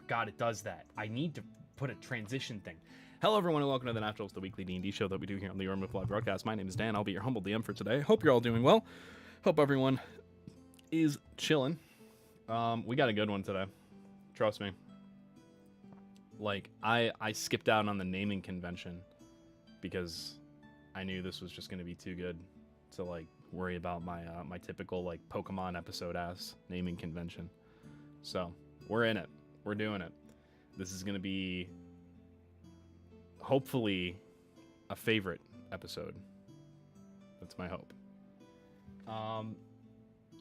God, it does that. I need to put a transition thing. Hello, everyone, and welcome to the Naturals, the weekly D&D show that we do here on the Orm Live broadcast. My name is Dan. I'll be your humble DM for today. Hope you're all doing well. Hope everyone is chilling. We got a good one today. Trust me. Like, I skipped out on the naming convention because I knew this was just going to be too good to, like, worry about my my typical, like, Pokemon episode-ass naming convention. So, we're in it. We're doing it. This is going to be, hopefully, a favorite episode. That's my hope.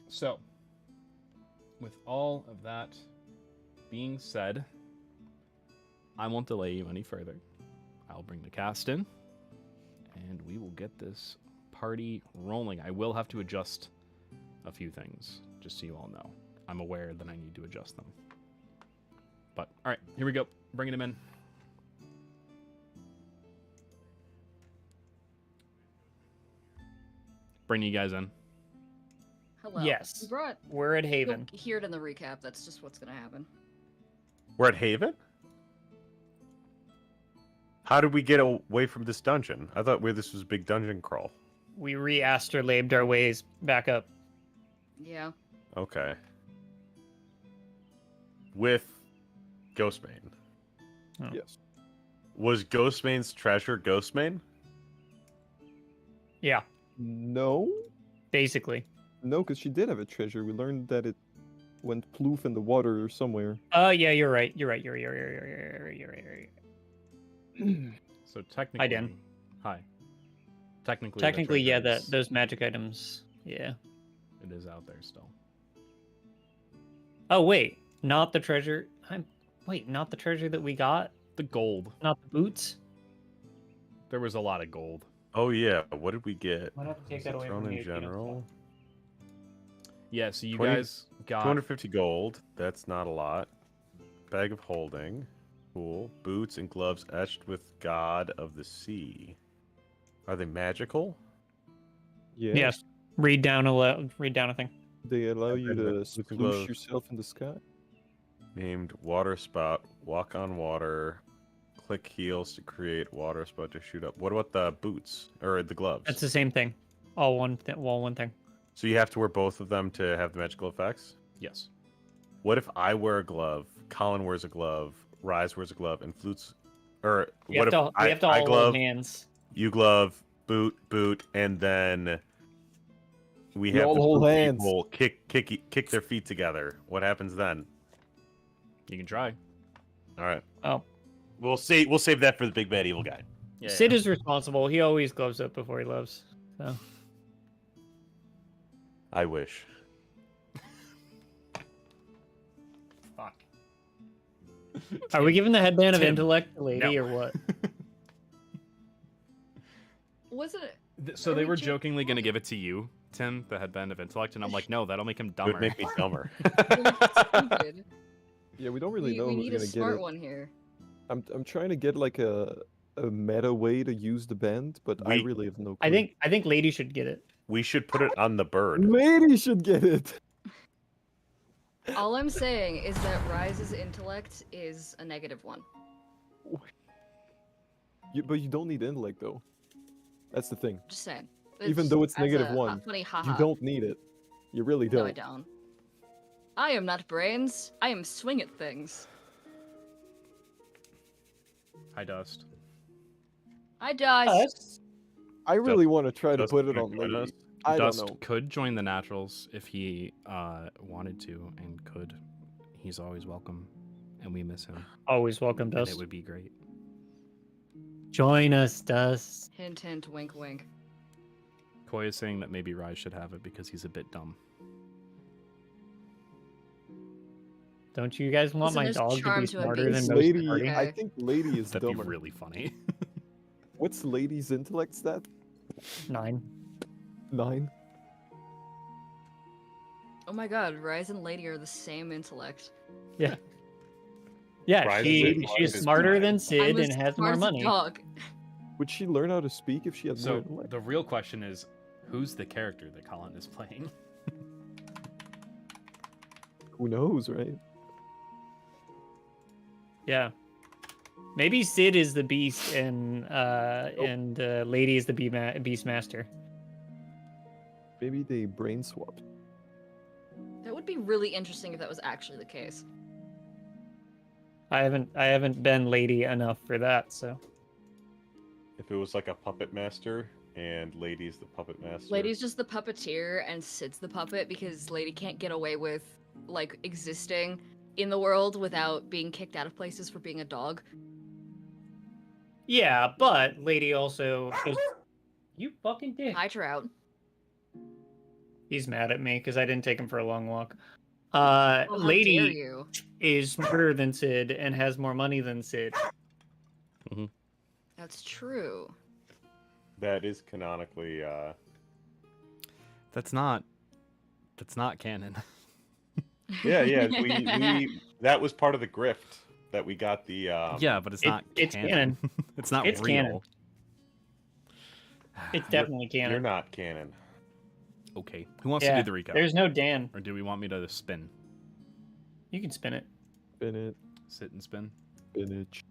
So, with all of that being said, I won't delay you any further. I'll bring the cast in, and we will get this party rolling. I will have to adjust a few things, just so you all know. I'm aware that I need to adjust them. But, alright, here we go. Bringing him in. Bringing you guys in. Hello. Yes. We brought, We're at Haven. You'll hear it in the recap. That's just what's gonna happen. We're at Haven? How did we get away from this dungeon? I thought this was a big dungeon crawl. We re-astrolabed our ways back up. Yeah. Okay. With Ghostmane. Oh. Yes. Was Ghostmane's treasure Ghostmane? Yeah, No? basically. No, because she did have a treasure. We learned that it went ploof in the water or somewhere. Yeah, you're right. You're right. You're right. So technically... Dan. Hi. Technically, the Technically, yeah, treasure is- those magic items. Yeah. It is out there still. Oh wait, not the treasure. Wait, not the treasure that we got. The gold. Not the boots. There was a lot of gold. Oh yeah, what did we get? Might have to take Was that it away thrown from in you. general? Yeah, so you 20 guys got... 250 gold. That's not a lot. Bag of holding. Cool. Boots and gloves etched with God of the Sea. Are they magical? Yeah. Yes. Read down a thing. They allow you to Boots and sploosh gloves. yourself in the sky. Named Water Spout. Walk on water. Click heels to create water spout to shoot up. What about the boots? Or the gloves? That's the same thing. All one thing. So you have to wear both of them to have the magical effects? Yes. What if I wear a glove, Colin wears a glove, Rise wears a glove, and Flutes... Or We what have if to, we have to I all glove, hold hands. you glove, boot, and then we We have all the hold group hands. people kick their feet together. What happens then? You can try. All right. Oh. We'll save that for the big bad evil guy. Yeah, Sid is responsible. He always gloves up before he loves. So I wish. Fuck. are we giving the headband of Tim. intellect to lady No. or what? Wasn't it? So Are they we were ju- jokingly going to give it to you, Tim, the headband of intellect, and I'm like, no, that'll make him It dumber. would make me dumber. Stupid. Yeah, we don't really we know we who's need a gonna get smart it. one here. I'm trying to get like a meta way to use the band, but I We- really have no clue. I think lady should get it. We should put it on the bird. Lady should get it. All I'm saying is that Rise's intellect is a -1. But you don't need intellect though. That's the thing. Just saying. Even though it's as a -1, funny You haha. don't need it. You really No, don't. I don't. I am not brains. I am swing at things. Hi, Dust. I dies. I really want to try to Doesn't put it wanna on join lady. us. I Dust don't know. could join the Naturals if he wanted to, and could. He's always welcome, and we miss him. Always welcome, And Dust. it would be great. Join us, Dust. Hint, hint, wink, wink. Koi is saying that maybe Rise should have it because he's a bit dumb. Don't you guys want Listen, my there's dog to be charm to a smarter beast. than This most lady, party? I think lady is That'd dumber. be really funny. What's lady's intellect stat? 9. 9. Oh my god, Rise and Lady are the same intellect. Yeah, Rise she, is she's is smarter nine. than I'm Sid as and has smart more as a money. dog. Would she learn how to speak if she had more So intellect? the real question is, who's the character that Colin is playing? Who knows, right? Yeah. Maybe Sid is the beast and Lady is the beast master. Maybe they brain swapped. That would be really interesting if that was actually the case. I haven't been Lady enough for that, so. If it was like a puppet master and Lady's the puppet master. Lady's just the puppeteer and Sid's the puppet because Lady can't get away with like existing in the world without being kicked out of places for being a dog. Yeah, but Lady also you fucking dick. Hi, Trout. He's mad at me because I didn't take him for a long walk. Oh, how dare Lady you? is smarter than Sid and has more money than Sid. That's true. That is canonically That's not canon. yeah, we that was part of the grift that we got the Yeah, but it's not it's canon. canon. It's not It's real. canon. It's definitely canon. You're not canon. Okay. Who wants to do the recap? There's no Dan. Or do we want me to spin? You can spin it. Spin it, Sit and spin? spinach,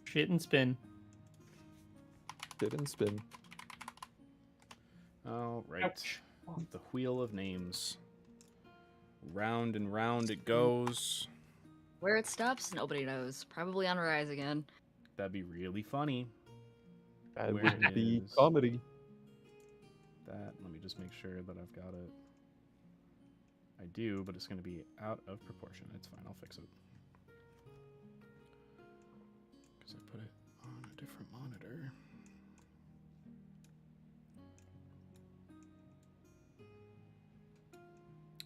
Shit and spin. sit and spin. All right. Ouch. The wheel of names. Round and round it goes. Where it stops, nobody knows. Probably on Rise again. That'd be really funny. That Where would be is- comedy. Let me just make sure that I've got it. I do, but it's going to be out of proportion. It's fine. I'll fix it. Because I put it on a different monitor.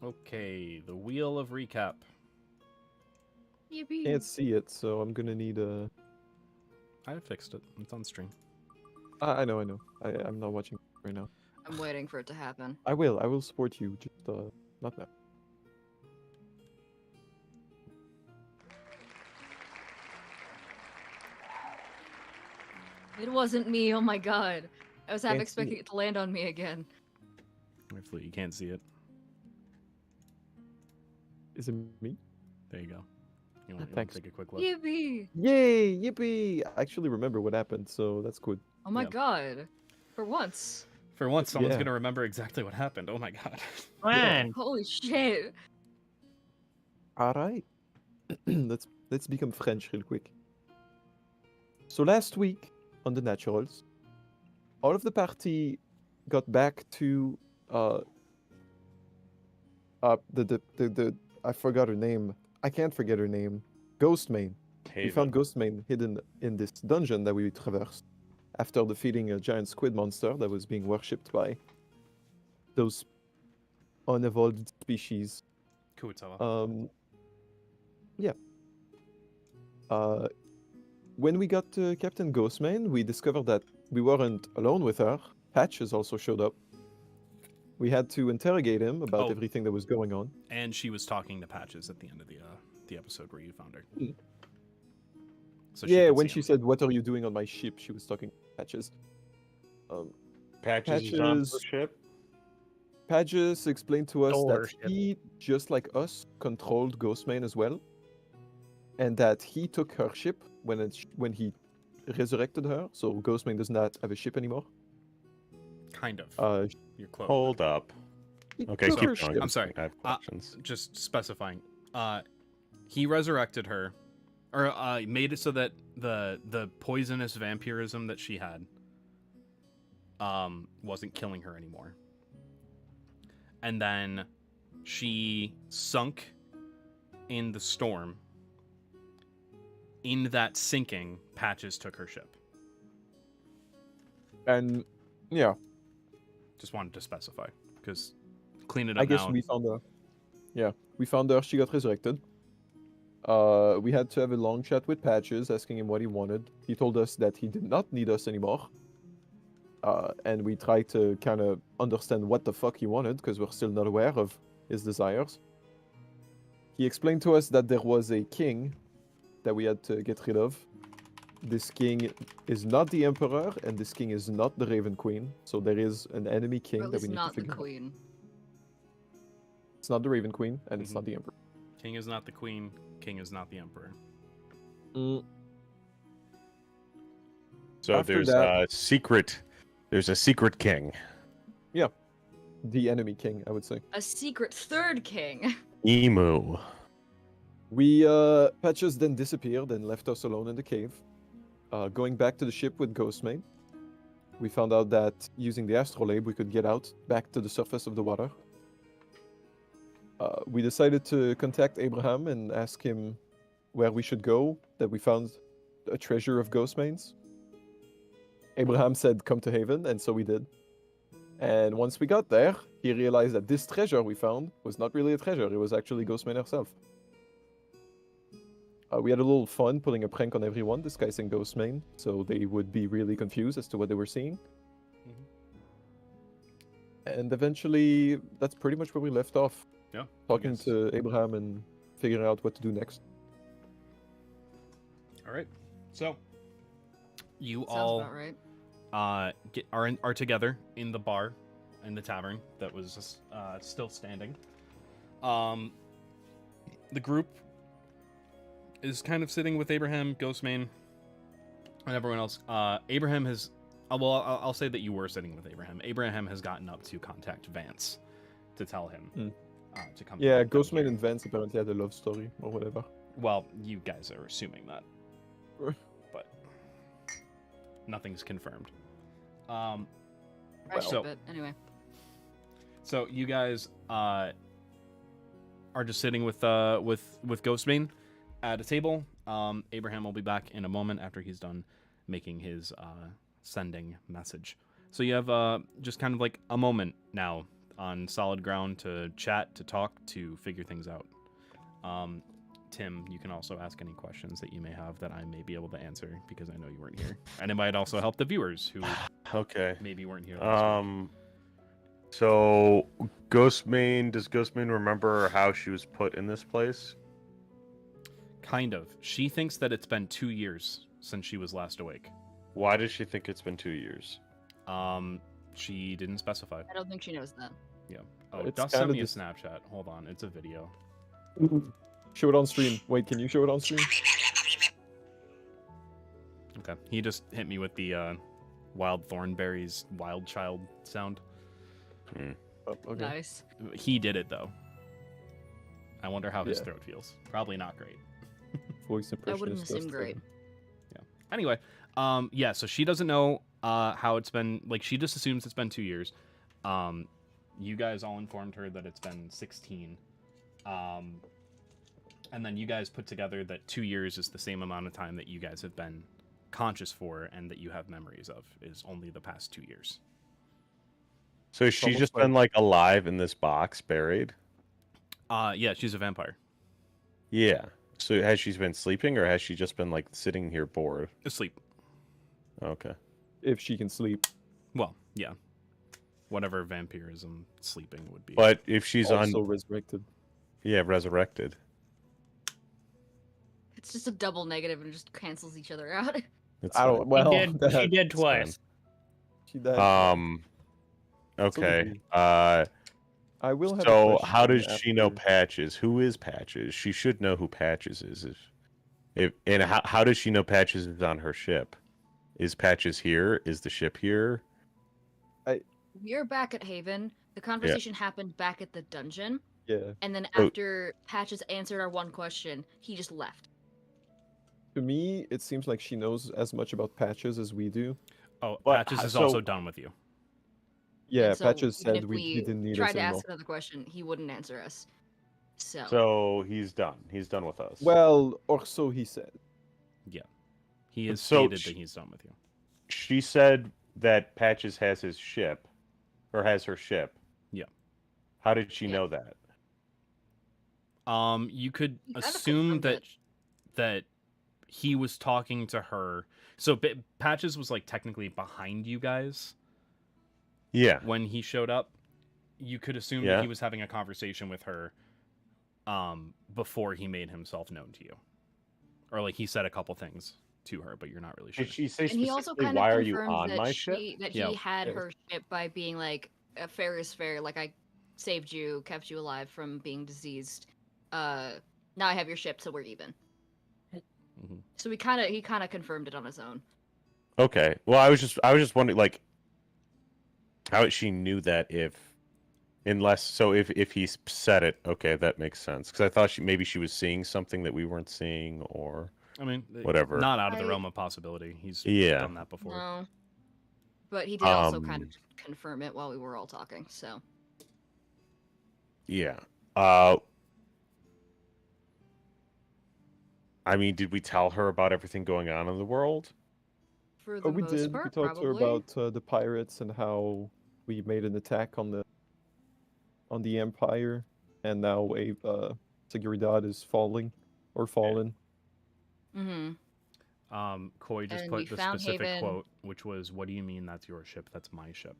Okay, the wheel of recap. Yippee. Can't see it, so I'm gonna need a. I fixed it. It's on stream. I know. I'm not watching right now. I'm waiting for it to happen. I will support you. Just not now. It wasn't me, oh my god. I was half Can't see expecting it. it to land on me again. Hopefully you can't see it. Is it me? There you go. You want to Thanks. take a quick look? Yippee! Yay! Yippee! I actually remember what happened, so that's good. Oh my Yeah. god. For once. For once, someone's Yeah. going to remember exactly what happened. Oh my god. Man, Holy shit. All right. let's become French real quick. So last week on the Naturals, all of the party got back to the I forgot her name. I can't forget her name. Ghostmane. We Haven. found Ghostmane hidden in this dungeon that we traversed after defeating a giant squid monster that was being worshipped by those unevolved species. Kuwatawa. Yeah. When we got to Captain Ghostmane, we discovered that we weren't alone with her. Patches also showed up. We had to interrogate him about Oh. everything that was going on. And she was talking to Patches at the end of the episode where you found her. Mm. So Yeah, could when see she him. said, "What are you doing on my ship?" she was talking to Patches. Patches is on the Patches- ship. Patches explained to us Door that ship. he, just like us, controlled Ghostmane as well, and that he took her ship when he resurrected her. So Ghostmane does not have a ship anymore. Kind of. You're close. Hold up. He Okay, took keep her going. ship. I'm sorry. I have questions. Just specifying. He resurrected her, or made it so that the poisonous vampirism that she had wasn't killing her anymore. And then she sunk in the storm. In that sinking, Patches took her ship. And yeah, Just wanted to specify because clean it up I guess now. we found her. Yeah, we found her. She got resurrected. We had to have a long chat with Patches, asking him what he wanted. He told us that he did not need us anymore. And we tried to kind of understand what the fuck he wanted, because we're still not aware of his desires. He explained to us that there was a king that we had to get rid of. This king is not the Emperor, and this king is not the Raven Queen. So there is an enemy king Or at that we least need to not the figure out. queen. It's not the Raven Queen, and it's Mhm. not the Emperor. King is not the queen. King is not the emperor. Mm, So After there's that- a secret. There's a secret king. the enemy king, I would say. A secret third king. Emu. Patches then disappeared and left us alone in the cave. Going back to the ship with Ghostmane, we found out that using the astrolabe we could get out back to the surface of the water. We decided to contact Abraham and ask him where we should go, that we found a treasure of Ghostmane's. Abraham said, come to Haven, and so we did. And once we got there, he realized that this treasure we found was not really a treasure, it was actually Ghostmane herself. We had a little fun putting a prank on everyone, disguising Ghostmane, so they would be really confused as to what they were seeing. And eventually, that's pretty much where we left off. Yeah. Talking to Abraham and figuring out what to do next. All right. So you Sounds all about right. are together in the bar, in the tavern that was still standing. The group is kind of sitting with Abraham, Ghostmane, and everyone else. Abraham has, I'll say that you were sitting with Abraham. Abraham has gotten up to contact Vance to tell him to come. Yeah, come Ghostmane here. and Vance apparently had a love story or whatever. Well, you guys are assuming that, but nothing's confirmed. I well, should, but anyway. So you guys are just sitting with Ghostbane at a table. Abraham will be back in a moment after he's done making his sending message. So you have just kind of like a moment now on solid ground to chat, to talk, to figure things out. Tim, you can also ask any questions that you may have that I may be able to answer because I know you weren't here, and it might also help the viewers who Okay. maybe weren't here last week. So Ghostmane, does Ghostmane remember how she was put in this place? Kind of. She thinks that it's been 2 years since she was last awake. Why does she think it's been 2 years? She didn't specify. I don't think she knows that. Yeah. Oh, It's Dust sent kinda me a dis- Snapchat. Hold on, it's a video. Show it on stream. Wait, can you show it on stream? Okay. He just hit me with the Wild Thornberry's Wild Child sound. Oh, okay. Nice. He did it though. I wonder how his Yeah. throat feels. Probably not great. Voice That impression wouldn't is seem just, great. Anyway, yeah, so she doesn't know how it's been, like, she just assumes it's been 2 years. You guys all informed her that it's been 16. And then you guys put together that 2 years is the same amount of time that you guys have been conscious for and that you have memories of is only the past 2 years. So has she almost just been like alive in this box, buried? Yeah, she's a vampire. Yeah. So has she been sleeping, or has she just been like sitting here bored? Asleep. Okay. if she can sleep. Well, yeah. Whatever vampirism sleeping would be. But if she's Also on, resurrected. yeah, resurrected. It's just a double negative and it just cancels each other out. It's I fine. don't. Well, she did it's fine. twice. She died. Okay. me. Uh. I will have. a So how does question she know after- Patches? Who is Patches? She should know who Patches is. If and how does she know Patches is on her ship? Is Patches here? Is the ship here? We're back at Haven. The conversation happened back at the dungeon, Yeah. and then Oh. after Patches answered our one question, he just left. To me, it seems like she knows as much about Patches as we do. Oh, But, Patches is so- also done with you. Yeah, And so Patches even said if he didn't need tried us to anymore. ask another question, he wouldn't answer us. So, So he's done. He's done with us. Well, or so he said. He has So stated she- that he's done with you. She said that Patches has his ship, or has her ship. Yeah. How did she Yeah. know that? You could He kind of assume confirmed that it. that he was talking to her. So Patches was like technically behind you guys Yeah. when he showed up. You could assume Yeah. that he was having a conversation with her before he made himself known to you. Or like he said a couple things to her, but you're not really sure. Did she say And he also specifically, kind of why are you confirmed on that my ship? Yeah. he had Yeah. her ship by being like, fair is fair. Like, I saved you, kept you alive from being diseased. Now I have your ship, so we're even. So he kind of confirmed it on his own. Okay. Well, I was just wondering, like, how she knew that if he said it, okay, that makes sense. Because I thought maybe she was seeing something that we weren't seeing, or I mean, whatever. not out of the realm of possibility. He's Yeah. done that before. No. But he did also kind of confirm it while we were all talking, so. Yeah. I mean, did we tell her about everything going on in the world? For the Oh, we most did. part, We talked to her probably. about the pirates and how we made an attack on the Empire, and now Seguridad is falling or fallen. Mm-hmm. Coy just And we put the found specific Haven. quote, which was, "What do you mean that's your ship? That's my ship."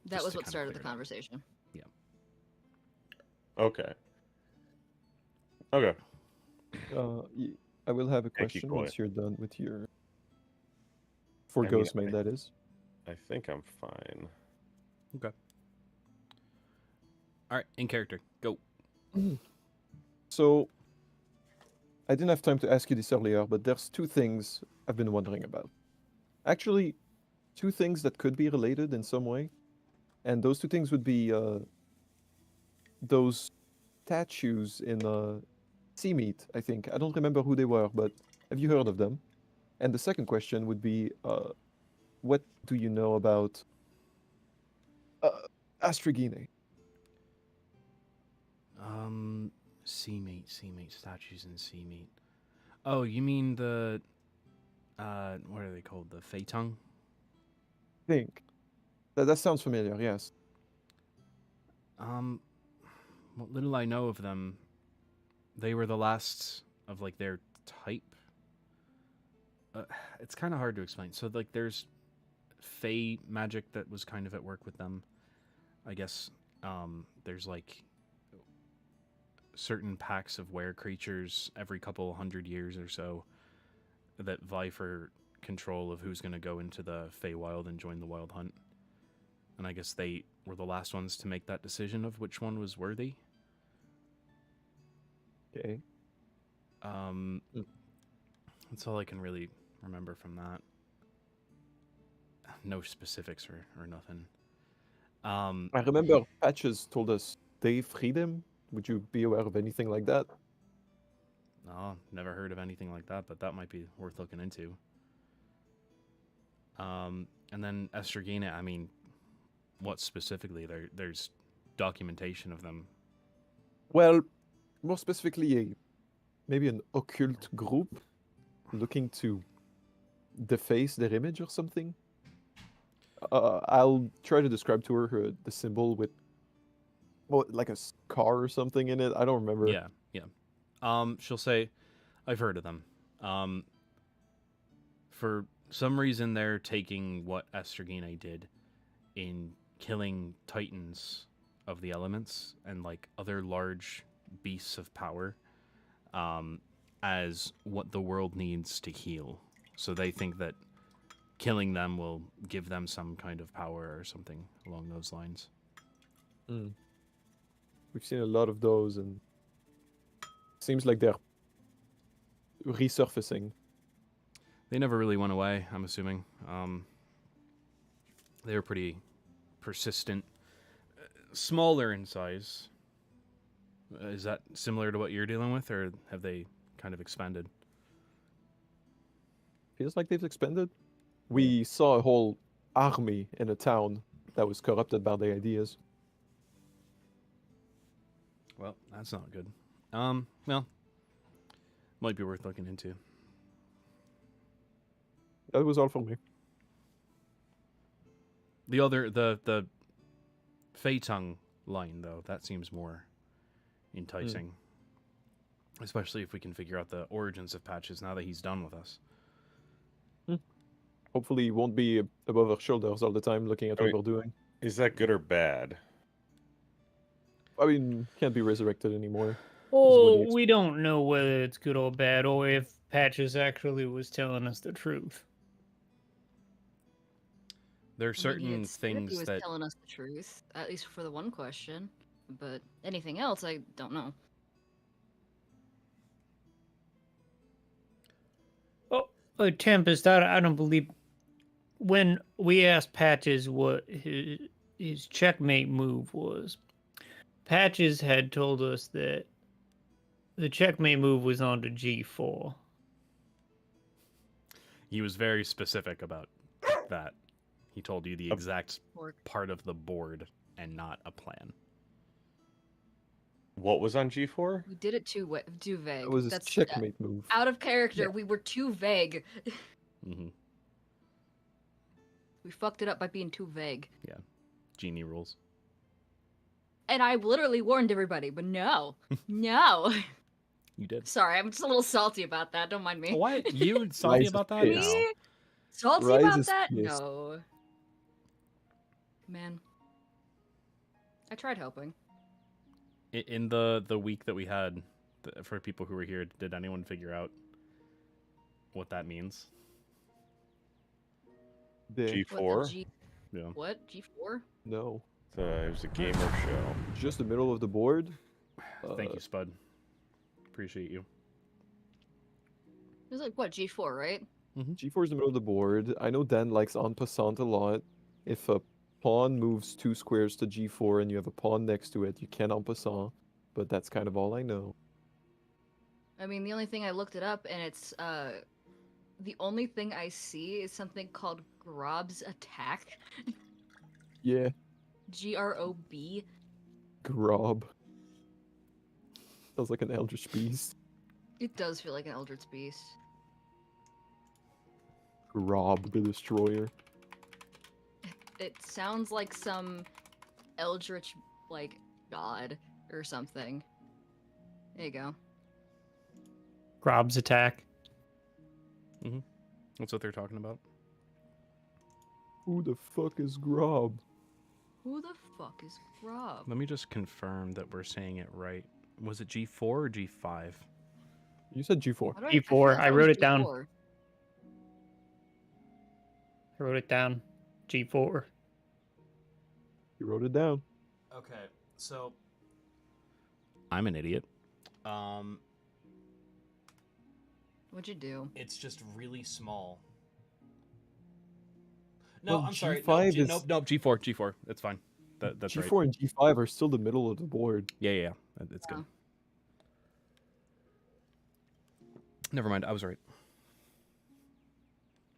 That Just was to what kinda started the clear it up. conversation. Okay. Okay. I will have a Thank you, question Coy. once you're done with your. For I mean, Ghostmane, that is. I think I'm fine. Okay. All right, in character, go. So, I didn't have time to ask you this earlier, but there's two things I've been wondering about. Actually, two things that could be related in some way, and those two things would be those statues in Seameat, I think. I don't remember who they were, but have you heard of them? And the second question would be, what do you know about Astragine? Seamate statues in Seamate. Oh, you mean the what are they called? The Feitung? Think. That sounds familiar, yes. What little I know of them, they were the last of like their type. It's kind of hard to explain. So like, there's Fey magic that was kind of at work with them. I guess there's like certain packs of were creatures every couple hundred years or so that vie for control of who's going to go into the Feywild and join the Wild Hunt. And I guess they were the last ones to make that decision of which one was worthy. Okay. That's all I can really remember from that. No specifics or nothing. I remember Patches told us they freed him. Would you be aware of anything like that? No, never heard of anything like that, but that might be worth looking into. And then Estragina, I mean, what specifically? There's documentation of them. Well, more specifically, maybe an occult group looking to deface their image or something. I'll try to describe to her the symbol with, well, like a scar or something in it. I don't remember. Yeah. She'll say, I've heard of them. For some reason, they're taking what Estragine did in killing titans of the elements and like other large beasts of power as what the world needs to heal. So they think that killing them will give them some kind of power or something along those lines. We've seen a lot of those, and seems like they're resurfacing. They never really went away, I'm assuming. They were pretty persistent. Smaller in size. Is that similar to what you're dealing with, or have they kind of expanded? Feels like they've expanded. We saw a whole army in a town that was corrupted by the ideas. Well, that's not good. Well, might be worth looking into. That was all for me. The Feitung line, though, that seems more enticing. Especially if we can figure out the origins of Patches now that he's done with us. Hopefully, he won't be above our shoulders all the time looking at what we're doing. Is that good or bad? I mean, can't be resurrected anymore. Oh, we don't know whether it's good or bad, or if Patches actually was telling us the truth. There are certain he things was that telling us the truth, at least for the one question. But anything else, I don't know. Tempest, I don't believe. When we asked Patches what his checkmate move was, Patches had told us that the checkmate move was on to G4. He was very specific about that. He told you the exact part of the board and not a plan. What was on G4? We did it too vague. That was his That's checkmate move. out of character. Yeah. We were too vague. Mm-hmm. We fucked it up by being too vague. Genie rules. And I literally warned everybody, but no. No. You did. Sorry, I'm just a little salty about that. Don't mind me. What? You salty Rise about is that? pissed. No. Salty Rise about is that? pissed. No. Man. I tried helping. In the week that we had, for people who were here, did anyone figure out what that means? The- What, G4? Yeah. What? G4? No. It was a gamer show. Just the middle of the board. Thank you, Spud. Appreciate you. It was like, what, G4, right? G4 is the middle of the board. I know Dan likes en passant a lot. If a pawn moves 2 squares to G4 and you have a pawn next to it, you can en passant. But that's kind of all I know. I mean, the only thing I looked it up, and it's, the only thing I see is something called Grob's Attack. Yeah, Grob. Grob. Sounds like an Eldritch Beast. It does feel like an Eldritch Beast. Grob the Destroyer. It sounds like some Eldritch, like, god or something. There you go. Grob's attack. That's what they're talking about. Who the fuck is Grob? Who the fuck is Grob? Let me just confirm that we're saying it right. Was it G4 or G5? You said G4. How do G4, feel like I that wrote was it down. G4. I wrote it down. G4. You wrote it down. Okay, so I'm an idiot. What'd you do? It's just really small. No, Well, I'm sorry. G5 is- No, G4, G4. That's fine. That's G4 right. and G5 are still the middle of the board. Yeah. It's good. Oh. Never mind. I was right.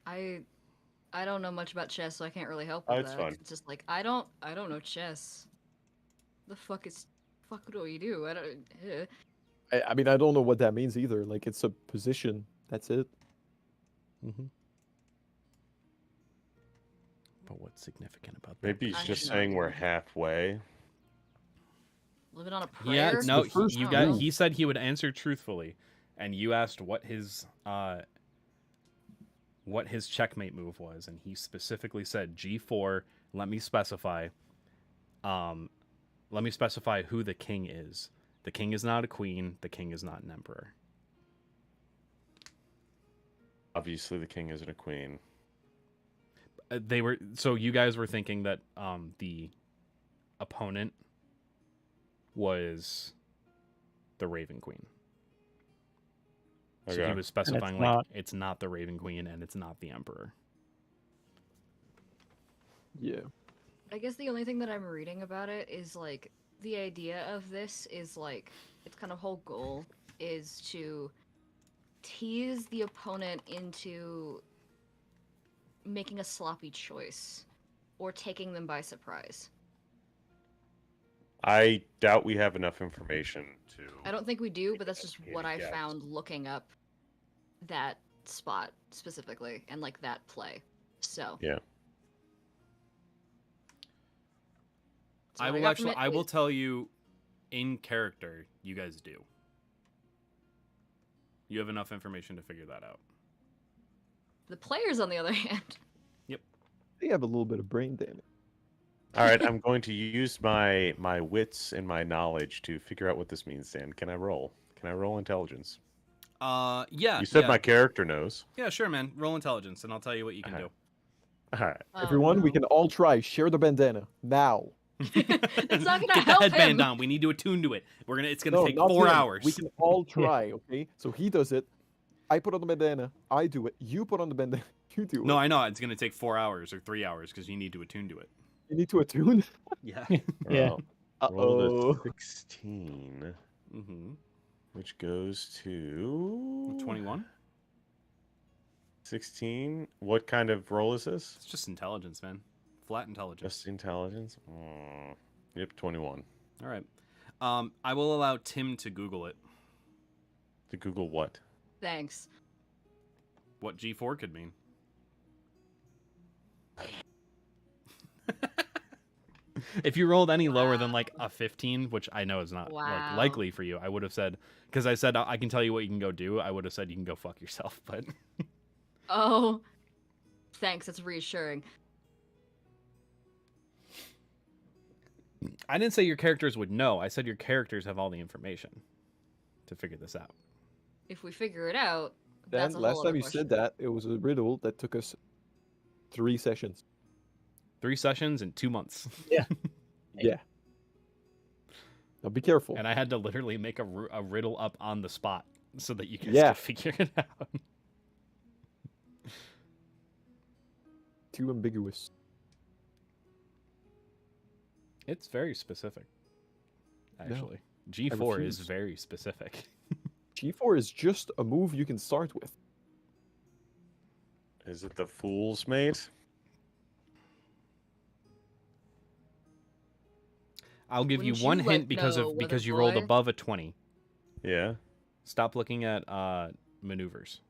I don't know much about chess, so I can't really help with It's that. fine. It's just like I don't know chess. The fuck do you do? I don't. I mean, I don't know what that means either. Like, it's a position. That's it. Mm-hmm. But what's significant about that? Maybe he's I just have no saying we're idea. halfway. Living on a prayer. Yeah, It's no, the first you I got. don't know. He said he would answer truthfully, and you asked what his checkmate move was, and he specifically said G4. Let me specify. Let me specify who the king is. The king is not a queen. The king is not an emperor. Obviously, the king isn't a queen. So you guys were thinking that the opponent was the Raven Queen. So Okay. he was specifying not. it's not the Raven Queen and it's not the Emperor. Yeah. I guess the only thing that I'm reading about it is like the idea of this is like its kind of whole goal is to tease the opponent into making a sloppy choice or taking them by surprise. I doubt we have enough information to. I don't think we do, but that's just Educated what I guess. found looking up that spot specifically and like that play. So Yeah. So I what will got actually. from it I will is- tell you, in character, you guys do. You have enough information to figure that out. The players, on the other hand, They have a little bit of brain damage. All right, I'm going to use my wits and my knowledge to figure out what this means. Dan, can I roll? Can I roll intelligence? Yeah. You said yeah. my character knows. Yeah, sure, man. Roll intelligence, and I'll tell you what you can Okay. do. All right. oh, Everyone, we no. can all try. Share the bandana. Now. It's not gonna Get the help headband him. on. We need to attune to it. It's gonna No, take not 4 him. hours. We can all try, okay? So he does it. I put on the bandana. I do it. You put on the bandana. You do No, it. I know it's gonna take 4 hours or 3 hours because you need to attune to it. You need to attune. Yeah. Yeah. Rolled Uh-oh. a 16, Mm-hmm. which goes to 21. 16. What kind of roll is this? It's just intelligence, man. Flat intelligence. Just intelligence. Yep, 21. All right. I will allow Tim to Google it. To Google what? Thanks. What G4 could mean. If you rolled any lower than like a 15, which I know is not like Wow. likely for you, I would have said, because I said I can tell you what you can go do. I would have said you can go fuck yourself, but Oh, thanks. That's reassuring. I didn't say your characters would know. I said your characters have all the information to figure this out. If we figure it out, Dan, that's a last whole time other you question. said that, it was a riddle that took us 3 sessions. 3 sessions in 2 months, Yeah. Now be careful. and I had to literally make a riddle up on the spot so that you guys Yeah. could figure it out. Too ambiguous. It's very specific, No, actually. G4 is refuse. very specific. G4 is just a move you can start with. Is it the Fool's Mate? I'll give Wouldn't you you one like hint because know, of because Wither you rolled boy? above a 20. Yeah. Stop looking at maneuvers.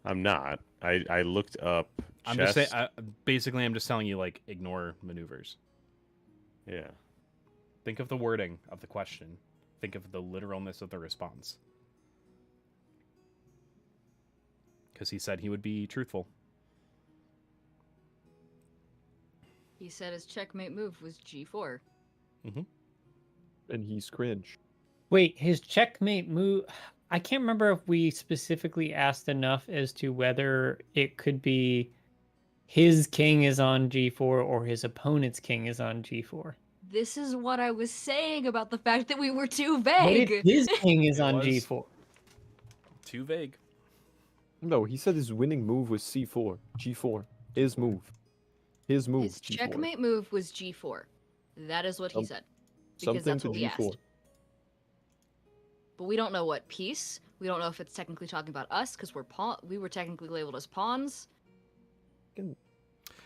I'm not. I looked up. I'm chest. just saying. Basically, I'm just telling you like ignore maneuvers. Yeah. Think of the wording of the question. Think of the literalness of the response. Because he said he would be truthful. He said his checkmate move was G4. And he's cringe. Wait, his checkmate move. I can't remember if we specifically asked enough as to whether it could be his king is on G4 or his opponent's king is on G4. This is what I was saying about the fact that we were too What if vague. his king is It on was. G4? Too vague. No, he said his winning move was C4. G4. His move. His move. His G4. checkmate move was G4. That is what he said. Because Something that's to what we G4. asked. But we don't know what piece. We don't know if it's technically talking about us because we were technically labeled as pawns.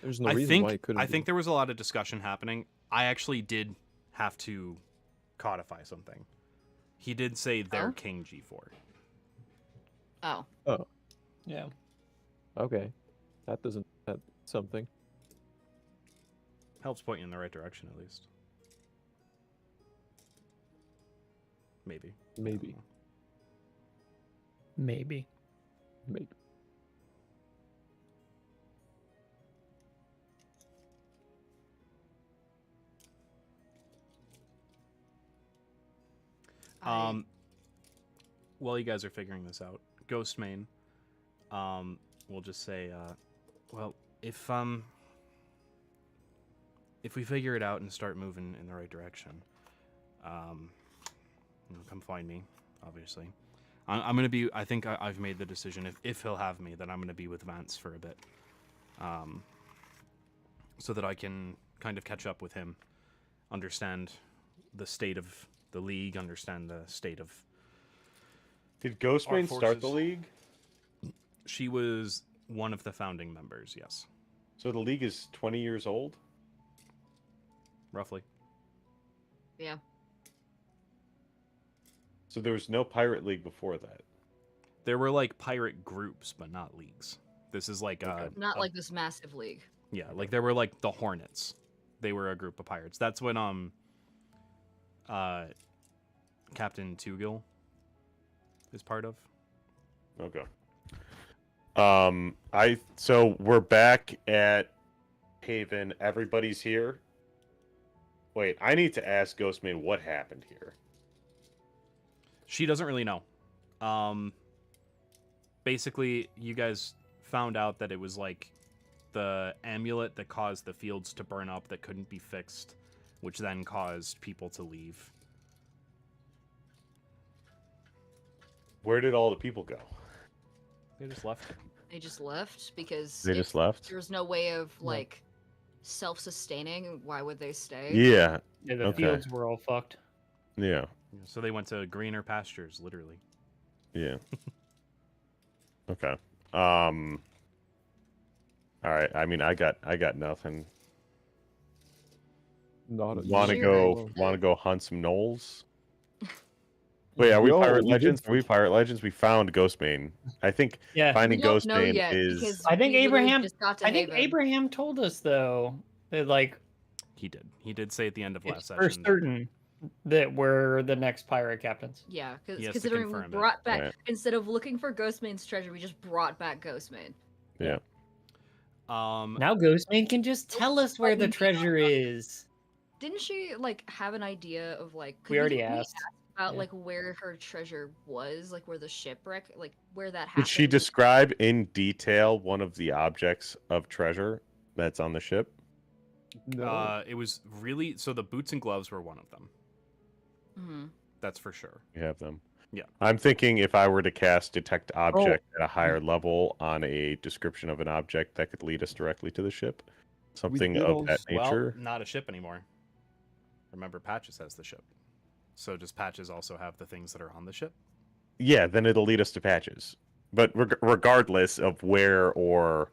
There's no I reason think why it couldn't I be. think there was a lot of discussion happening. I actually did have to codify something. He did say their Oh? king G4. Oh, Yeah. Okay. That doesn't... That's something. Helps point you in the right direction at least. Maybe. I don't Maybe. know. Maybe. Maybe. Um, while you guys are figuring this out, Ghostmane, we'll just say, well, if we figure it out and start moving in the right direction, come find me. Obviously, I'm gonna be. I think I've made the decision. If he'll have me, then I'm gonna be with Vance for a bit, so that I can kind of catch up with him, understand the state of the league, understand the state of. Did Ghostmane start the forces. league? She was one of the founding members, yes, So the league is 20 years old? roughly. yeah. So there was no pirate league before that. There were like pirate groups, but not leagues. This is like Okay. Not like this massive league. yeah, like there were like the Hornets. They were a group of pirates. That's when Captain Tugil is part of. Okay. So we're back at Haven. Everybody's here. Wait, I need to ask Ghostmane what happened here. She doesn't really know. Basically, you guys found out that it was like the amulet that caused the fields to burn up that couldn't be fixed, which then caused people to leave. Where did all the people go? They just left. They just left because They if just left. there was no way of like self-sustaining. Why would they stay? Yeah. Yeah, the Okay. fields were all fucked. Yeah. So they went to greener pastures, literally. Yeah. Okay. All right. I mean, I got nothing. Not a Want to Sure. go hunt some gnolls? Wait, are we Yo, pirate we did- legends? Are we pirate legends? We found Ghostbane. I think Yeah. finding We don't know Ghostbane yet is. because I think we literally Abraham. just got to I think Haven. Abraham told us though that like He did. He did say at the end of last it's for session. certain that we're the next pirate captains. Yeah, He because has to considering we confirm it. brought back Right. instead of looking for Ghostmane's treasure, we just brought back Ghostmane. Yeah. Now Ghostmane can just tell us where the fucking treasure is. Didn't she like have an idea of like? 'cause We already didn't asked. about Yeah. like where her treasure was, like where the shipwreck, like where that happened. Did she describe in detail one of the objects of treasure that's on the ship? No. It was really so the boots and gloves were one of them. hmm That's for sure. We have them. Yeah. I'm thinking if I were to cast detect object at a higher level on a description of an object, that could lead us directly to the ship. Something did of that also- nature. Well, not a ship anymore. Remember, Patches has the ship. So does Patches also have the things that are on the ship? Yeah, then it'll lead us to Patches. But regardless of where or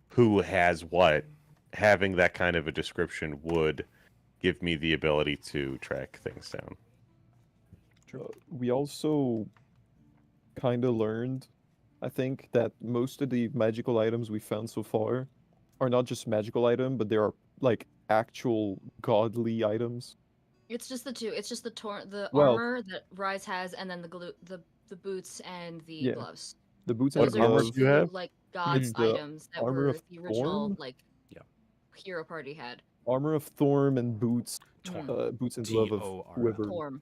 who has what, having that kind of a description would give me the ability to track things down. We also kind of learned, I think, that most of the magical items we found so far are not just magical item, but they are like actual godly items. It's just the two. It's just the Well- armor that Rise has, and then the boots and the Yeah. gloves. The boots What and Those are armor gloves. do you two, have? like God's the items that armor were of the original Thorn? like Yeah. hero party had. Armor of Thorn and boots. Torm. Boots and glove of T-O-R-M. whoever. Torm.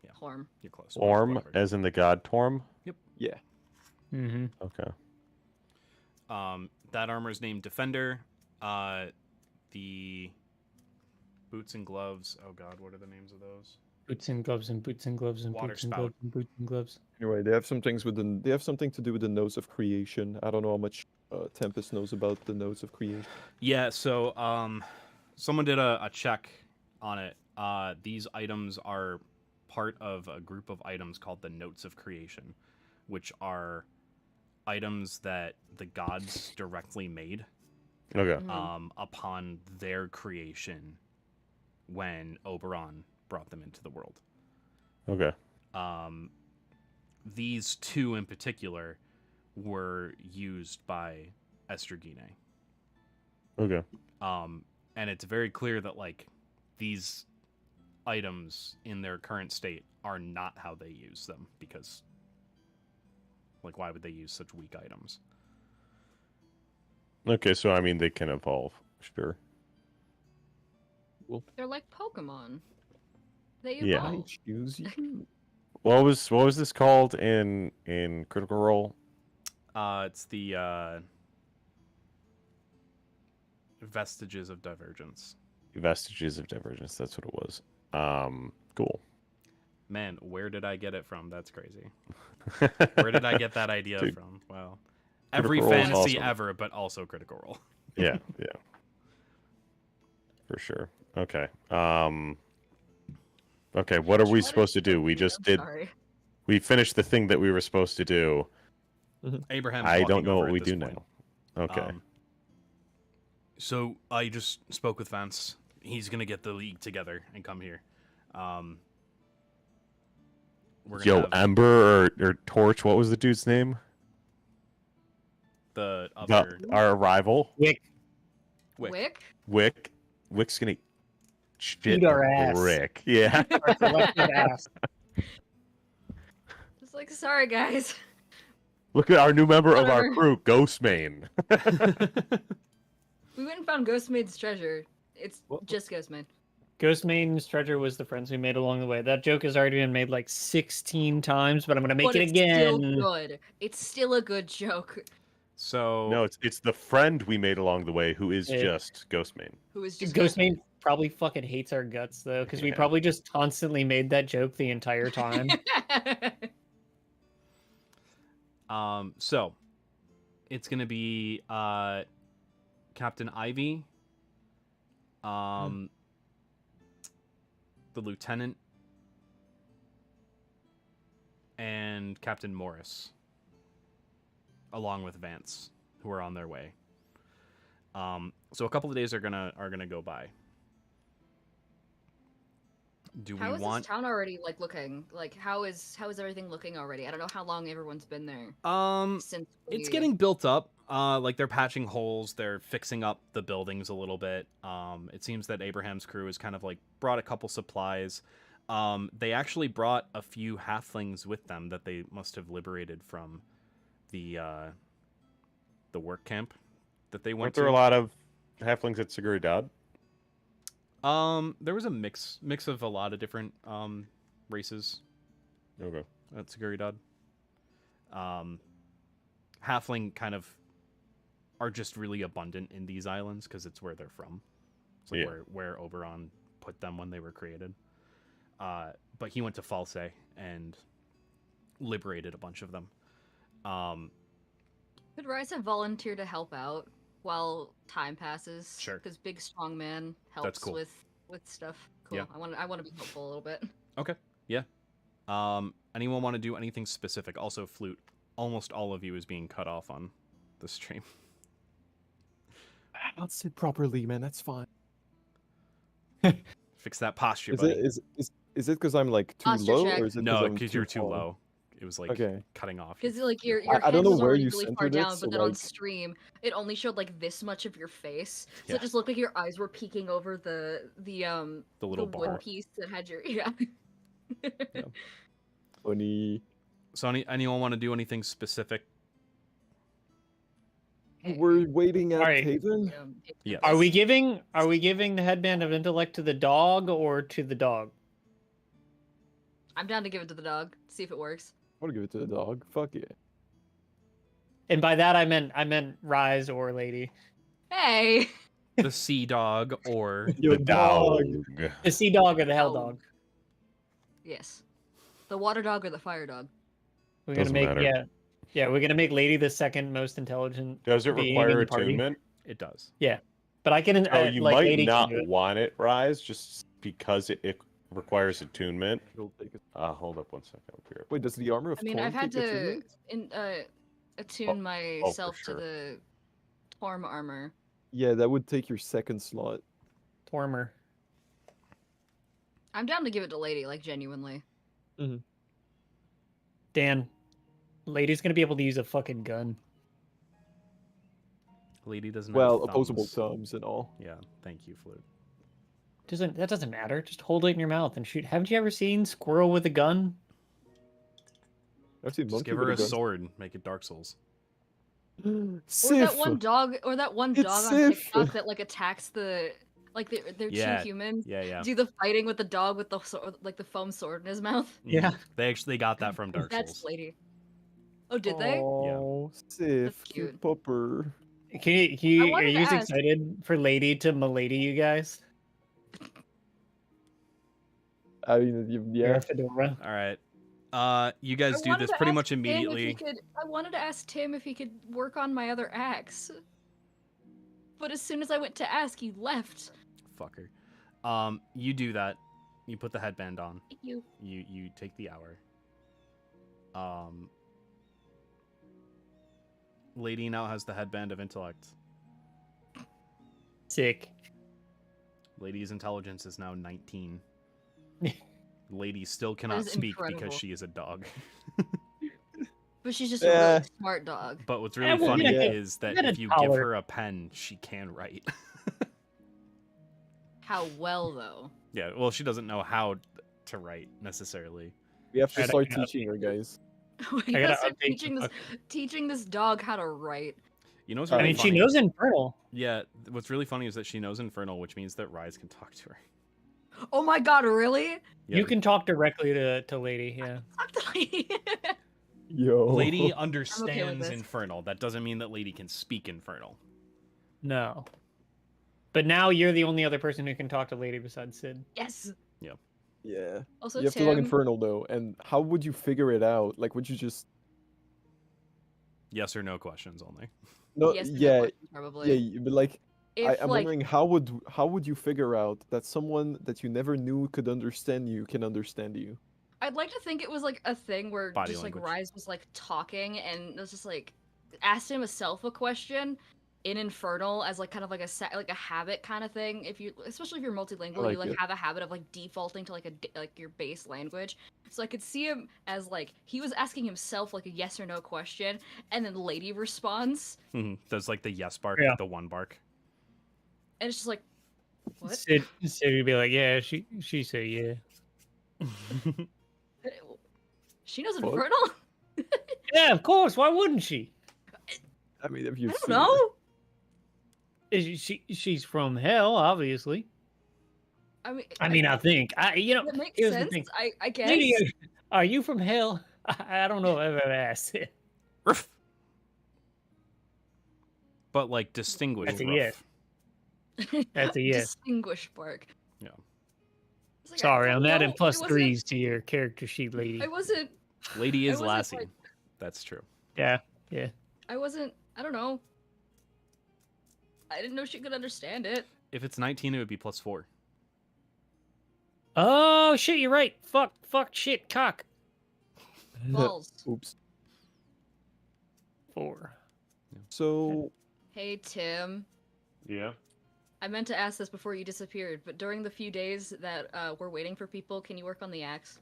Yeah. Torm. You're close. Torm, Whatever. as in the god Torm? Yeah. Mm-hmm. Okay. That armor is named Defender. The boots and gloves. Oh God, what are the names of those? Boots and gloves and boots and gloves and Water boots and spout. gloves and boots and gloves. Anyway, they have some things with they have something to do with the nodes of creation. I don't know how much Tempest knows about the nodes of creation. Yeah. So someone did a check on it. These items are part of a group of items called the Notes of Creation, which are items that the gods directly made Okay. upon their creation when Oberon brought them into the world. Okay. These two in particular were used by Estrogine. Okay. And it's very clear that like these items in their current state are not how they use them, because like why would they use such weak items? Okay, so I mean they can evolve. Sure. They're like Pokemon. They Yeah. I evolve. choose you. What was this called in Critical Role? It's the Vestiges of Divergence. Vestiges of Divergence. That's what it was. Cool. Man, where did I get it from? That's crazy. Where did I get that idea Dude. from? Wow. Every Critical Role is fantasy awesome. ever, but also Critical Role. Yeah, yeah. For sure. Okay. Okay, what are we supposed to do? We just did Sorry. we finished the thing that we were supposed to do. Abraham. I don't know what we do now. Okay. So I just spoke with Vance. He's gonna get the league together and come here. We're gonna Yo, have Ember or Torch, what was the dude's name? the other Our rival. Wick. Wick? Wick. Wick's gonna shit Eat our on ass. Rick. Yeah. Our collective ass. Just like, sorry guys. Look at our new member of our Whatever. crew, Ghostmane. We went and found Ghostmane's treasure. It's What? just Ghostmane. Ghostmane's treasure was the friends we made along the way. That joke has already been made like 16 times, but I'm gonna make But it it's again. still good. It's still a good joke. So No, it's the friend we made along the way who is Yeah. just Ghostmane. Who is just Ghostmane probably fucking hates our guts though, because we Yeah. probably just constantly made that joke the entire time. So it's gonna be Captain Ivy, the lieutenant, and Captain Morris, along with Vance, who are on their way. So a couple of days are gonna go by. Do How we is want? this town already like looking? Like how is everything looking already? I don't know how long everyone's been there since It's we- getting built up. Like they're patching holes, they're fixing up the buildings a little bit. It seems that Abraham's crew has kind of like brought a couple supplies. They actually brought a few halflings with them that they must have liberated from the work camp that they went Weren't there to. a lot of halflings at Seguridad? There was a mix of a lot of different races Okay. at Seguridad. Halfling kind of are just really abundant in these islands because it's where they're from. It's like Yeah. where Oberon put them when they were created. But he went to False and liberated a bunch of them. Could Rise have volunteered to help out while time passes? Sure. Because big strong man helps cool. with stuff. Cool. Yeah. I want to be helpful a little bit. Okay. Yeah. Anyone want to do anything specific? Also, Flute. Almost all of you is being cut off on the stream. I'll sit properly, man. That's fine. Fix that posture, Is buddy. it is it because I'm like too Posture low, check. or is it No, I'm because you're too tall? low. It was like Okay. cutting off. Because like your I head don't know was where already you really far centered it, down, so, but then on like- stream it only showed like this much of your face, so Yeah. it just looked like your eyes were peeking over the little wood bar. piece that had your yeah. Funny. So anyone want to do anything specific? We're waiting at Alright. Haven. Yes. Are we giving the headband of intellect to the dog or to the dog? I'm down to give it to the dog. See if it works. I want to give it to the dog. Fuck yeah. And by that I meant Rise or Lady. Hey. The sea dog or Yo, The dog. The sea dog or the hell Oh. dog. Yes. The water dog or the fire dog. We're gonna Doesn't make matter. yeah. We're gonna make Lady the second most intelligent. Does it being in require the party. attunement? it does. But I can. Oh, you like, might Lady can not do it. want it, Rise, just because it requires attunement. It'll take it. Hold up one second. I'll be right Wait, does the armor of I mean, Torm I've had take to attunement? attune myself sure. to the Torm armor. Yeah, that would take your second slot. Tormer. I'm down to give it to Lady, like genuinely. Dan, Lady's gonna be able to use a fucking gun. Lady doesn't Well, have opposable thumbs. thumbs and all. Yeah, thank you, Flute. That doesn't matter. Just hold it in your mouth and shoot. Haven't you ever seen Squirrel with a gun? I've seen Just monkey give her a with gun. sword. Make it Dark Souls. Or Sif! that one dog It's on Sif! TikTok that like attacks the like they're Yeah. two humans. Yeah, yeah. Do the fighting with the dog with the like the foam sword in his mouth. Yeah. They actually got that from Dark That's Souls. Lady. Oh, did they? Oh, Sif, That's cute cute. pupper. Are wanted you to ask- excited for Lady to milady you guys? I mean, Your yeah. fedora. All right. You guys I do wanted this to pretty ask much Tim if he immediately. I wanted to ask Tim if he could work on my other axe. But as soon as I went to ask, he left. Fucker. You do that. You put the headband on. You. You take the hour. Lady now has the headband of intellect. Sick. Lady's intelligence is now 19. Lady still cannot is speak incredible. because she is a dog. But she's just a Yeah. really smart dog. But what's Yeah, really well, funny yeah. is that Get a if you give collar. her a pen, she can write. How well though? Yeah, well, she doesn't know how to write necessarily. We have to I start gotta- teaching her, guys. We I gotta gotta start update- teaching this dog how to write. You know what's I really I mean, funny? she knows Infernal. Yeah, what's really funny is that she knows Infernal, which means that Rise can talk to her. Oh my god, really? Yeah, You can talk directly to Lady. Yeah. Talk to Lady. Yo. Lady understands this. Infernal. That doesn't mean that Lady can speak Infernal. No. But now you're the only other person who can talk to Lady besides Sid. Yes. Yeah. Also, You have Tim. to learn Infernal, though. And how would you figure it out? Like, would you just... Yes or no questions only. No, Yes, to no yeah, questions, probably. yeah, but like, If I'm like wondering how would you figure out that someone that you never knew could understand you can understand you? I'd like to think it was like a thing where Body just like language. Rise was like talking and it was just like asked himself a question in Infernal as like kind of like like a habit kind of thing. If you, especially if you're multilingual, like you like it. have a habit of like defaulting to like like your base language. So I could see him as like he was asking himself like a yes or no question, and then Lady responds, Does like the yes bark, Yeah. like the one bark. and it's just like, what? Sid would be like, yeah, she say yeah. She knows What? Infernal? Yeah, of course. Why wouldn't she? I mean, if I you've don't seen her. know. She's from hell, obviously. I mean, I think that makes here's sense. the thing. I guess. Lady, are you from hell? I don't know if I've ever asked it. But like distinguished. That's a yes. That's a yes. Distinguished bark. Yeah. It's like, I Sorry, don't I'm know, adding it plus wasn't- threes to your character sheet, lady. I wasn't. Lady I is wasn't, Lassie. like- That's true. Yeah. I wasn't. I don't know. I didn't know she could understand it. If it's 19, it would be +4. Oh shit, you're right. Fuck, shit, cock. Balls. Oops. 4. So Hey Tim, Yeah. I meant to ask this before you disappeared, but during the few days that we're waiting for people, can you work on the axe?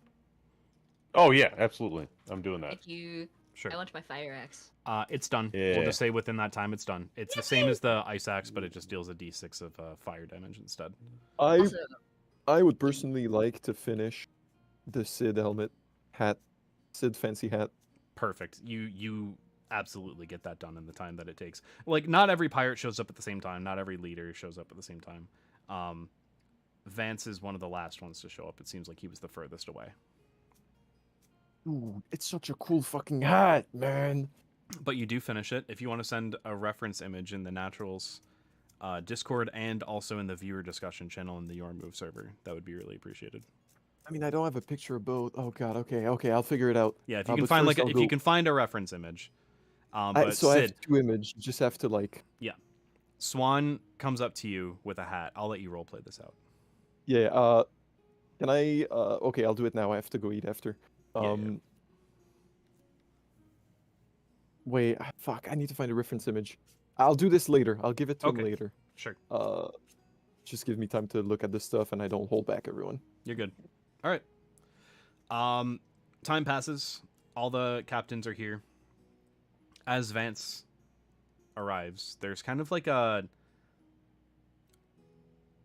Oh yeah, absolutely. I'm doing that. Thank you. Sure. I want my fire axe. It's done. We'll Yeah. just say within that time it's done. It's the same as the ice axe, but it just deals a d6 of fire damage instead. Also, I would personally like to finish the Sid helmet hat, Sid fancy hat. Perfect. You absolutely get that done in the time that it takes. Like, not every pirate shows up at the same time. Not every leader shows up at the same time. Vance is one of the last ones to show up. It seems like he was the furthest away. Ooh, it's such a cool fucking hat, man. But you do finish it. If you want to send a reference image in the Naturals Discord and also in the viewer discussion channel in the Your Move server, that would be really appreciated. I mean, I don't have a picture of both. Oh god. Okay. I'll figure it out. Yeah, if you can but find first like I'll if you go- can find a reference image. But so I Sid, have 2 images. You just have to like. Swan comes up to you with a hat. I'll let you roleplay this out. Yeah. Can I? Okay, I'll do it now. I have to go eat after. Yeah. Wait. Fuck. I need to find a reference image. I'll do this later. I'll give it to him Okay. later. Sure, Just give me time to look at this stuff, and I don't hold back everyone. you're good. All right. Time passes. All the captains are here. As Vance arrives, there's kind of like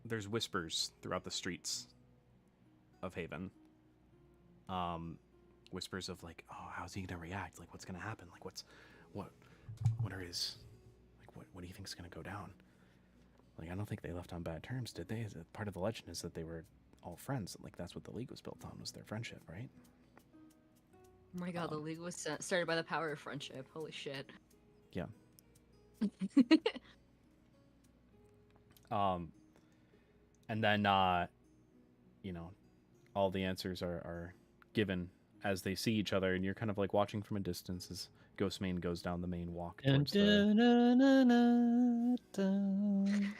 there's whispers throughout the streets of Haven. Whispers of like, oh, how's he gonna react? Like, what's gonna happen? Like, what are his, like, what do you think's gonna go down? Like, I don't think they left on bad terms, did they? Is it part of the legend is that they were all friends? Like, that's what the League was built on, was their friendship, right? oh my god, the league was started by the power of friendship. Holy shit. Yeah. And then all the answers are given as they see each other, and you're kind of like watching from a distance as Ghostmane goes down the main walk towards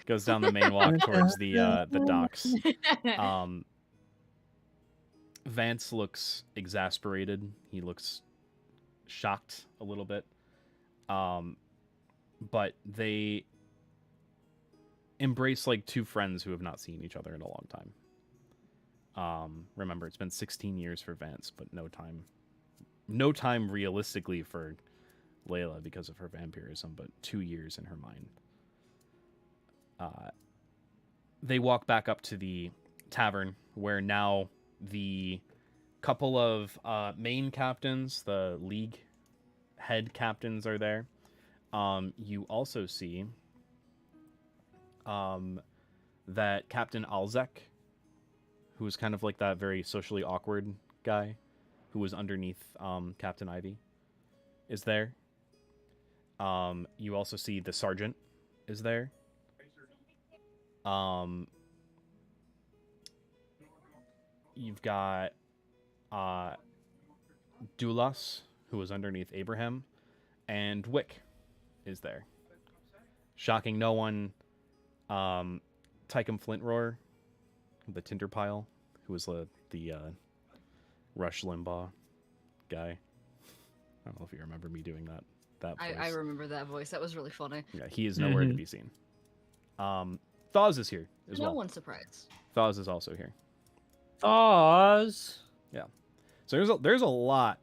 goes down the main walk towards the docks. Vance looks exasperated. He looks shocked a little bit. But they embrace like two friends who have not seen each other in a long time. Remember, it's been 16 years for Vance, but no time realistically for Layla because of her vampirism, but 2 years in her mind. They walk back up to the tavern where now the couple of main captains, the league head captains, are there. You also see that Captain Alzek, who is kind of like that very socially awkward guy who was underneath Captain Ivy, is there. You also see the sergeant is there. You've got Dulas, who was underneath Abraham, and Wick is there. Shocking no one, Tychum Flintroar, the Tinder Pile, who was the Rush Limbaugh guy. I don't know if you remember me doing that voice. I remember that voice. That was really funny. Yeah, he is nowhere to be seen. Thaws is here as No well. one's surprised. Thaws is also here. Oz. So there's a lot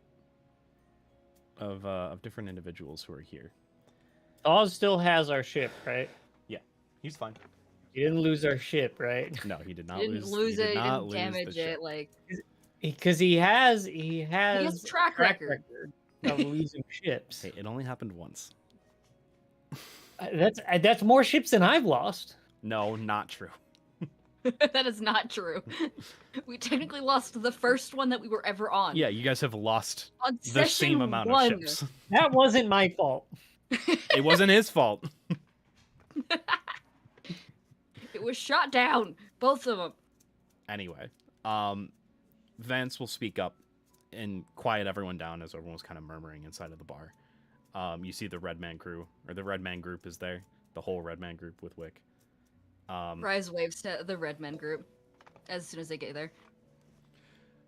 of different individuals who are here. Oz still has our ship, right? He's fine. He didn't lose our ship, right? No, he did not He didn't lose. lose it. He not didn't lose damage the ship. it. Like Because he has has track record. of losing ships. Hey, it only happened once. That's more ships than I've lost. No, not true. that is not true. We technically lost the first one that we were ever on. Yeah, you guys have lost On the session same amount one. of ships. That wasn't my fault. It wasn't his fault. It was shot down. Both of them. Anyway, Vance will speak up and quiet everyone down as everyone was kind of murmuring inside of the bar. You see the Red Man crew, or the Red Man group is there. The whole Red Man group with Wick. Rise waves to the Red Men group as soon as they get there.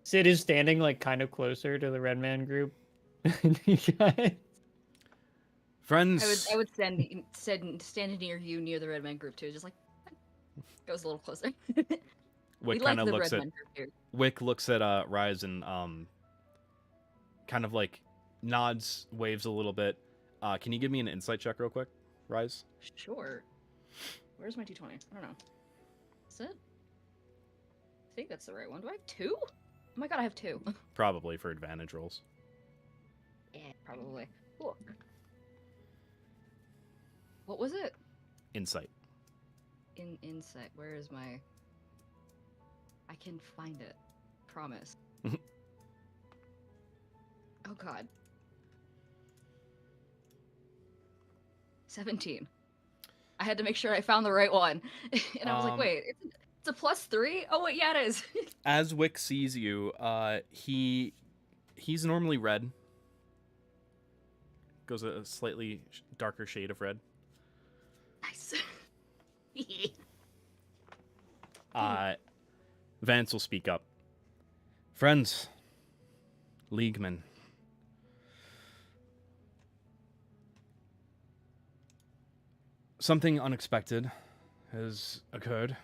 Sid is standing like kind of closer to the Red Man group. Friends, I would stand near you near the Red Men group too, just like goes a little closer. Wick we like kind of the looks Red at Men group here. Wick looks at Rise and kind of like nods, waves a little bit. Can you give me an insight check real quick, Rise? Sure. Where's my D20? I don't know. Is it? I think that's the right one. Do I have 2? Oh my god, I have 2. Probably for advantage rolls. Yeah, probably. Cool. What was it? Insight. Insight. Where is my... I can find it. Promise. Oh god. 17. I had to make sure I found the right one. And I was like, wait, it's a +3? Oh wait, yeah it is. As Wick sees you, he's normally red. Goes a slightly darker shade of red. Nice. Vance will speak up. Friends, Leaguemen, something unexpected has occurred.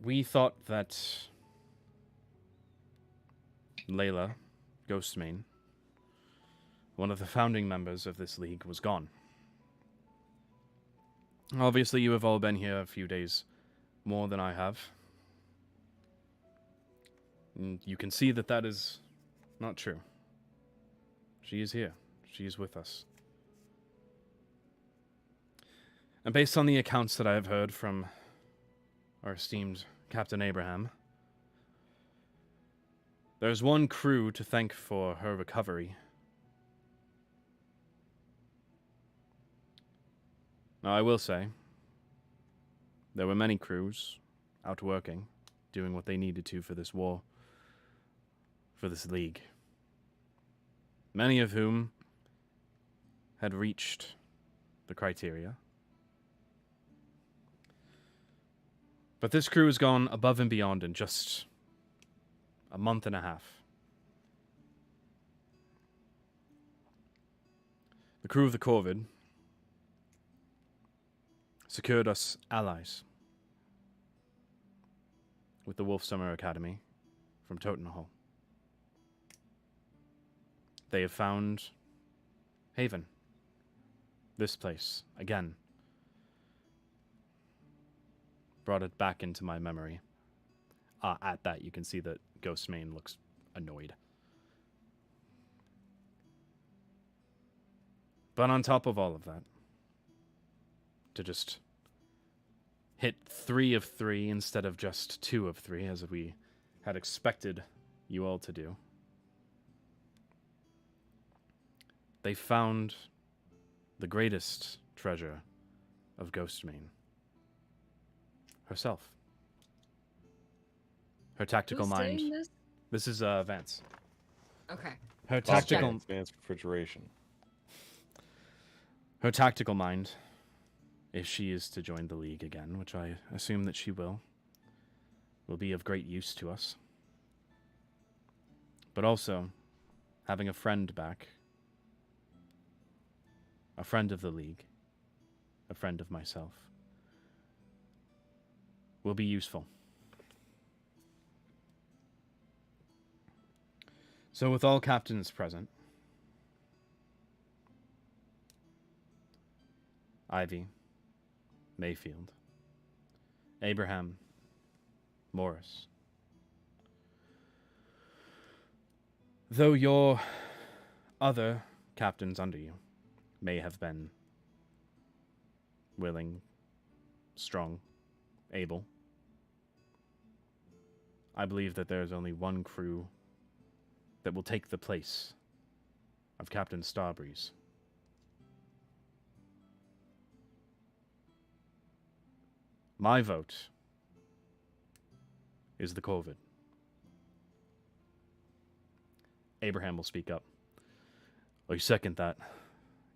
We thought that Layla, Ghostmane, one of the founding members of this league, was gone. Obviously, you have all been here a few days more than I have. And you can see that that is not true. She is here. She is with us. And based on the accounts that I have heard from our esteemed Captain Abraham, there's one crew to thank for her recovery. Now, I will say, there were many crews out working, doing what they needed to for this war, for this league. Many of whom had reached the criteria. But this crew has gone above and beyond in just a month and a half. The crew of the Corvid secured us allies with the Wolf Summer Academy from Totenhall. They have found Haven. This place, again. Brought it back into my memory. At that, you can see that Ghostmane looks annoyed. But on top of all of that, to just hit 3 of 3 instead of just 2 of 3, as we had expected you all to do, they found the greatest treasure of Ghostmane. Herself. Her tactical Who's mind. saying this? This is Vance. Okay. Her Just tactical, advanced refrigeration. her tactical mind, if she is to join the League again, which I assume that she will be of great use to us. But also, having a friend back, a friend of the League, a friend of myself, will be useful. So with all captains present, Ivy, Mayfield, Abraham, Morris, though your other captains under you may have been willing, strong, able, I believe that there is only one crew that will take the place of Captain Starbreeze. My vote is the Corvid. Abraham will speak up. I second that.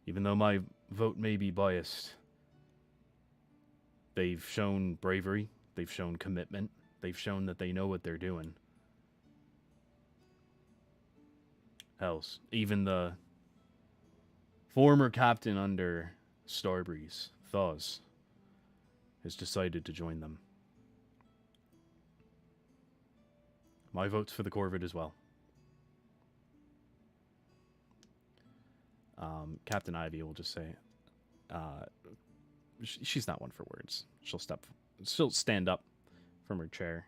Even though my vote may be biased, they've shown bravery, they've shown commitment, they've shown that they know what they're doing. Hells, even the former captain under Starbreeze, Thaws, has decided to join them. My vote's for the Corvid as well. Captain Ivy will just say, she's not one for words. She'll stand up from her chair.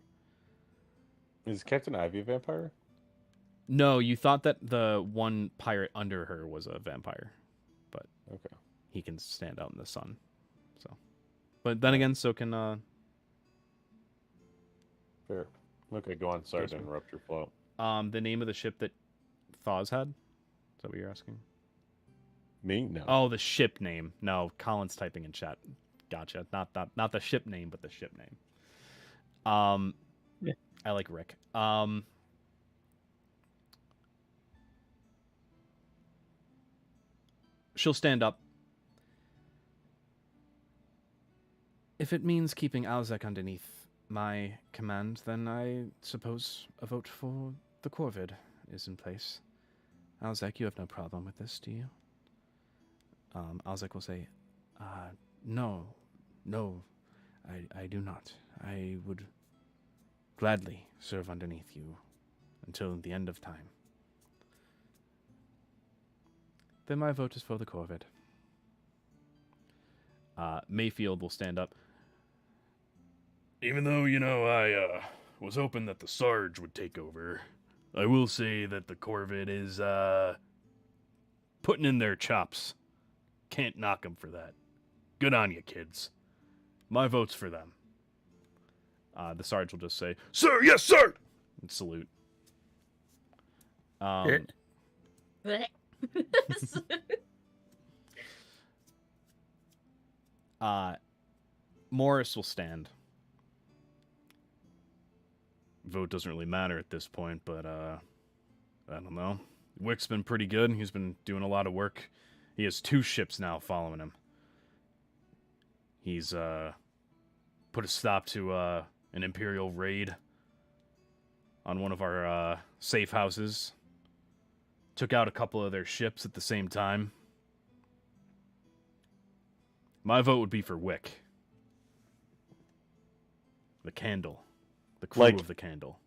Is Captain Ivy a vampire? No, you thought that the one pirate under her was a vampire, but Okay. he can stand out in the sun. So, but then again, so can Fair. Okay, go on. Sorry Yes, to ma'am. interrupt your flow. the name of the ship that Thaws had. Is that what you're asking? Me? No. Oh, the ship name. No, Colin's typing in chat. Gotcha. Not the ship name, but the ship name. Yeah. I like Rick. She'll stand up. If it means keeping Alzek underneath my command, then I suppose a vote for the Corvid is in place. Alzek, you have no problem with this, do you? Alzek will say, no, I do not. I would gladly serve underneath you until the end of time. Then my vote is for the Corvid. Mayfield will stand up. Even though, I was hoping that the Sarge would take over, I will say that the Corvid is putting in their chops. Can't knock them for that. Good on you, kids. My vote's for them. The Sarge will just say, "Sir, yes, sir!" and salute. Morris will stand. Vote doesn't really matter at this point, but I don't know. Wick's been pretty good. He's been doing a lot of work. He has 2 ships now following him. He's put a stop to an Imperial raid on one of our safe houses. Took out a couple of their ships at the same time. My vote would be for Wick. The Candle. The crew Like- of the Candle.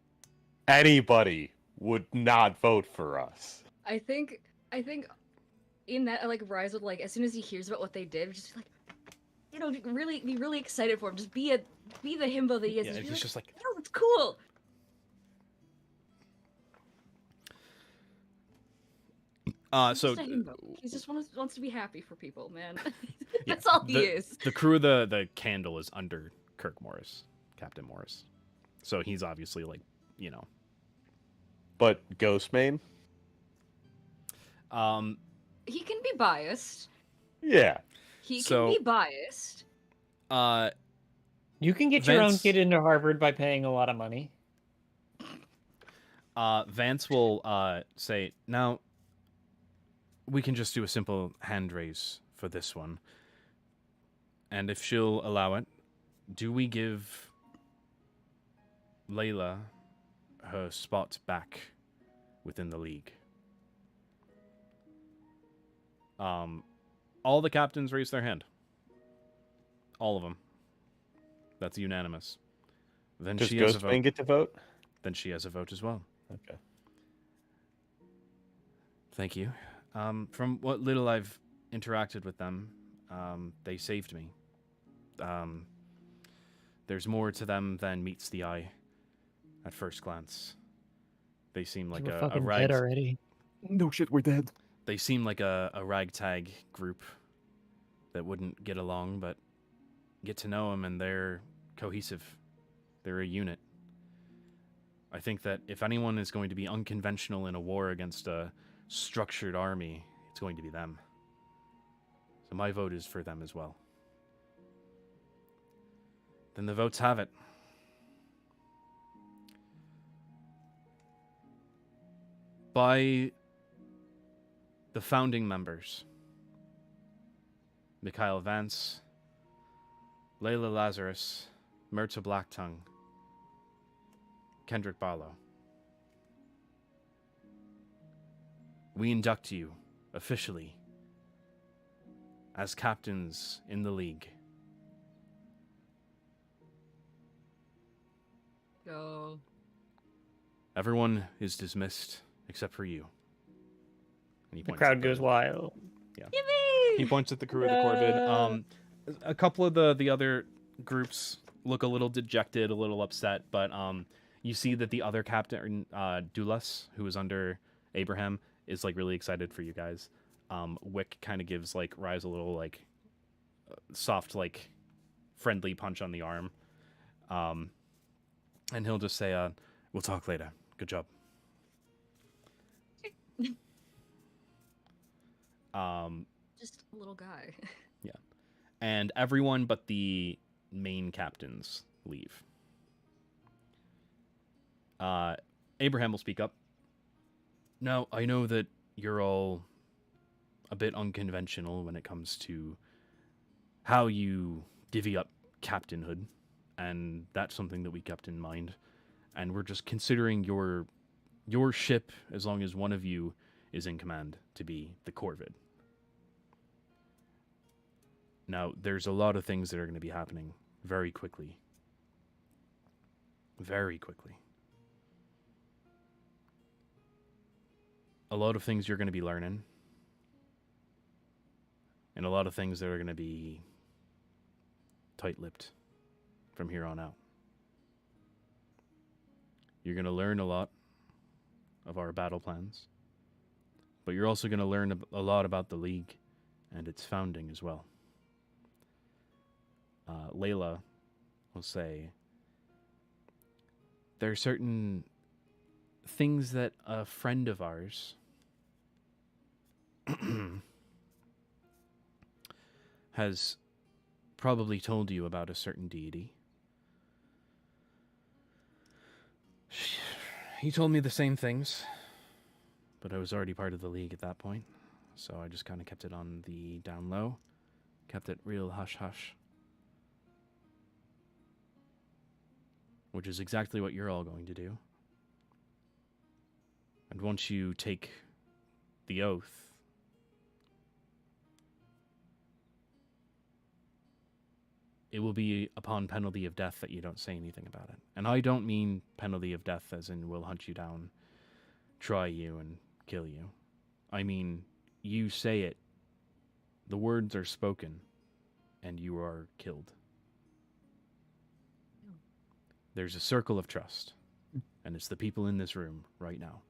Anybody would not vote for us. I think in that Rise would as soon as he hears about what they did, just really be really excited for him. Just be the himbo that he is. Yeah, Just be he's just like, no, it's cool. He's so just a himbo. He just wants to be happy for people, man. yeah, That's all he is. The crew of the Candle is under Kirk Morris, Captain Morris. So he's obviously But Ghostmane? He can be biased. Yeah. He So- can be biased. You can get your own Vance- kid into Harvard by paying a lot of money. Vance will say, now, we can just do a simple hand raise for this one. And if she'll allow it, do we give Layla her spot back within the league? All the captains raise their hand. All of them. That's unanimous. Then Does she has a vote. Ghostbane get to vote? Then she has a vote as well. Okay. Thank you. From what little I've interacted with them, they saved me. There's more to them than meets the eye at first glance. They seem like We're a fucking rag. dead already. No shit, we're dead. They seem like a ragtag group that wouldn't get along, but get to know them and they're cohesive. They're a unit. I think that if anyone is going to be unconventional in a war against a structured army, it's going to be them. So my vote is for them as well. Then the votes have it. By the founding members, Mikhail Vance, Layla Lazarus, Myrta Blacktongue, Kendrick Barlow. We induct you officially as captains in the league. Go. Everyone is dismissed except for you. And he The points crowd at goes wild. He points at the crew of the Corvid. A couple of the other groups look a little dejected, a little upset, but you see that the other captain, Dulas, who is under Abraham, is like really excited for you guys. Wick kind of gives like Rise a little like soft like friendly punch on the arm, and he'll just say, "We'll talk later. Good job." Just a little guy. And everyone but the main captains leave. Abraham will speak up. Now, I know that you're all a bit unconventional when it comes to how you divvy up captainhood, and that's something that we kept in mind. And we're just considering your ship, as long as one of you is in command, to be the Corvid. Now, there's a lot of things that are going to be happening very quickly. Very quickly. A lot of things you're going to be learning. And a lot of things that are going to be tight-lipped from here on out. You're going to learn a lot of our battle plans. But you're also going to learn a lot about the League and its founding as well. Layla will say, there are certain things that a friend of ours has probably told you about a certain deity. He told me the same things, but I was already part of the League at that point, so I just kind of kept it on the down low, kept it real hush-hush. Which is exactly what you're all going to do. And once you take the oath, it will be upon penalty of death that you don't say anything about it. And I don't mean penalty of death as in we'll hunt you down, try you, and kill you. I mean, you say it, the words are spoken, and you are killed. There's a circle of trust, and it's the people in this room right now.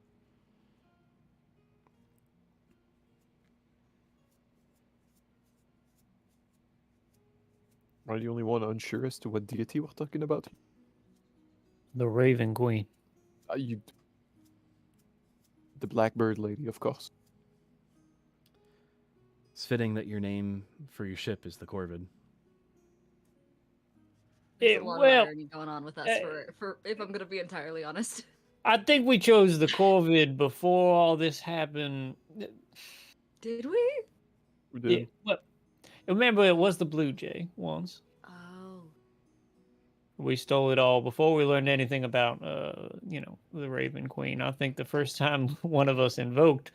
Are you the only one unsure as to what deity we're talking about? The Raven Queen. The Blackbird Lady, of course. It's fitting that your name for your ship is the Corvid. There's a lot of well, irony going on with us, for if I'm gonna be entirely honest. I think we chose the COVID before all this happened. Did we? We Yeah, did. but remember, it was the Blue Jay once. Oh. We stole it all before we learned anything about, the Raven Queen. I think the first time one of us invoked,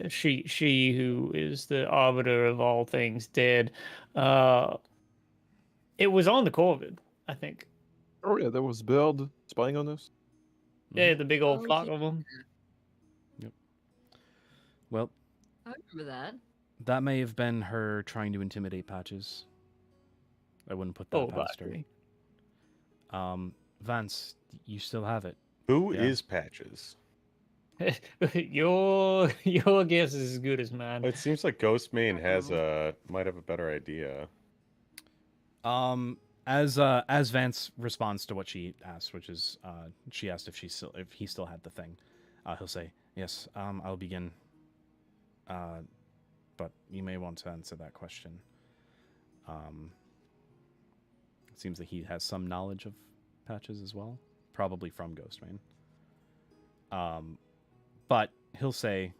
she who is the arbiter of all things dead, it was on the Corvid, I think. Oh yeah, there was Bird spying on us. Yeah, the big old Oh, flock yeah. of them. Well, I remember that. that may have been her trying to intimidate Patches. I wouldn't put that Oh, past her. likely. Vance, you still have it. Who Yeah. is Patches? your guess is as good as mine. It seems like Ghostmane might have a better idea. As Vance responds to what she asked, which is she asked if he still had the thing, he'll say, "Yes, I'll begin. But you may want to answer that question." It seems that he has some knowledge of Patches as well, probably from Ghostmane. But he'll say,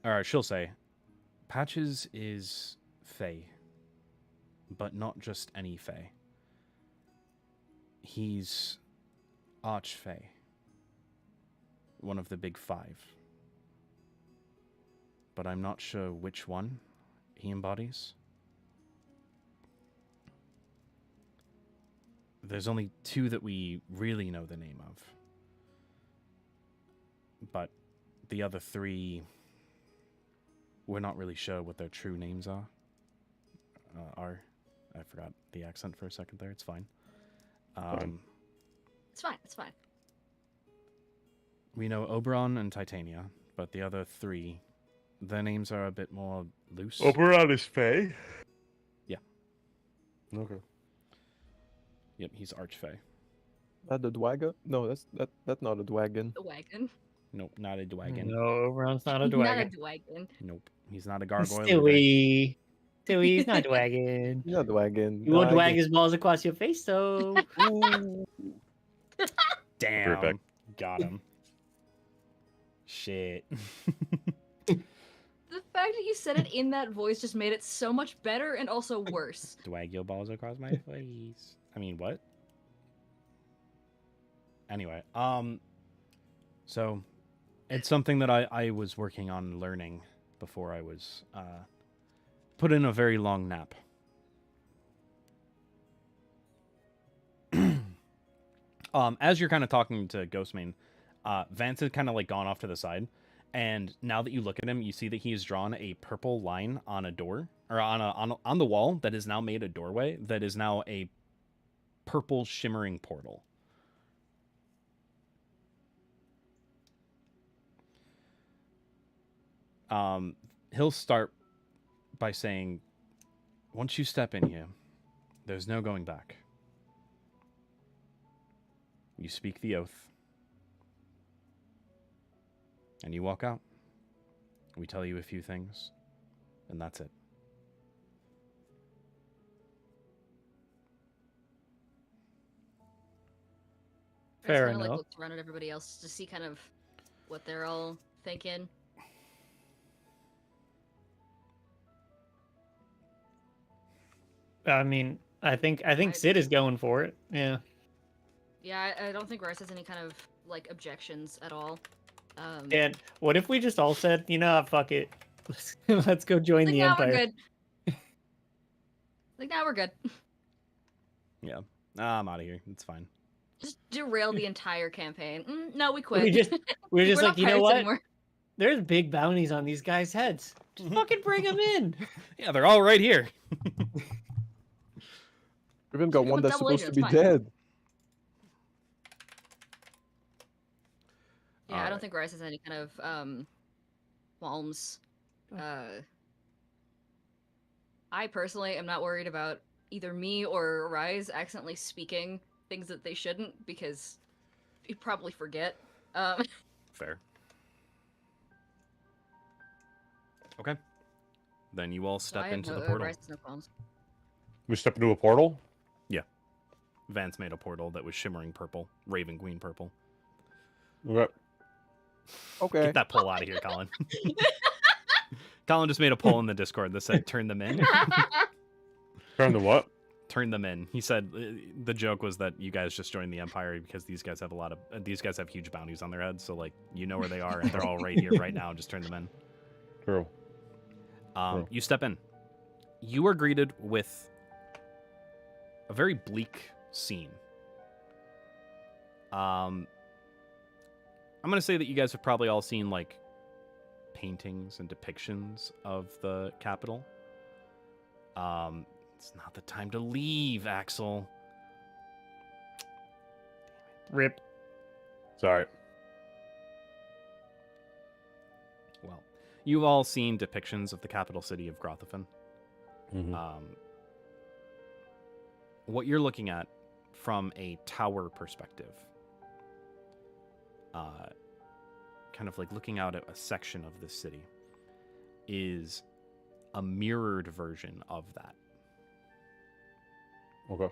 or she'll say, Patches is Fey, but not just any Fey. He's Archfey, one of the big five. But I'm not sure which one he embodies. There's only two that we really know the name of. But the other three, we're not really sure what their true names are. I forgot the accent for a second there. It's fine. It's fine. It's fine. We know Oberon and Titania, but the other three, their names are a bit more loose. Oberon is Fae? Yeah. Okay. Yep, he's Archfey. That the Dwaga? No, that's not a Dwagon. The wagon. Nope, not a Dwagon. No, Oberon's not a Not a Dwagon. wagon. Nope, he's not a gargoyle. either. Stewie, he's not Dwagon. Yeah, Dwagon. You won't drag his balls across your face, though. Ooh. Damn, back. got him. Shit. The fact that you said it in that voice just made it so much better and also worse. Drag your balls across my face. I mean, what? Anyway, so it's something that I was working on learning before I was put in a very long nap. As you're kind of talking to Ghostmane, Vance had kind of like gone off to the side, and now that you look at him, you see that he has drawn a purple line on a door, or on the wall that is now made a doorway that is now a purple shimmering portal. He'll start by saying, once you step in here, there's no going back. You speak the oath, and you walk out. We tell you a few things, and that's it. Fair I just kinda, enough. looked around at everybody else to see kind of what they're all thinking. I mean, I think I- Sid is going for it. Yeah. Yeah, I don't think Rice has any kind of like objections at all. And what if we just all said, fuck it, let's go join like, the now Empire? we're good. Like now we're good. Yeah. I'm out of here. It's fine. Just derail the entire campaign. No, we quit. We're just We're like, not you know pirates what? anymore. There's big bounties on these guys' heads. Just fucking bring them in. Yeah, they're all right here. We even got Give one them that's double supposed to agents, be fine. dead. Yeah, I Alright. don't think Rice has any kind of qualms. I personally am not worried about either me or Rise accidentally speaking things that they shouldn't because you probably forget. Fair. Okay. Then you all so step I have into no, the portal. Rice has no qualms. We step into a portal? Vance made a portal that was shimmering purple, Raven Queen purple. Okay. Okay. Get that poll out of here, Colin. Colin just made a poll in the Discord that said turn them in. Turn the what? Turn them in. He said the joke was that you guys just joined the Empire because these guys have these guys have huge bounties on their heads, so like you know where they are and they're all right here right now. Just turn them in. True. You step in. You are greeted with a very bleak scene. I'm gonna say that you guys have probably all seen like paintings and depictions of the capital. It's not the time to leave, Axel. Rip. Sorry. Well, you've all seen depictions of the capital city of Grothofen. Mhm. What you're looking at from a tower perspective, kind of like looking out at a section of this city, is a mirrored version of that. Okay.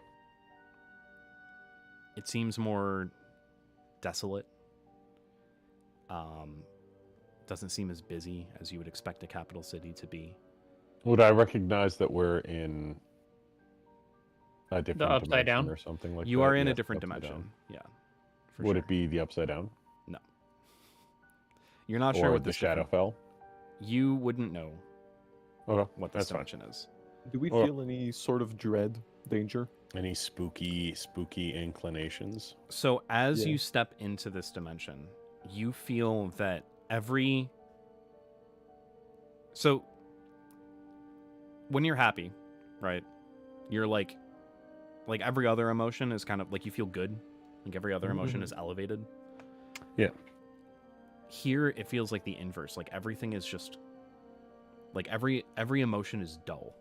It seems more desolate. Doesn't seem as busy as you would expect a capital city to be. Would I recognize that we're in a different upside dimension down? or something like that? You are in a Yes, different upside dimension. down. Yeah. For Would sure. it be the upside down? No. You're not sure Or what the this shadow different- fell? You wouldn't know Okay. what this That's fine. dimension is. Do we Well- feel any sort of dread, danger? Any spooky inclinations? So as Yeah. you step into this dimension, you feel that every... So when you're happy, right? You're like every other emotion is kind of like you feel good. Like every other emotion is elevated. Yeah. Here it feels like the inverse. Like everything is just like every emotion is dull.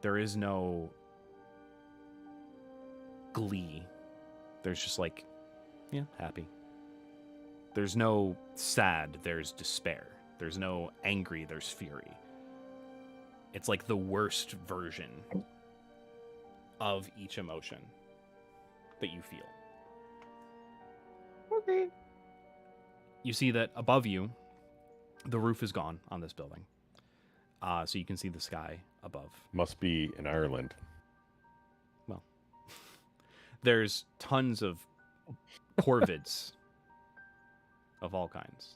There is no glee. There's just like, yeah, happy. There's no sad, there's despair. There's no angry, there's fury. It's like the worst version of each emotion that you feel. Okay. You see that above you, the roof is gone on this building. So you can see the sky above. Must be in Ireland. There's tons of corvids of all kinds.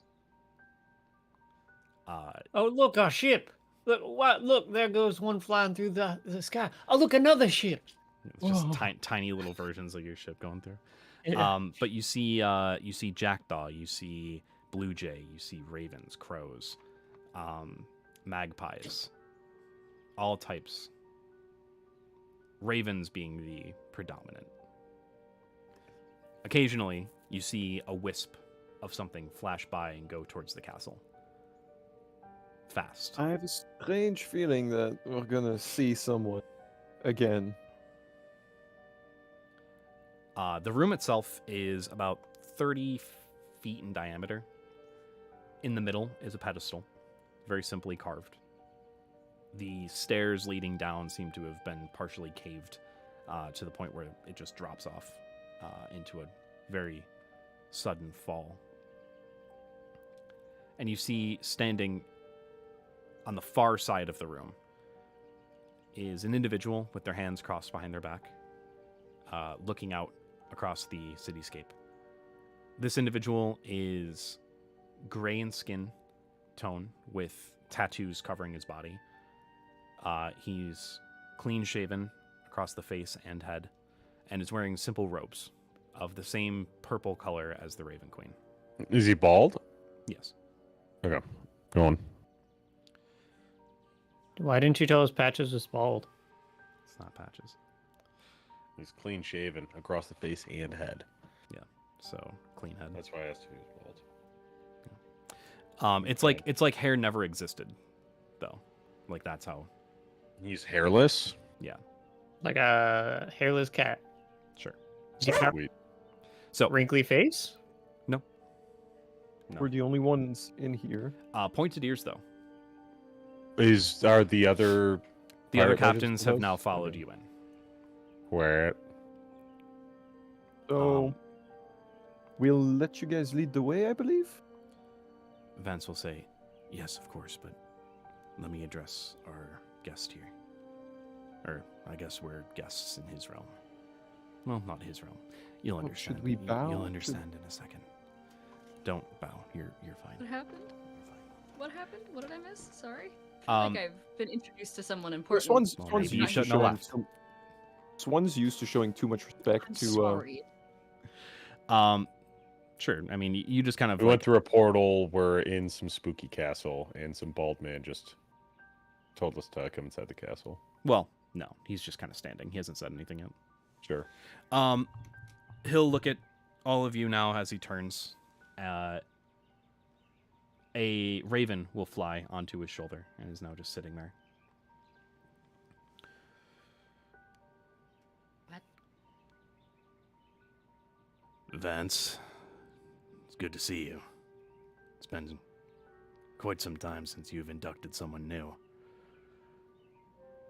Oh, look, our ship. Look, what? Look, there goes one flying through the sky. Oh, look, another ship. It's just Whoa. tiny little versions of your ship going through. Yeah. But you see jackdaw, you see blue jay, you see ravens, crows, magpies, all types. Ravens being the predominant. Occasionally, you see a wisp of something flash by and go towards the castle. Fast. I have a strange feeling that we're gonna see someone again. The room itself is about 30 feet in diameter. In the middle is a pedestal, very simply carved. The stairs leading down seem to have been partially caved to the point where it just drops off into a very sudden fall. And you see standing on the far side of the room is an individual with their hands crossed behind their back, looking out across the cityscape. This individual is gray in skin tone with tattoos covering his body. He's clean shaven across the face and head and is wearing simple robes of the same purple color as the Raven Queen. Is he bald? Yes. Okay. Go on. Why didn't you tell us Patches was bald? It's not Patches. He's clean shaven across the face and head. So clean head. That's why I asked if he was bald. It's like hair never existed, though. Like that's how. He's hairless? Like a hairless cat. Sure. Yeah. Sweet. So Wrinkly face? No. We're the only ones in here. Pointed ears though. Are the other The other Pirate legends captains with have us? now followed Okay. you in. where? So Um, We'll let you guys lead the way, I believe. Vance will say, yes, of course, but let me address our guest here. Or, I guess we're guests in his realm. Well, not his realm. You'll Well, understand. should we bow? You'll understand in a second. Don't bow. You're fine. What happened? You're fine. What happened? What did I miss? Sorry. I feel like I've been introduced to someone important. Swan's, Well, Swan's maybe you used to shouldn't have showing left. Swan's used to showing too much respect I'm to. sorry. Sure. I mean, you just kind of We went through a portal. We're in some spooky castle, and some bald man just told us to come inside the castle. Well, no, he's just kind of standing. He hasn't said anything yet. Sure. He'll look at all of you now as he turns. A raven will fly onto his shoulder and is now just sitting there. What? Vance, it's good to see you. It's been quite some time since you've inducted someone new.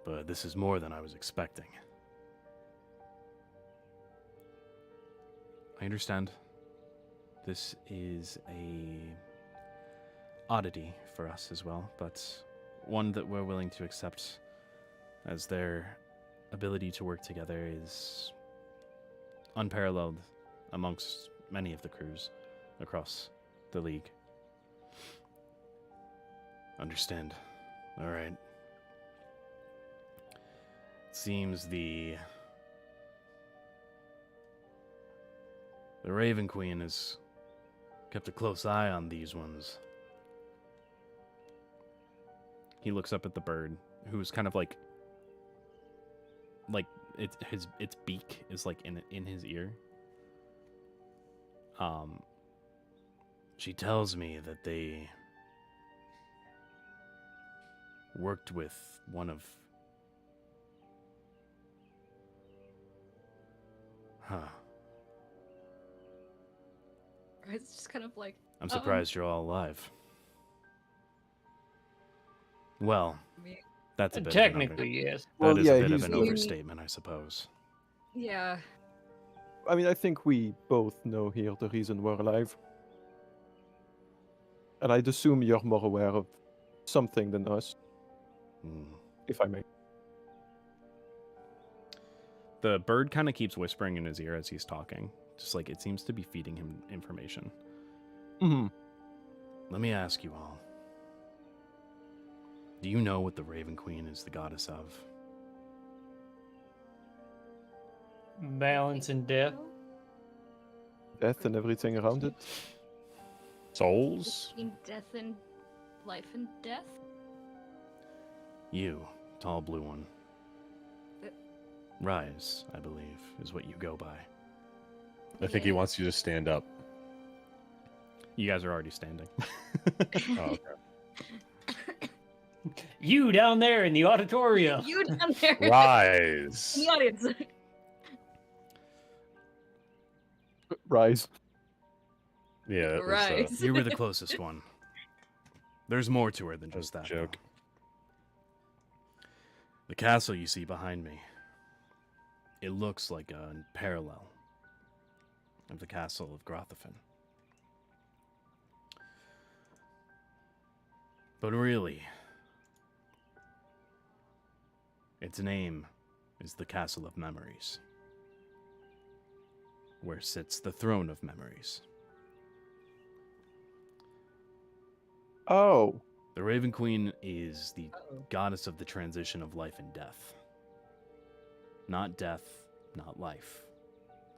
But this is more than I was expecting. I understand. This is a oddity for us as well, but one that we're willing to accept, as their ability to work together is unparalleled amongst many of the crews across the League. Understand. All right. Seems the Raven Queen has kept a close eye on these ones. He looks up at the bird, who's kind of like its beak is like in his ear. She tells me that they worked with one of It's just kind of like. I'm surprised you're all alive. Well, I mean, that's a bit Technically, yes. Well, that is yeah, a bit of he's- an overstatement, I suppose. yeah. I mean, I think we both know here the reason we're alive. And I'd assume you're more aware of something than us, Hmm. if I may. The bird kind of keeps whispering in his ear as he's talking. Just like it seems to be feeding him information. Mm-hmm. Let me ask you all. Do you know what the Raven Queen is the goddess of? Balance and death. Death and everything around it. Souls? Between death and life and death. You, tall blue one. Uh, Rise, I believe, is what you go by. I think he wants you to stand up. You guys are already standing. Oh, okay. You down there in the auditorium. You down there. Rise. In the audience. Rise. Yeah, that was, Rise. You were the closest one. There's more to her than that was just a that. joke. though. The castle you see behind me. It looks like a parallel of the castle of Grothofen. But really, its name is the Castle of Memories, where sits the Throne of Memories. Oh. The Raven Queen is the Uh-oh. goddess of the transition of life and death. Not death, not life.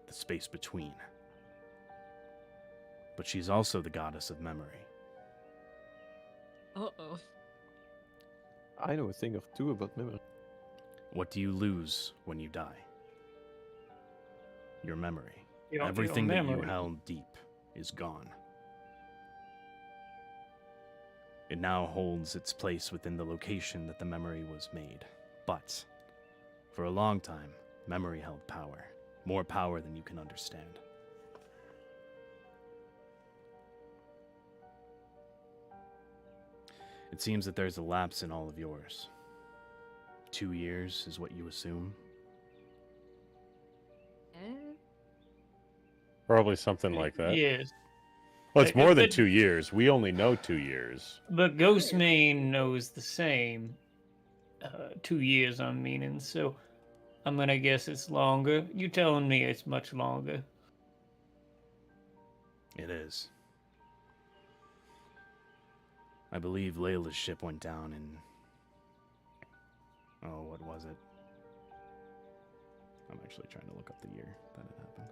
The space between. But she's also the goddess of memory. Uh-oh. I know a thing or two about memory. What do you lose when you die? Your memory. Your Everything that you memory. held deep is gone. It now holds its place within the location that the memory was made. But, for a long time, memory held power. More power than you can understand. It seems that there's a lapse in all of yours. 2 years is what you assume? Eh? Probably something like that. Yes. Well, it's Uh, more than but- 2 years. We only know 2 years. But Ghostmane knows the same. 2 years, I'm meaning. So I'm gonna guess it's longer. You telling me it's much longer? It is. I believe Layla's ship went down in... Oh, what was it? I'm actually trying to look up the year that it happened.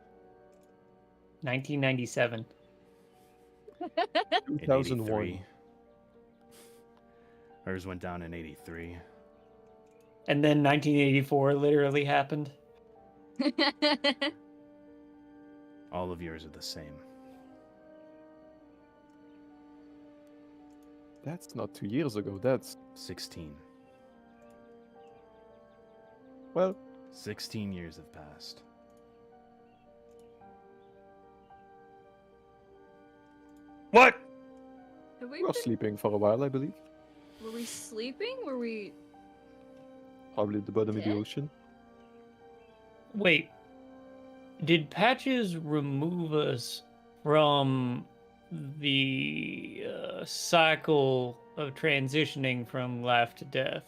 1997. In 2001. 83. Hers went down in 83. And then 1984 literally happened. All of yours are the same. That's not 2 years ago. That's 16. well, 16 years have passed. What? Have we we were been, sleeping for a while, I believe. were we sleeping? Were we? Probably at the bottom of the Dead? ocean. Wait, did Patches remove us from the cycle of transitioning from life to death?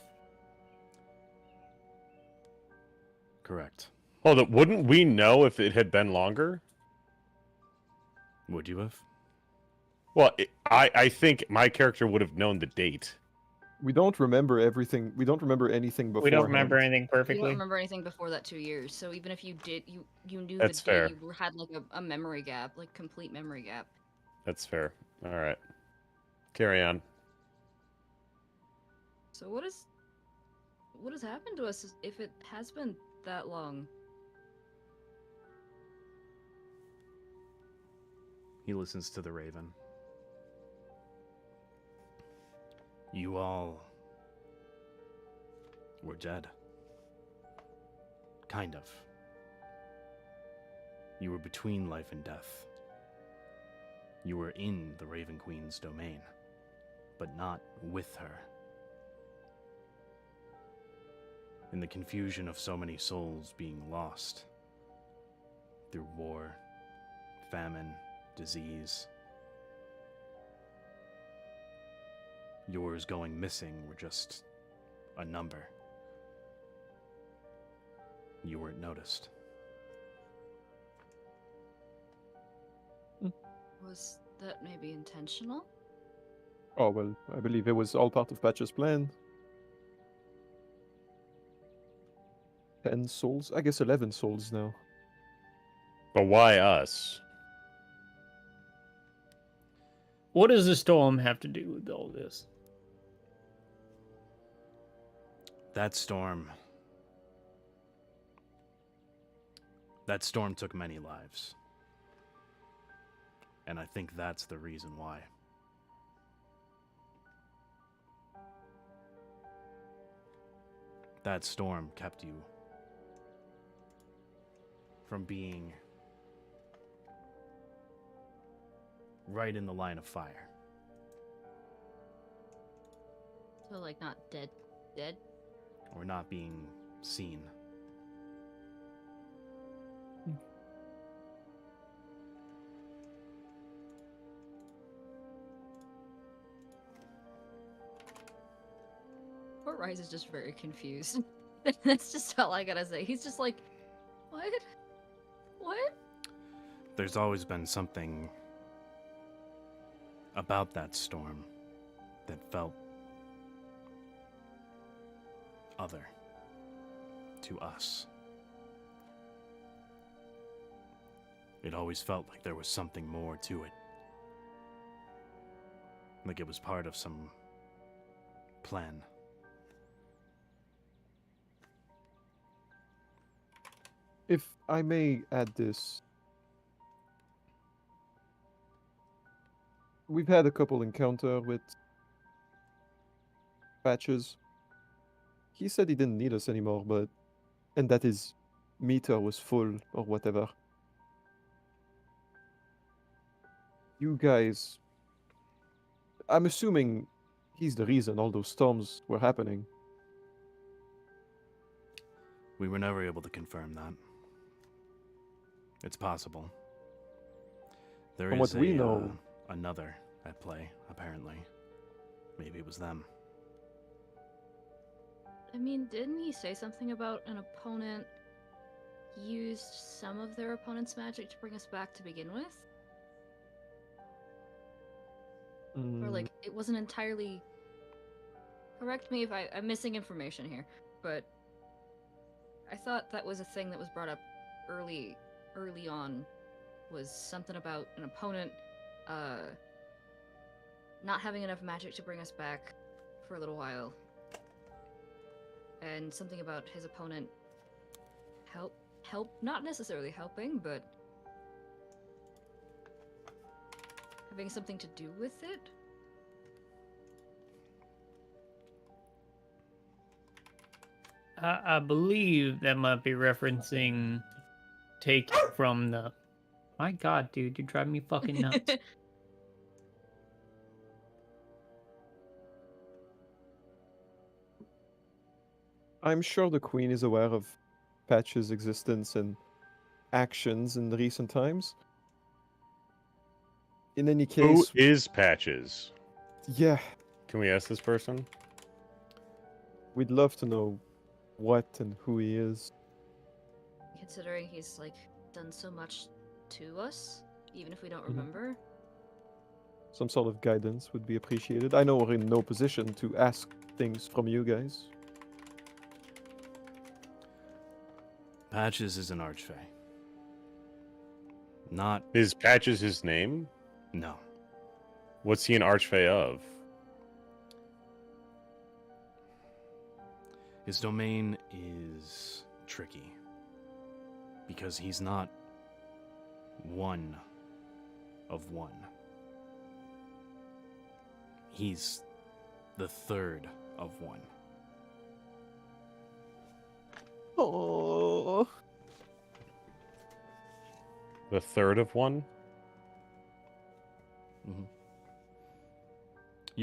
Correct. Hold up. Wouldn't we know if it had been longer? Would you have? Well, I think my character would have known the date. We don't remember everything. We don't remember anything before. We don't remember anything You don't perfectly. remember anything before that 2 years. So even if you did, you knew That's the day. fair. You had like a memory gap, like complete memory gap. That's fair. All right. Carry on. So what has happened to us if it has been that long? He listens to the raven. You all were dead. Kind of. You were between life and death. You were in the Raven Queen's domain, but not with her. In the confusion of so many souls being lost through war, famine, disease, yours going missing were just a number. You weren't noticed. Was that maybe intentional? Oh well, I believe it was all part of Patch's plan. 10 souls? I guess 11 souls now. But why us? What does the storm have to do with all this? That storm took many lives. And I think that's the reason why. That storm kept you from being right in the line of fire. So like not dead, dead. Or not being seen. Poor Rise is just very confused. That's just all I gotta say. He's just like, what? What? There's always been something about that storm that felt other to us. It always felt like there was something more to it. Like it was part of some plan. If I may add this, we've had a couple encounter with Patches. He said he didn't need us anymore, and that his meter was full or whatever. You guys, I'm assuming he's the reason all those storms were happening. We were never able to confirm that. It's possible. There From is what we know- another at play, apparently. Maybe it was them. I mean, didn't he say something about an opponent used some of their opponent's magic to bring us back to begin with? Or Mm, like, it wasn't entirely... Correct me if I'm missing information here, but I thought that was a thing that was brought up early on, was something about an opponent not having enough magic to bring us back for a little while. And something about his opponent not necessarily helping, but having something to do with it. I believe that might be referencing taking from the. My God, dude, you're driving me fucking nuts. I'm sure the Queen is aware of Patch's existence and actions in the recent times. In any Who case, is Patches? yeah, Can we ask this person? we'd love to know what and who he is. Considering he's like done so much to us, even if we don't Mhm. remember. Some sort of guidance would be appreciated. I know we're in no position to ask things from you guys. Patches is an archfey. Not... Is Patches his name? No. What's he an archfey of? His domain is tricky. Because he's not one of one. He's the third of one. Oh, The third of one?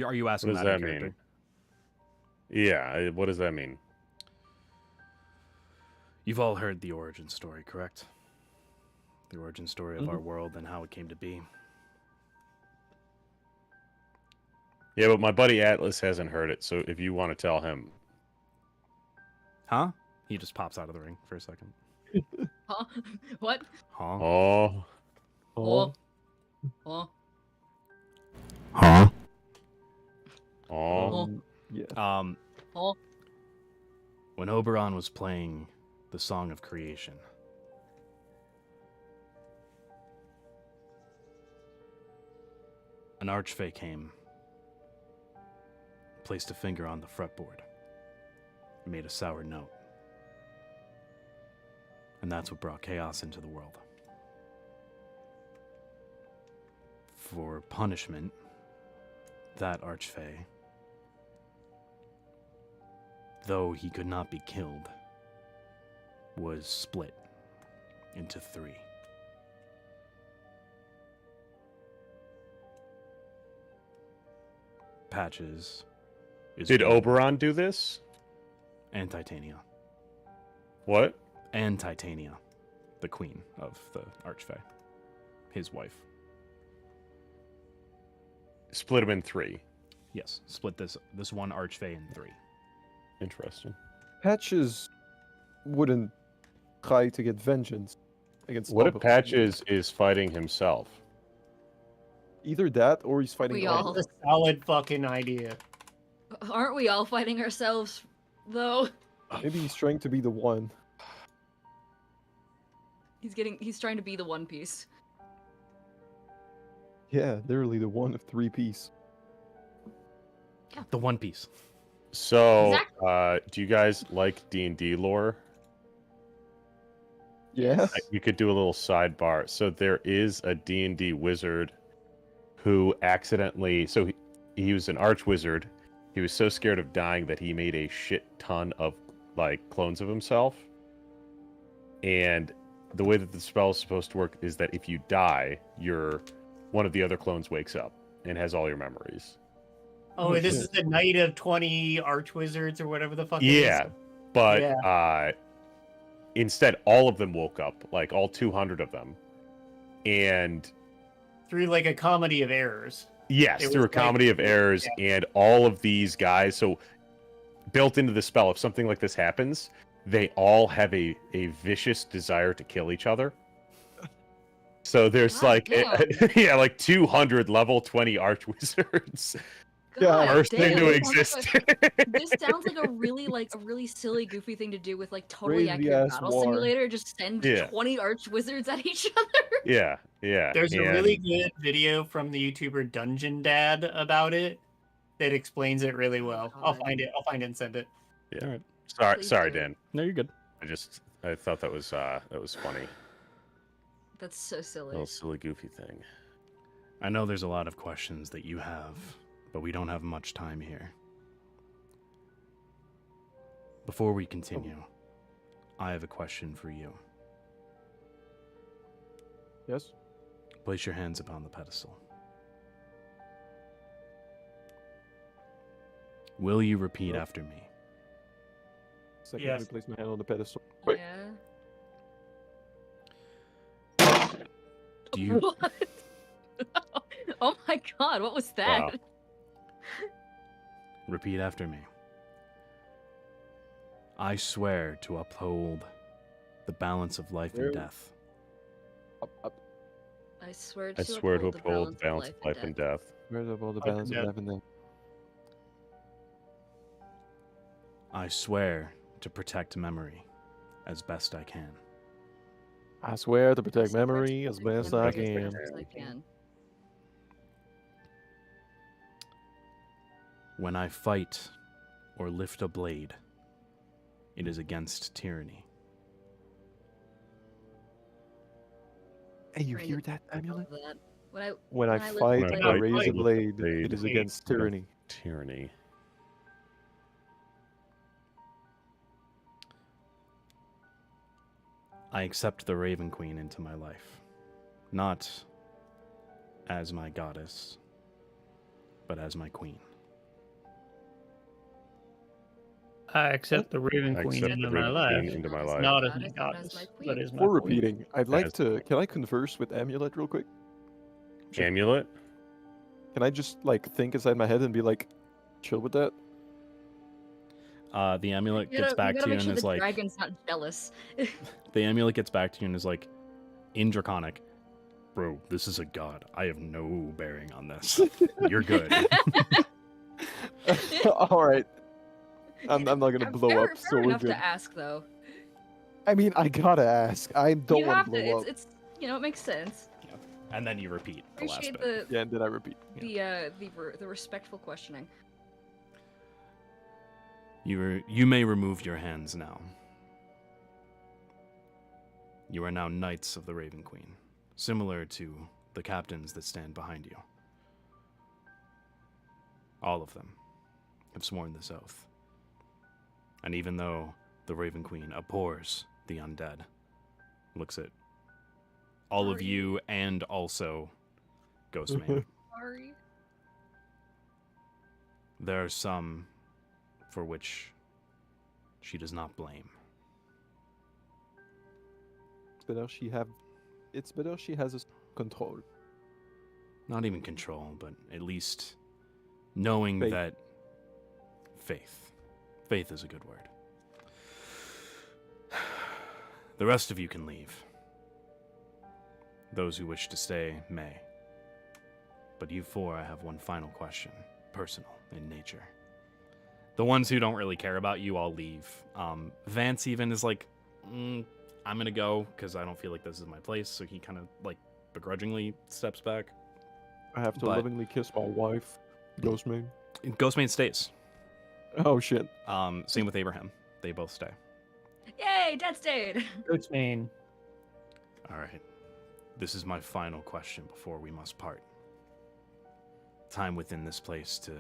Are you asking What does that in that character? mean? Yeah, what does that mean? You've all heard the origin story, correct? The origin story of our Mhm. world and how it came to be. Yeah, but my buddy Atlas hasn't heard it, so if you want to tell him. Huh? He just pops out of the ring for a second. Huh? What? Huh? Oh, oh, Huh? Huh? oh. yeah. Huh? When Oberon was playing the Song of Creation, an archfey came, placed a finger on the fretboard, and made a sour note. And that's what brought chaos into the world. For punishment, that archfey, though he could not be killed, was split into three. Patches is Did one, Oberon do this? and Titania. What? And Titania, the queen of the Archfey, his wife. Split him in three. Yes, split this one Archfey in three. Interesting. Patches wouldn't try to get vengeance against What if Oberon. Patches is fighting himself? Either that or he's fighting We all- Oberon. That's a solid fucking idea. Aren't we all fighting ourselves, though? Maybe he's trying to be the one. He's trying to be the One Piece. Yeah, literally the one of three piece. The One Piece. So, Exactly. do you guys like D&D lore? Yes. We could do a little sidebar. So there is a D&D wizard who accidentally... So he was an archwizard. He was so scared of dying that he made a shit ton of, like, clones of himself. And the way that the spell is supposed to work is that if you die, one of the other clones wakes up and has all your memories. Oh, Oh, this shit. is the night of 20 archwizards or whatever the fuck it Yeah, is. but instead all of them woke up, like all 200 of them, and through like a comedy of errors. Yes, It through a was like- comedy of errors, and all of these guys. So built into the spell, if something like this happens, they all have a vicious desire to kill each other. So there's God like damn. yeah, like 200 level 20 archwizards God bursting damn, to it sounds exist. this sounds like a really silly, goofy thing to do with like totally Crazy accurate ass battle war. simulator. Just send Yeah. 20 archwizards at each other. Yeah. There's a and- really good video from the YouTuber Dungeon Dad about it that explains it really well. I'll God. find it. I'll find it and send it. Yeah. All right. Sorry, Please sorry, do. Dan. No, you're good. I thought that was funny. That's so silly. Little silly goofy thing. I know there's a lot of questions that you have, but we don't have much time here. Before we continue, I have a question for you. Yes. Place your hands upon the pedestal. Will you repeat Sure. after me? Second, Yes. let me place my hand on the pedestal. Yeah. Do you What? Oh my god, what was that? Wow. repeat after me? I swear to uphold the balance of life and Swear. death. Up. I swear I to swear to uphold uphold the balance of life and death. Where's all the Life and balance of death. life and death? I swear to protect memory as best I can. I swear to protect swear to memory as protect best I memory can. as best I can. When I fight or lift a blade, it is against tyranny. Hey, you Bring hear it that, I love Amulet? that. When I When I When I lift fight a blade, or I raise a lift a blade, blade, it is blade against tyranny. Tyranny. I accept the Raven Queen into my life, not as my goddess, but as my queen. I accept the Raven I Queen accept into the my Raven life, Queen into my Not as life. not as goddess, my but goddess, as my but queen. as my Before queen. repeating, I'd like As- to. Can I converse with Amulet real quick? Amulet? Can I just like think inside my head and be like, chill with that? The amulet You gets gotta, back you to gotta you make and sure is the like, dragon's not jealous. the amulet gets back to you and is like, in Draconic, bro, this is a god. I have no bearing on this. You're good. All right. I'm not gonna blow fair, up, so fair we're enough good. to ask, though. I mean, I gotta ask. I don't You want have to to. blow up. It's it makes sense. And then you repeat the last Appreciate bit. the Yeah, and then I repeat. the respectful questioning. You may remove your hands now. You are now knights of the Raven Queen, similar to the captains that stand behind you. All of them have sworn this oath. And even though the Raven Queen abhors the undead, looks at all of you and also Ghostman, Sorry. there are some for which she does not blame. It's better she has a control. Not even control, but at least knowing Faith. that faith. Faith is a good word. The rest of you can leave. Those who wish to stay may. But you four, I have one final question, personal in nature. The ones who don't really care about you, I'll leave. Vance even is like, I'm gonna go because I don't feel like this is my place. So he kind of like begrudgingly steps back. I have to But- lovingly kiss my wife, Ghostman. Ghostman stays. Oh shit. Same with Abraham. They both stay. Yay, Dead Stayed! Ghostman. All right. This is my final question before we must part. Time within this place to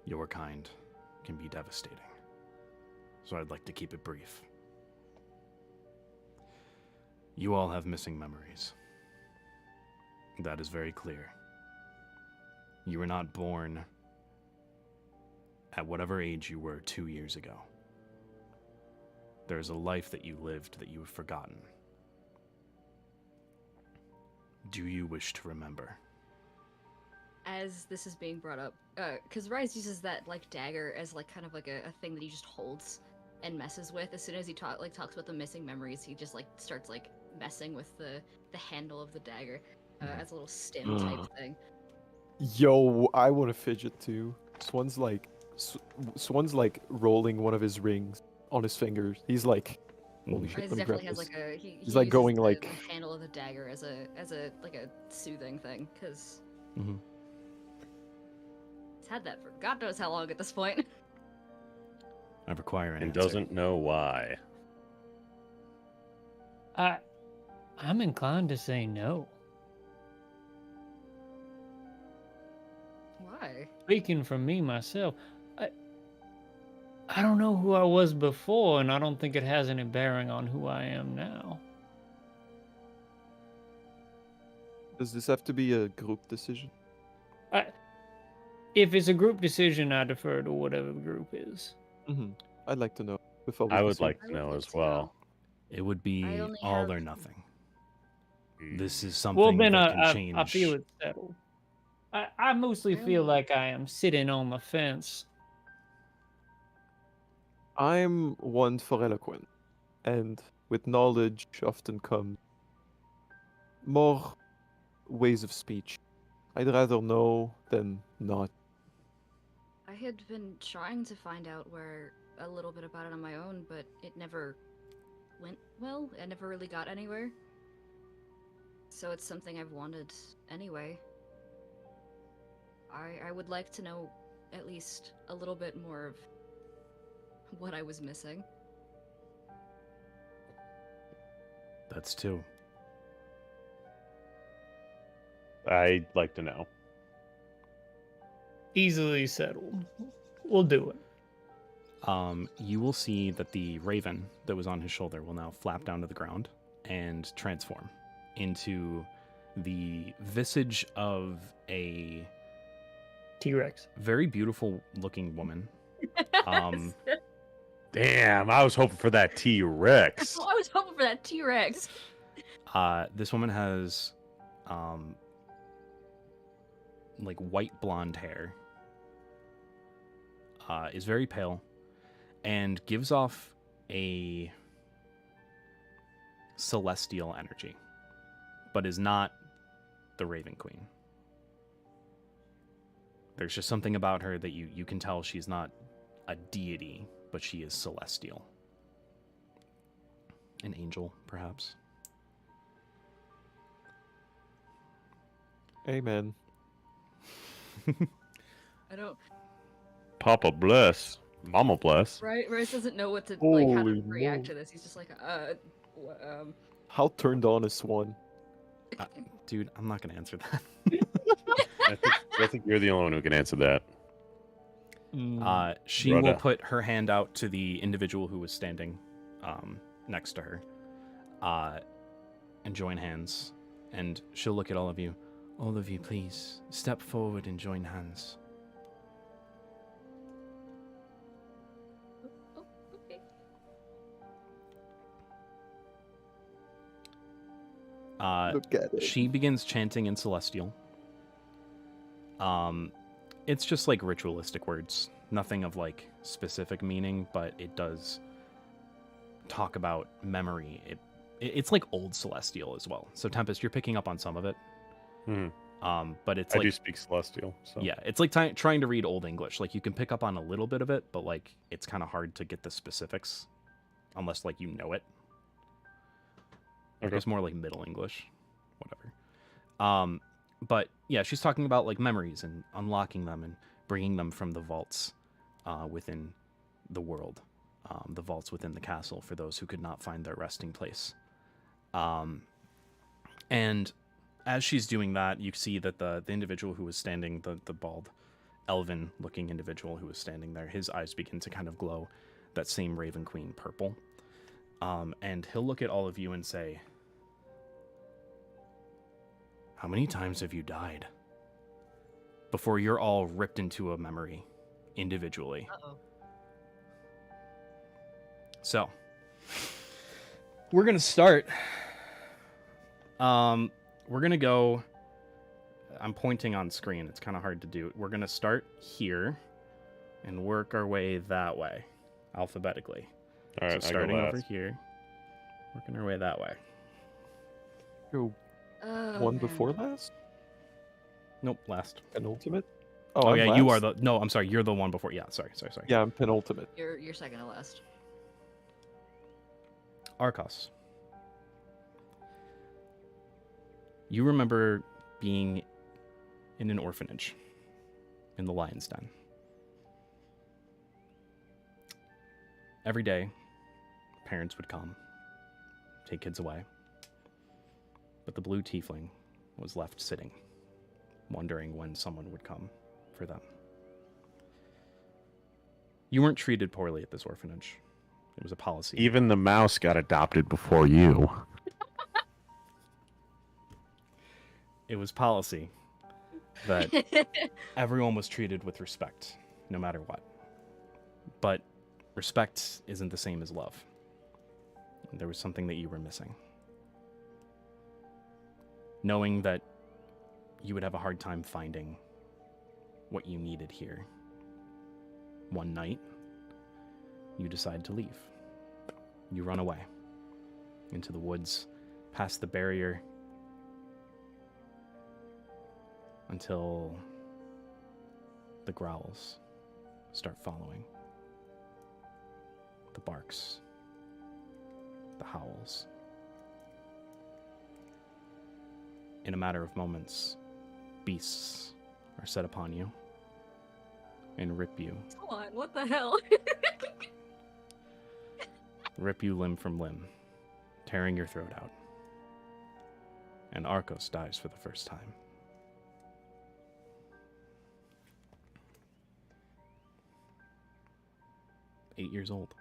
your kind can be devastating. So I'd like to keep it brief. You all have missing memories. That is very clear. You were not born at whatever age you were 2 years ago. There is a life that you lived that you have forgotten. do you wish to remember? As this is being brought up, because Rise uses that like dagger as like kind of like a thing that he just holds and messes with. As soon as he talks about the missing memories, he just like starts like messing with the handle of the dagger as a little stim type thing. Yo, I want to fidget too. Swan's like, Swan's like rolling one of his rings on his fingers. He's like, holy shit, Rise let me grab definitely has this. like a he He's like uses going the like handle of the dagger as a like a soothing thing because Mm-hmm. he's had that for God knows how long at this point. I require an And answer. doesn't know why. I'm inclined to say no. Why? Speaking for me myself, I don't know who I was before, and I don't think it has any bearing on who I am now. Does this have to be a group decision? If it's a group decision, I defer to whatever the group is. I'd like to know before we I would proceed. like I to would know like as to well. know. It would be I only all have- or nothing. This is something Well, then that can I change. feel it's settled. I mostly feel like I am sitting on the fence. I'm one for eloquence, and with knowledge often comes more ways of speech. I'd rather know than not. I had been trying to find out where a little bit about it on my own, but it never went well. I never really got anywhere. So it's something I've wanted anyway. I would like to know at least a little bit more of what I was missing. That's two. I'd like to know. Easily settled. We'll do it. You will see that the raven that was on his shoulder will now flap down to the ground and transform into the visage of a T-Rex. very beautiful looking woman. Damn, I was hoping for that T-Rex. I was hoping for that T-Rex. This woman has like white blonde hair, is very pale, and gives off a celestial energy, but is not the Raven Queen. There's just something about her that you can tell she's not a deity, but she is celestial. An angel, perhaps. Amen. I don't. Papa bless. Mama bless. Right, Rice doesn't know what to like how to Holy react moly. to this. He's just like, How turned on is Swan? Dude, I'm not going to answer that. I think you're the only one who can answer that. She will Brother. put her hand out to the individual who was standing next to her and join hands. And she'll look at all of you. All of you, please, step forward and join hands. oh, okay. Look at it. She begins chanting in Celestial. It's just like ritualistic words. Nothing of like specific meaning, but it does talk about memory. It's like old Celestial as well. So Tempest, you're picking up on some of it. But it's I like do speak Celestial. So. yeah, it's like trying to read Old English. Like you can pick up on a little bit of it, but like it's kind of hard to get the specifics unless like you know it. Okay. It's more like Middle English, whatever. But yeah, she's talking about like memories and unlocking them and bringing them from the vaults within the world, the vaults within the castle for those who could not find their resting place. And as she's doing that, you see that the individual who was standing, the bald, elven-looking individual who was standing there, his eyes begin to kind of glow that same Raven Queen purple. And he'll look at all of you and say, how many times have you died before you're all ripped into a memory individually? Uh-oh. So, we're going to start. We're we're going to go... I'm pointing on screen. It's kind of hard to do. We're going to start here and work our way that way, alphabetically. All right, So I go starting over last. here, working our way that way. Go Oh, one man. before last? Nope, last. Penultimate? Oh I'm yeah, you are last? the... No, I'm sorry. You're the one before. Yeah, sorry. Yeah, I'm penultimate. You're second to last. Arcos. You remember being in an orphanage in the Lion's Den. Every day, parents would come, take kids away. But the blue tiefling was left sitting, wondering when someone would come for them. You weren't treated poorly at this orphanage. It was a policy. Even the mouse got adopted before you. It was policy that everyone was treated with respect, no matter what. But respect isn't the same as love. There was something that you were missing. Knowing that you would have a hard time finding what you needed here. One night, you decide to leave. You run away into the woods, past the barrier, until the growls start following. The barks, the howls. In a matter of moments, beasts are set upon you and rip you. Come on, what the hell? Rip you limb from limb, tearing your throat out. And Arcos dies for the first time. Eight years old.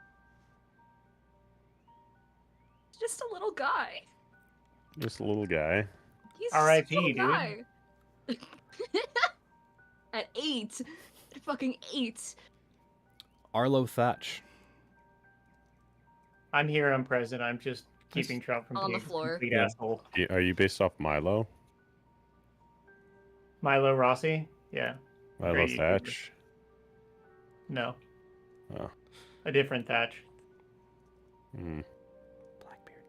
Just a little guy. Just a little guy. He's R.I.P., just a little dude. guy. At 8. At fucking 8. Arlo Thatch. I'm here. I'm present. I'm just keeping Trout from On the being a floor. complete Yeah. asshole. Are you based off Milo? Milo Rossi? Yeah. Milo Great YouTuber. Thatch? No. Oh. A different Thatch. Hmm. Blackbeard.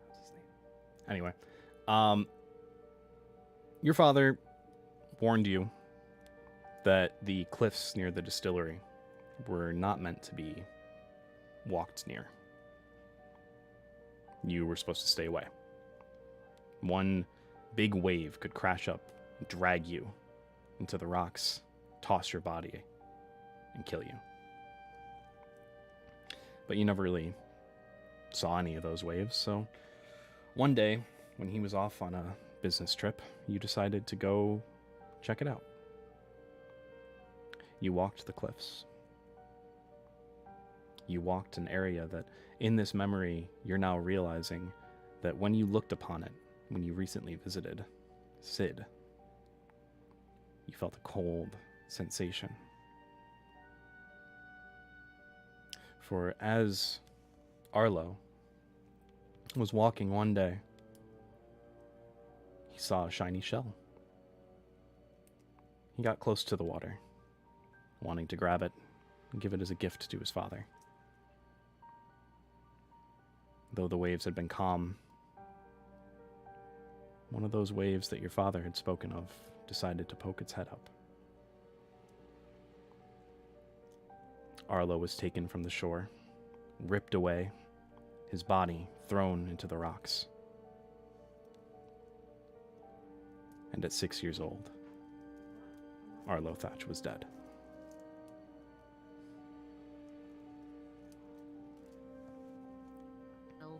What's his name? Anyway, your father warned you that the cliffs near the distillery were not meant to be walked near. You were supposed to stay away. One big wave could crash up, drag you into the rocks, toss your body, and kill you. But you never really saw any of those waves, so one day, when he was off on a business trip, you decided to go check it out. You walked the cliffs. You walked an area that, in this memory, you're now realizing that when you looked upon it, when you recently visited Sid, you felt a cold sensation. For as Arlo was walking one day, he saw a shiny shell. He got close to the water, wanting to grab it and give it as a gift to his father. Though the waves had been calm, one of those waves that your father had spoken of decided to poke its head up. Arlo was taken from the shore, ripped away, his body thrown into the rocks. And at 6 years old, Arlo Thatch was dead. No.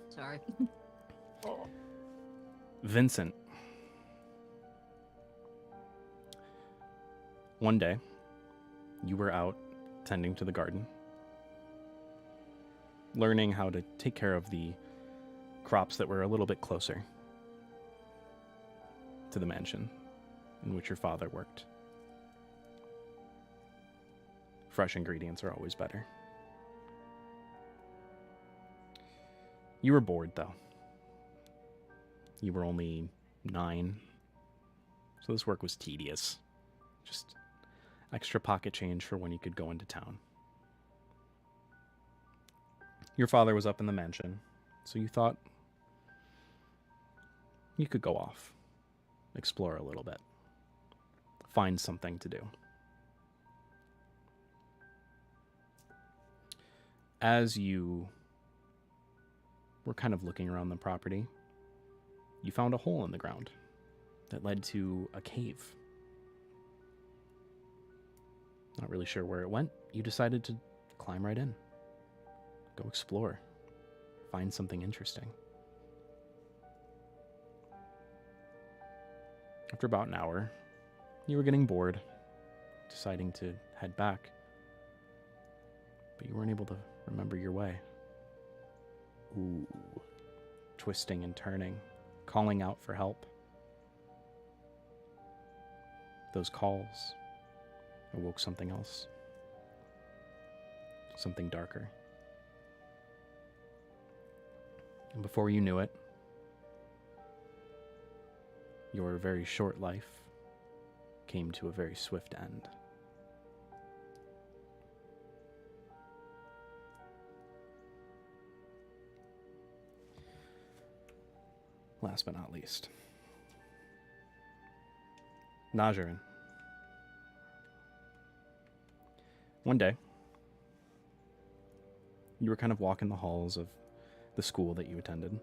Sorry. Vincent. One day, you were out tending to the garden, learning how to take care of the crops that were a little bit closer to the mansion in which your father worked. Fresh ingredients are always better. You were bored, though. You were only 9. So this work was tedious. Just extra pocket change for when you could go into town. Your father was up in the mansion, so you thought you could go off, explore a little bit, find something to do. As you were kind of looking around the property, you found a hole in the ground that led to a cave. Not really sure where it went. You decided to climb right in. Go explore. Find something interesting. After about an hour, you were getting bored, deciding to head back. But you weren't able to remember your way. Ooh. Twisting and turning, calling out for help. Those calls awoke something else. Something darker. And before you knew it, your very short life came to a very swift end. Last but not least, Najarin. One day, you were kind of walking the halls of the school that you attended.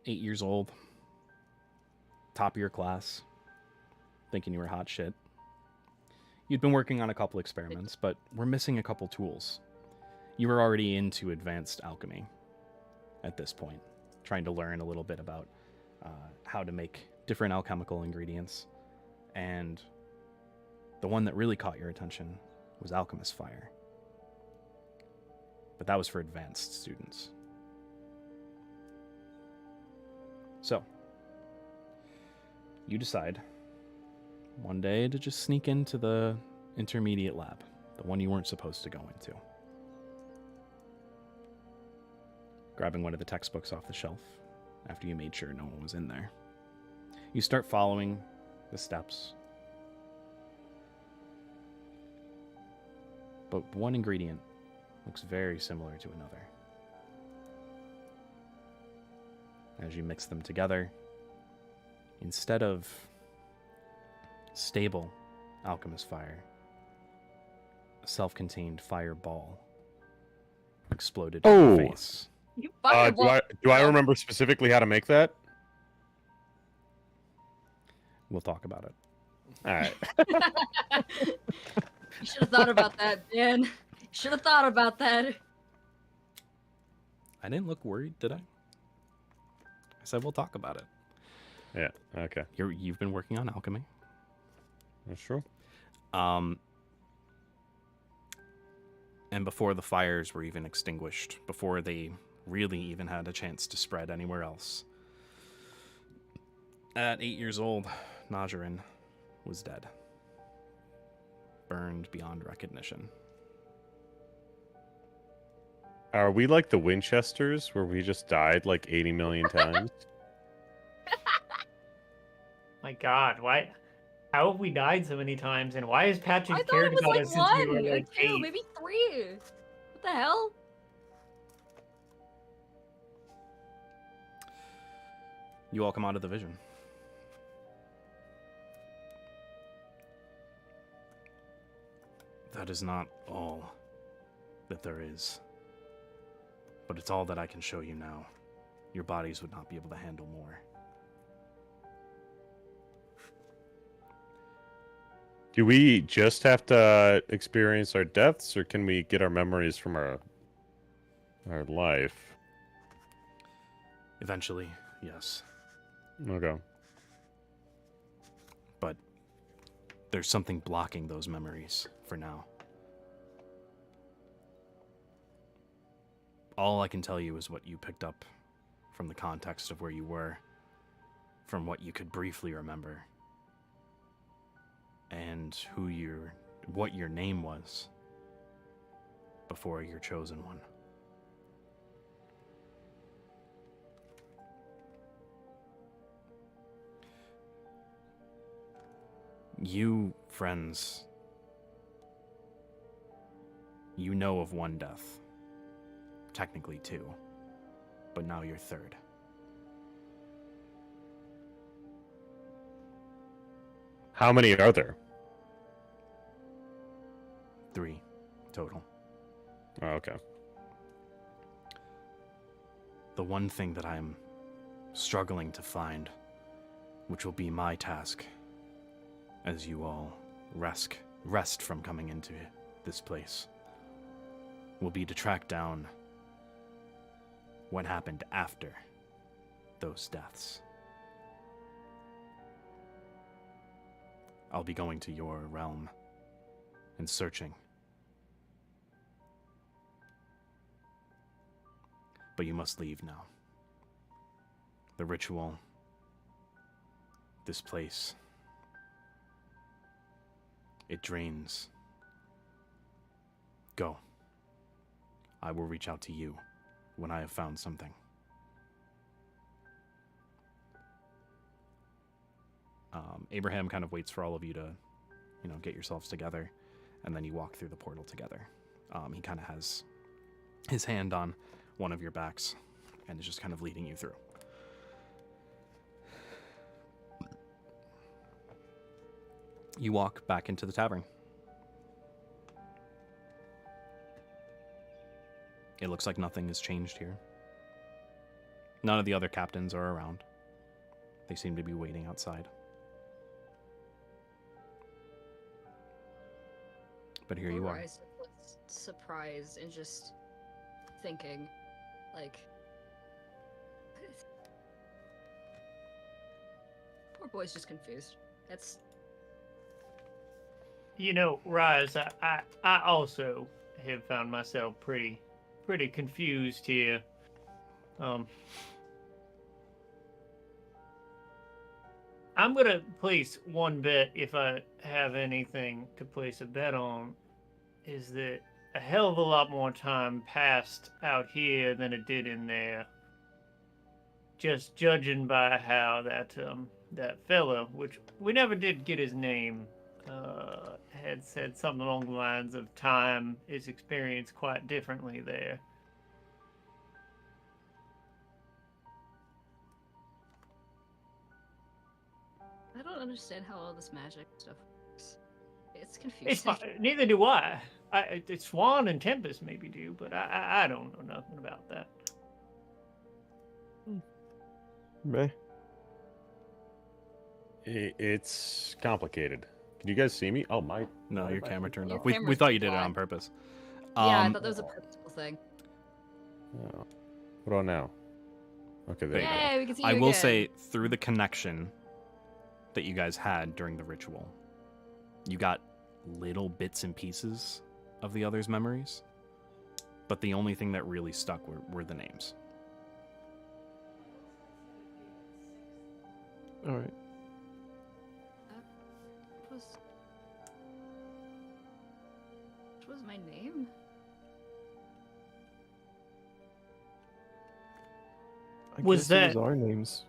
8 years old, top of your class, thinking you were hot shit. You'd been working on a couple experiments, but were missing a couple tools. You were already into advanced alchemy at this point, trying to learn a little bit about how to make different alchemical ingredients. And the one that really caught your attention was Alchemist Fire. But that was for advanced students. So, you decide one day to just sneak into the intermediate lab, the one you weren't supposed to go into. Grabbing one of the textbooks off the shelf after you made sure no one was in there. You start following the steps. But one ingredient looks very similar to another. As you mix them together, instead of stable alchemist fire, a self-contained fireball exploded in your face. You Do fireball. I remember specifically how to make that? We'll talk about it. All right. You should have thought about that, Dan. Should have thought about that. I didn't look worried, did I? I said we'll talk about it. Yeah. Okay. You've been working on alchemy. That's true. And before the fires were even extinguished, before they really even had a chance to spread anywhere else, at 8 years old, Najarin was dead. Burned beyond recognition. Are we like the Winchesters, where we just died like 80 million times? My God, why? How have we died so many times, and why has Patches I thought cared it was about like us since we one were or like two, 8? maybe 3. What the hell? You all come out of the vision. That is not all that there is. But it's all that I can show you now. Your bodies would not be able to handle more. Do we just have to experience our deaths, or can we get our memories from our life? Eventually, yes. Okay. But there's something blocking those memories for now. All I can tell you is what you picked up from the context of where you were, from what you could briefly remember, and what your name was before your chosen one. You, friends, you know of one death. Technically two, but now you're third. How many are there? 3 total. Oh, okay. The one thing that I'm struggling to find, which will be my task as you all rest from coming into this place, will be to track down what happened after those deaths. I'll be going to your realm and searching. But you must leave now. The ritual, this place, it drains. Go. I will reach out to you when I have found something. Abraham kind of waits for all of you to, get yourselves together, and then you walk through the portal together. He kind of has his hand on one of your backs and is just kind of leading you through. You walk back into the tavern. It looks like nothing has changed here. None of the other captains are around. They seem to be waiting outside. But here you are. Rise with surprise and just thinking, like, poor boy's just confused. That's Rise, I also have found myself pretty confused here. I'm gonna place one bet, if I have anything to place a bet on, is that a hell of a lot more time passed out here than it did in there. Just judging by how that fella, which we never did get his name, had said something along the lines of time is experienced quite differently there. I don't understand how all this magic stuff works. It's It's confusing. fine. Neither do I. It's Swan and Tempest maybe do, but I don't know nothing about that. Meh. It's complicated. Can you guys see me? Oh, my. No, your camera turned Your off. We camera's thought you did it black. on purpose. Yeah, I Um, thought that was a purposeful thing. Oh. What about now? Okay, there you go. Yay, we can see you I will again. say, through the connection that you guys had during the ritual, you got little bits and pieces of the others' memories, but the only thing that really stuck were the names. All right. What was my name? I Was guess it that- our names?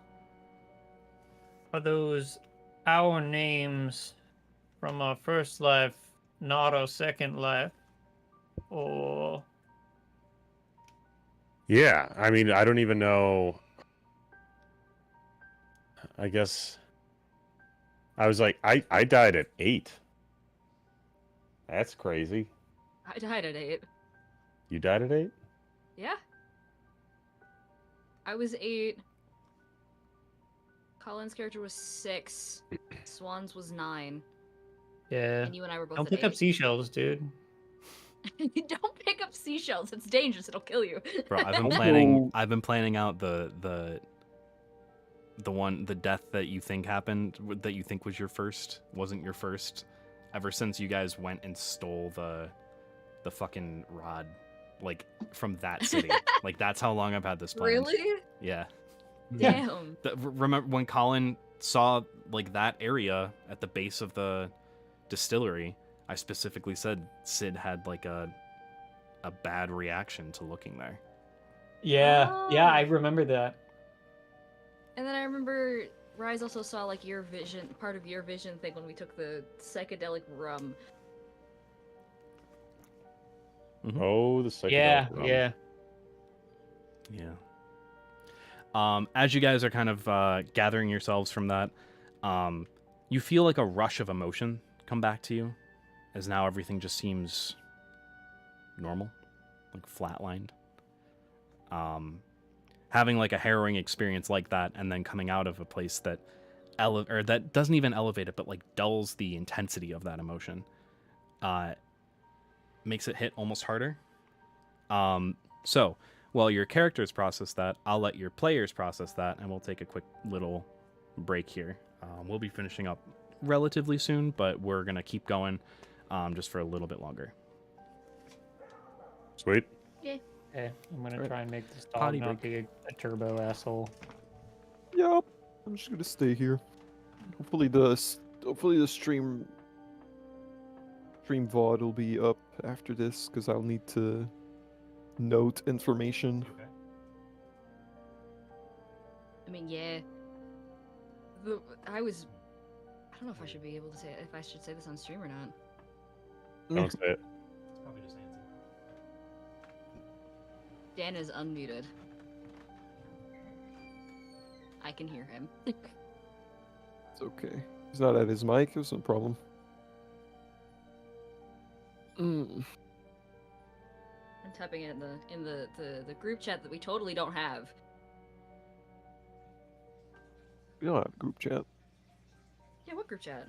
Are those our names from our first life, not our second life? Or Yeah, I mean, I don't even know. I guess I was like, I died at 8. That's crazy. I died at 8. You died at 8? Yeah. I was 8. Colin's character was 6. Swan's was 9. yeah. And you and I were both Don't at pick up 8. seashells, dude. Don't pick up seashells. It's dangerous. It'll kill you. Bro, I've been Also- planning. I've been planning out the death that you think happened, that you think was your first, wasn't your first, ever since you guys went and stole the fucking rod, like, from that city. Like, that's how long I've had this planned. Really? Yeah. Damn. Remember when Colin saw, like, that area at the base of the distillery? I specifically said Sid had, like, a bad reaction to looking there. Yeah, Oh. yeah, I remember that. And then I remember Rise also saw like your vision, part of your vision thing when we took the psychedelic rum. Oh, the psychedelic Yeah, rum. yeah. Yeah. As you guys are kind of gathering yourselves from that, you feel like a rush of emotion come back to you, as now everything just seems normal, like flatlined. Having like a harrowing experience like that, and then coming out of a place that or that doesn't even elevate it, but like dulls the intensity of that emotion, makes it hit almost harder. So while your characters process that, I'll let your players process that, and we'll take a quick little break here. We'll be finishing up relatively soon, but we're gonna keep going just for a little bit longer. Sweet. Okay, I'm gonna Right. try and make this Potty dog not be a turbo asshole. Yup. I'm just gonna stay here. Hopefully the stream VOD will be up after this because I'll need to note information. I mean, yeah. I don't know if I should be able to say if I should say this on stream or not. Don't say it. It's probably just Nancy. Dan is unmuted. I can hear him. It's okay. He's not at his mic. It's no problem. I'm typing it in the group chat that we totally don't have. We don't have a group chat. Yeah, what group chat?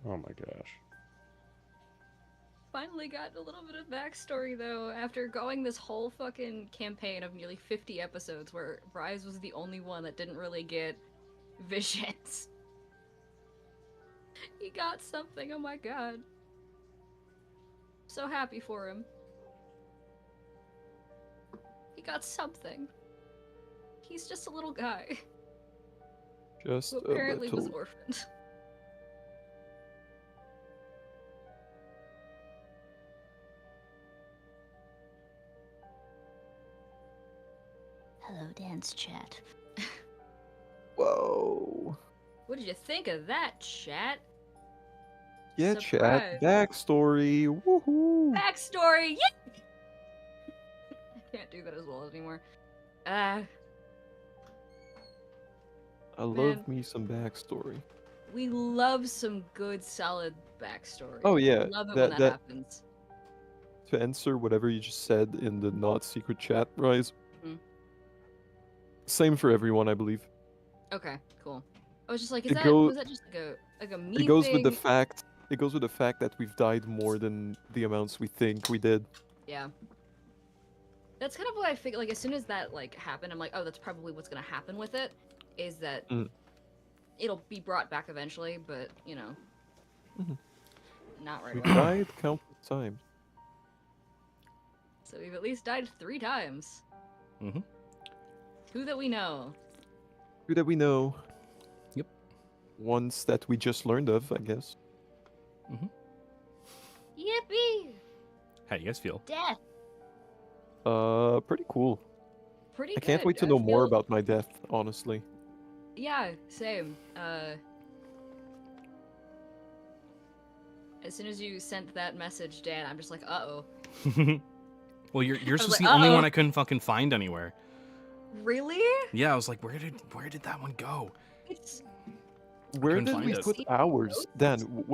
Oh my gosh. Finally got a little bit of backstory though, after going this whole fucking campaign of nearly 50 episodes where Rise was the only one that didn't really get visions. He got something, oh my god. So happy for him. He got something. He's just a little guy Just who a apparently was little. orphaned. Hello, dance chat. Whoa. What did you think of that, chat? Yeah, Surprise. chat. Backstory. Woohoo. Backstory! Yeah! I can't do that as well anymore. I Man. love me some backstory. We love some good, solid backstory. Oh, yeah, Love it that- when that that- happens. To answer whatever you just said in the not secret chat, Rise. Mhm. Same for everyone, I believe. Okay, cool. I was just like, is It that go- was that just like a me It goes with the thing? fact. It goes with the fact that we've died more than the amounts we think we did. Yeah. That's kind of what I figured. Like, as soon as that like happened, I'm like, oh, that's probably what's gonna happen with it. Is that Mm. it'll be brought back eventually, but you know, Mhm. not right We've away. died countless times. So we've at least died 3 times. Mhm. 2 that we know. Who that we know. Yep. Ones that we just learned of, I guess. Yippee! How do you guys feel? Death. Pretty cool. Pretty I good. can't wait to know more feel- about my death, honestly. Yeah, same. As soon as you sent that message, Dan, I'm just like, uh-oh. Well, yours was was like, the only one "Uh-oh." I couldn't fucking find anywhere. Really? Yeah, I was like, where did that one go? It's Where couldn't did find we it. put See ours? notes? Dan,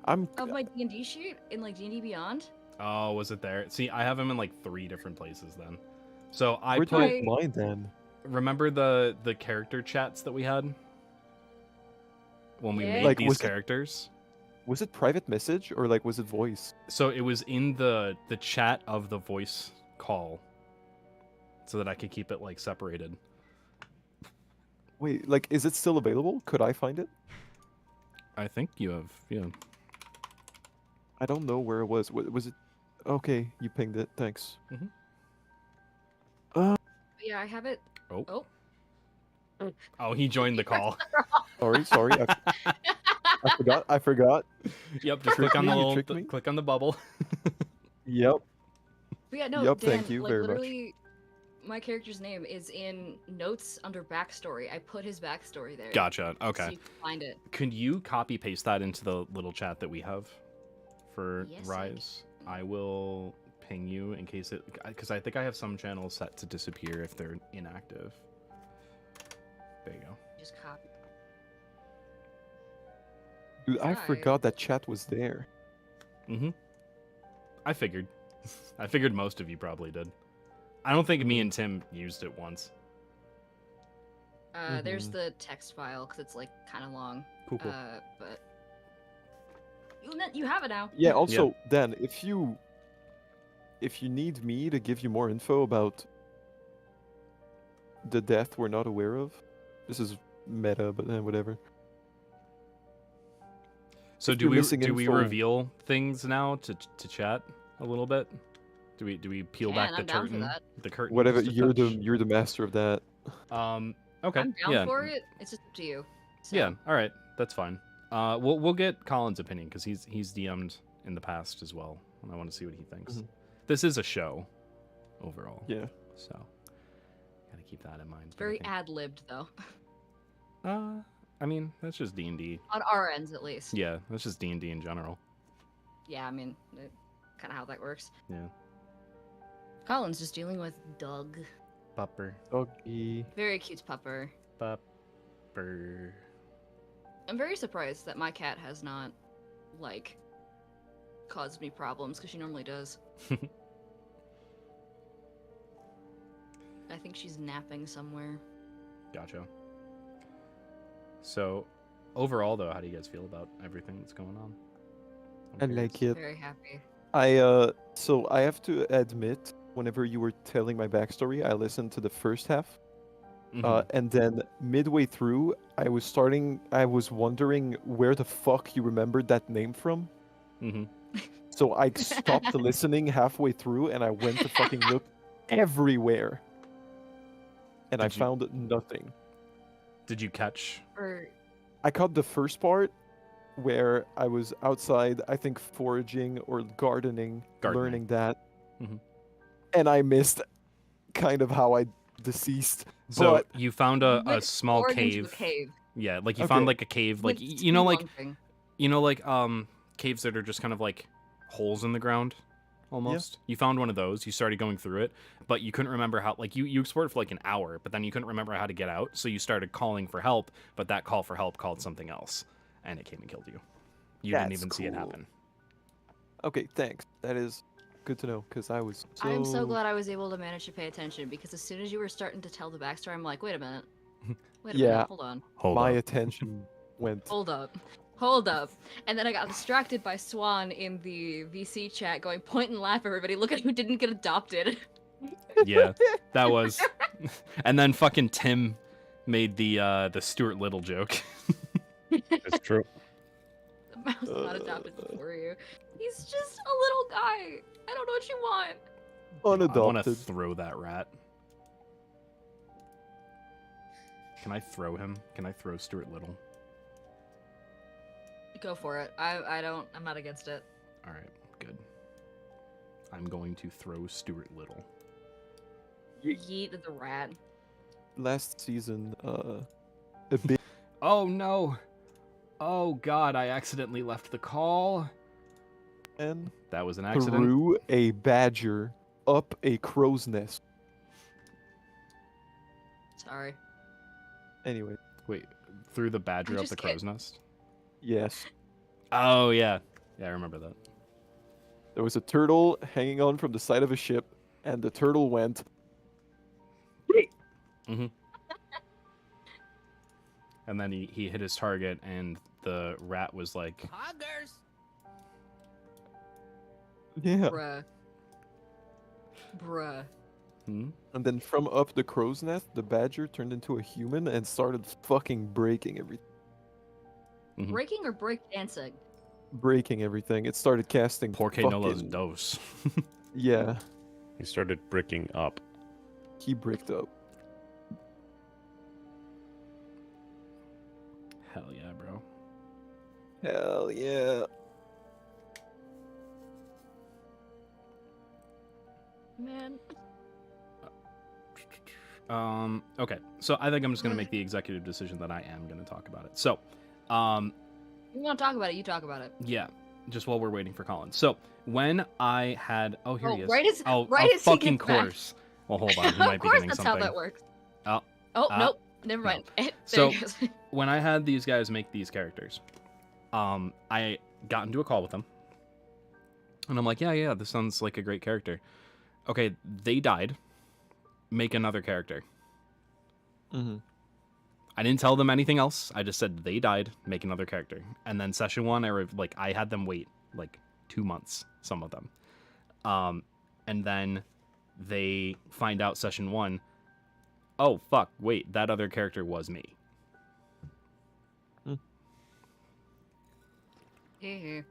I'm of my D&D sheet in like D&D Beyond. Oh, was it there? See, I have him in like 3 different places then. So I where put. did mine then? Remember the character chats that we had when we Yeah. made Like, these was it- characters? Was it private message or like was it voice? So it was in the chat of the voice call, so that I could keep it like separated. Wait, like is it still available? Could I find it? I think you have, yeah. I don't know where it was. Was it? Okay, you pinged it. Thanks. Yeah, I have it. Oh, he joined the call. Sorry. I forgot. Yep, just Trick click on me, the you little, tricked me? click on the bubble. Yep. But yeah, no, Yup, Dan, thank you like very much. literally, my character's name is in notes under backstory. I put his backstory there. Gotcha. So Okay. you can find it. Could you copy paste that into the little chat that we have for Yes, Rise? I will ping you in case it, because I think I have some channels set to disappear if they're inactive. There you go. Just copy. Dude, I Try. forgot that chat was there. Mm-hmm. I figured. I figured most of you probably did. I don't think me and Tim used it once. There's Mhm. the text file because it's like kind of long. Cool. But you have it now. Yeah. Also, Dan, if you need me to give you more info about the death we're not aware of, this is meta, but whatever. So if do you're we missing we info- reveal things now to chat a little bit? Do we peel back the I'm down for curtain? that. The curtain. Whatever. just a You're touch? the master of that. Okay. I'm down yeah. for it. It's just up to you. So, Yeah. All right. That's fine. We'll get Colin's opinion because he's DM'd in the past as well, and I want to see what he thinks. Mhm. This is a show, overall. Yeah. So, gotta keep that in mind. It's but I very think- ad-libbed though. I mean, that's just D&D. On our ends, at least. Yeah, that's just D&D in general. Yeah, I mean, kind of how that works. Yeah. Colin's just dealing with Doug. Pupper. Doggy. Very cute pupper. Pupper. I'm very surprised that my cat has not, like, caused me problems, because she normally does. I think she's napping somewhere. Gotcha. So, overall, though, how do you guys feel about everything that's going on? I'm I like curious. it. Very happy. So I have to admit, whenever you were telling my backstory, I listened to the first half. Mhm. And then midway through, I was wondering where the fuck you remembered that name from. Mhm. So I stopped listening halfway through and I went to fucking look everywhere. And I Did you- found nothing. Did you catch? Or I caught the first part where I was outside, I think foraging or gardening, learning that. Mhm. And I missed kind of how I deceased. So But you found you a went small forward into cave. a cave. Yeah, like you found Okay. like a cave, like with you know, like spelunking. caves that are just kind of like holes in the ground, almost. You found one of those. You started going through it, but you couldn't remember how. Like you explored for like an hour, but then you couldn't remember how to get out. So you started calling for help, but that call for help called something else, and it came and killed you. You didn't That's even see it cool. happen. okay, thanks. That is good to know because I was so. I'm so glad I was able to manage to pay attention, because as soon as you were starting to tell the backstory, I'm like, wait a minute. Wait a Yeah. minute, hold on. Hold My up. attention went. Hold up. Hold up. And then I got distracted by Swan in the VC chat going, point and laugh, everybody. Look at who didn't get adopted. Yeah, that was. And then fucking Tim made the Stuart Little joke. It's true. The mouse not adopted before you. He's just a little guy. I don't know what you want. I want to Unadopted. throw that rat. Can I throw him? Can I throw Stuart Little? Go for it. I'm not against it. All right, good. I'm going to throw Stuart Little. Yeet the rat. Last season, a bit Oh no! Oh god, I accidentally left the call. man That was an accident. threw a badger up a crow's nest. Sorry. Anyway, Wait, threw the badger I'm up just the crow's nest? yes. Oh yeah. Yeah, I remember that. There was a turtle hanging on from the side of a ship, and the turtle went. And then he hit his target, and the rat was like, Yeah. Bruh. hmm? And then from up the crow's nest, the badger turned into a human and started fucking breaking everything. Mhm. Breaking or break dancing? Breaking everything. It started casting. Porque no los fucking- dos. Yeah, He started bricking up. he bricked up. Hell yeah, bro. Hell yeah. Man. Okay, so I think I'm just gonna make the executive decision that I am gonna talk about it. So, You want to talk about it? You talk about it. yeah, just while we're waiting for Colin. So when I had, oh here he is. Right as Oh, right of as he fucking gets back. course. Well, hold on, he might Of be course, getting that's something. how that works. Oh, Oh ah, nope, never no. mind. There So- he goes. when I had these guys make these characters, I got into a call with them, and I'm like, yeah, this sounds like a great character. Okay, they died. Make another character. Mm-hmm. I didn't tell them anything else. I just said they died. Make another character. And then session one, I had them wait like 2 months. Some of them, and then they find out session one. Oh fuck! Wait, that other character was me. Here.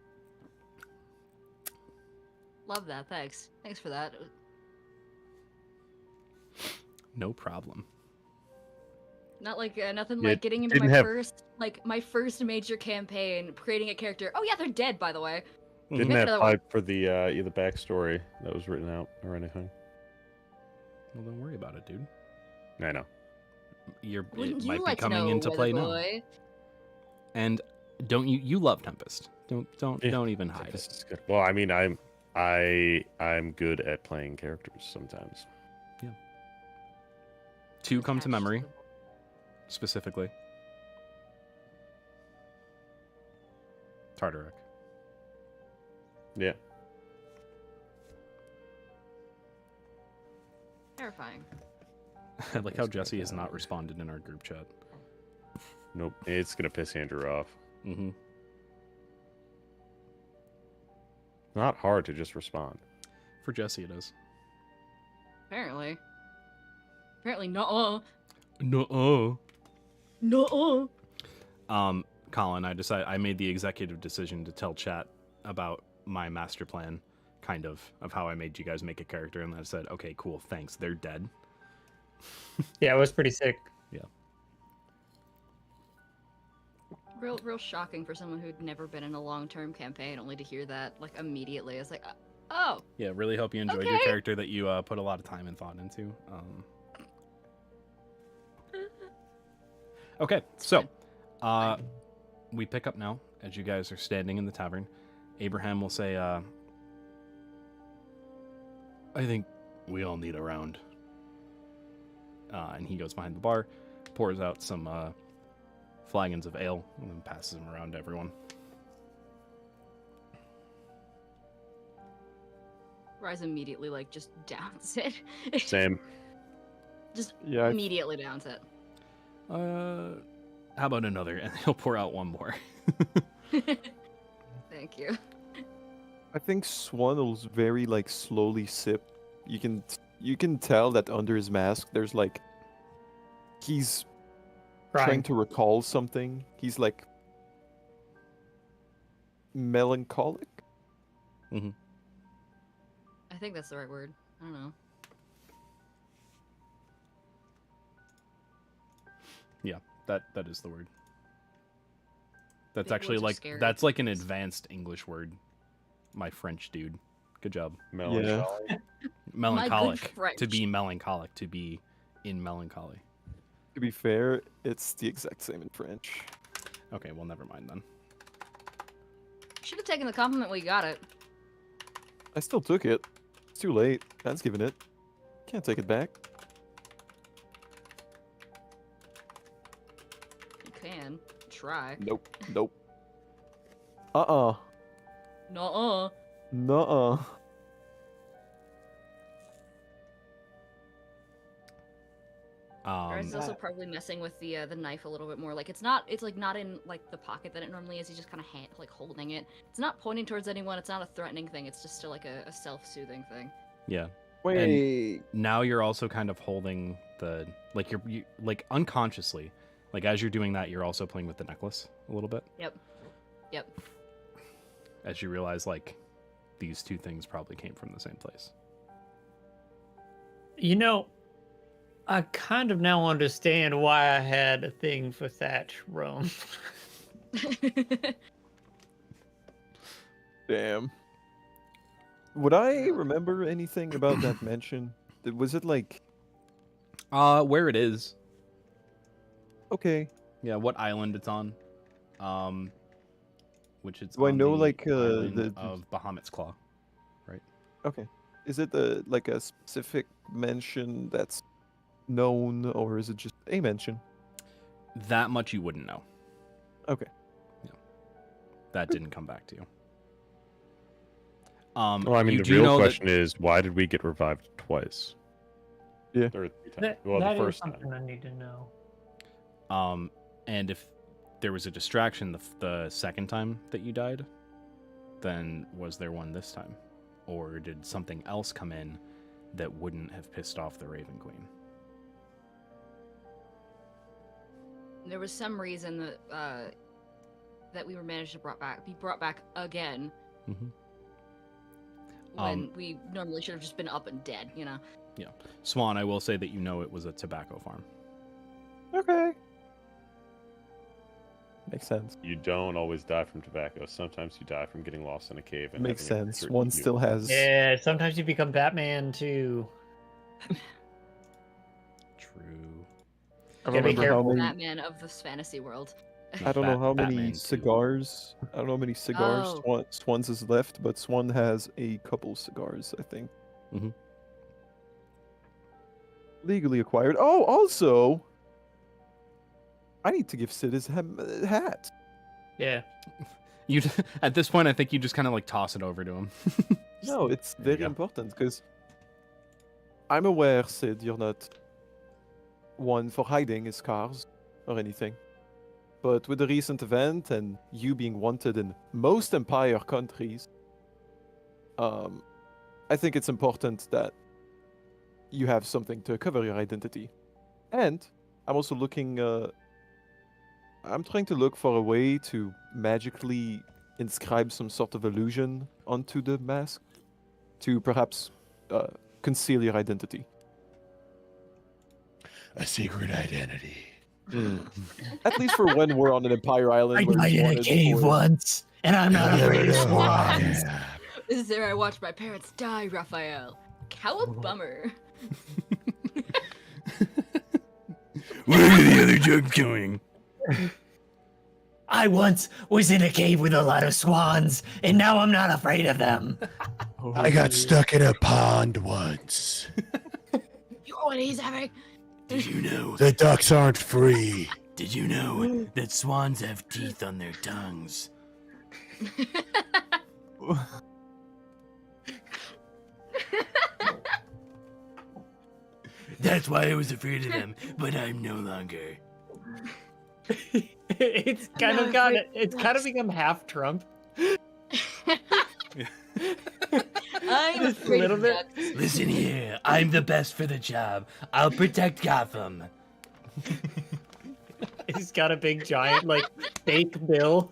Love that. Thanks. Thanks for that. No problem. Not like nothing Yeah, like getting into didn't my have- first major campaign, creating a character. Oh yeah, they're dead by the way. Didn't Make have another one. hype for the backstory that was written out or anything. Well, don't worry about it, dude. I know. Wouldn't It you might be like to coming know, into play now. boy? And don't you love Tempest? Don't Yeah, even hide This it. is good. Well, I mean, I'm good at playing characters sometimes. Two come to Attached memory the- specifically. Tartarak. Yeah. Terrifying. I like how Jesse has not responded in our group chat. Nope. It's gonna piss Andrew off. Mm-hmm. Not hard to just respond. For Jesse, it is. Apparently. Apparently, no. No. No. Colin, I made the executive decision to tell chat about my master plan, kind of how I made you guys make a character, and I said, okay, cool, thanks. They're dead. Yeah, it was pretty sick. Real shocking for someone who'd never been in a long-term campaign, only to hear that like immediately. It's like, oh, Yeah, really hope you enjoyed your Okay. character that you put a lot of time and thought into. Okay, so we pick up now as you guys are standing in the tavern. Abraham will say, I think we all need a round. And he goes behind the bar, pours out some flagons of ale, and then passes them around to everyone. Rise immediately like just downs it. Same. Just Yeah, immediately downs it. How about another? And he'll pour out one more. Thank you. I think Swan will very like slowly sip. You can tell that under his mask there's like he's trying Crying. to recall something. He's like melancholic. I think that's the right word. I don't know. That is the word. That's Big actually words are like scary. that's like an advanced English word. My French dude. Good job. Melancholy. Melancholic. To French. be melancholic. To be in melancholy. To be fair, it's the exact same in French. Okay, well never mind then. Should have taken the compliment when you got it. I still took it. It's too late. Dan's given it. Can't take it back. You can try. Nope. Nope. Uh-uh. No. Nuh-uh. He's also probably messing with the knife a little bit more. Like it's like not in like the pocket that it normally is. He's just kind of like holding it. It's not pointing towards anyone. It's not a threatening thing. It's just still like a self-soothing thing. Yeah. Wait. Now you're also kind of holding the like you like unconsciously. Like as you're doing that, you're also playing with the necklace a little bit. Yep. As you realize like these two things probably came from the same place. You know, I kind of now understand why I had a thing for Thatch Rome. Damn. Would I remember anything about that mansion? Was it like Where it is. okay? Yeah, what island it's on. Which it's Do I on know the like island the of Bahamut's Claw. okay? Is it like a specific mention that's known, or is it just a mention? That much you wouldn't know. Okay. That didn't come back to you. Well, I mean, you the do real know question is, why did we get revived twice? Yeah. Or 3 times. That, Well, that the is first time. something I need to know. And if there was a distraction the second time that you died, then was there one this time? Or did something else come in that wouldn't have pissed off the Raven Queen? There was some reason that that we were managed to be brought back again Mm-hmm. when we normally should have just been up and dead, you know. Swan, I will say that you know it was a tobacco farm. Okay. Makes sense. You don't always die from tobacco. Sometimes you die from getting lost in a cave. And Makes having a sense. creature One eat you. still has. Yeah, sometimes you become Batman too. True. I Gotta be don't remember how careful. many. Batman of the fantasy world. I don't know how Batman many 2. cigars. I don't know how many cigars Oh. Swans is left, but Swan has a couple cigars, I think. Mhm. Legally acquired. Oh, also, I need to give Sid his hat. Yeah. You at this point, I think you just kind of like toss it over to him. No, it's There you very go. important because I'm aware, Sid, you're not one for hiding his scars or anything. But with the recent event and you being wanted in most Empire countries, I think it's important that you have something to cover your identity. And I'm also looking, I'm trying to look for a way to magically inscribe some sort of illusion onto the mask to perhaps conceal your identity. A secret identity. At least for when we're on an Empire Island. I where died in Swan a is cave for- once, and I'm not afraid of swans. Yeah. This is there I watched my parents die, Raphael. How a bummer. Where are the other jugs going? I once was in a cave with a lot of swans, and now I'm not afraid of them. I got stuck in a pond once. You know what he's having? Did you know the ducks aren't free? Did you know that swans have teeth on their tongues? That's why I was afraid of them, but I'm no longer. It's kind not of got afraid it's of kind of ducks. become half Trump. I'm Just a afraid little of bit. ducks. Listen here, I'm the best for the job. I'll protect Gotham. He's got a big giant like fake bill.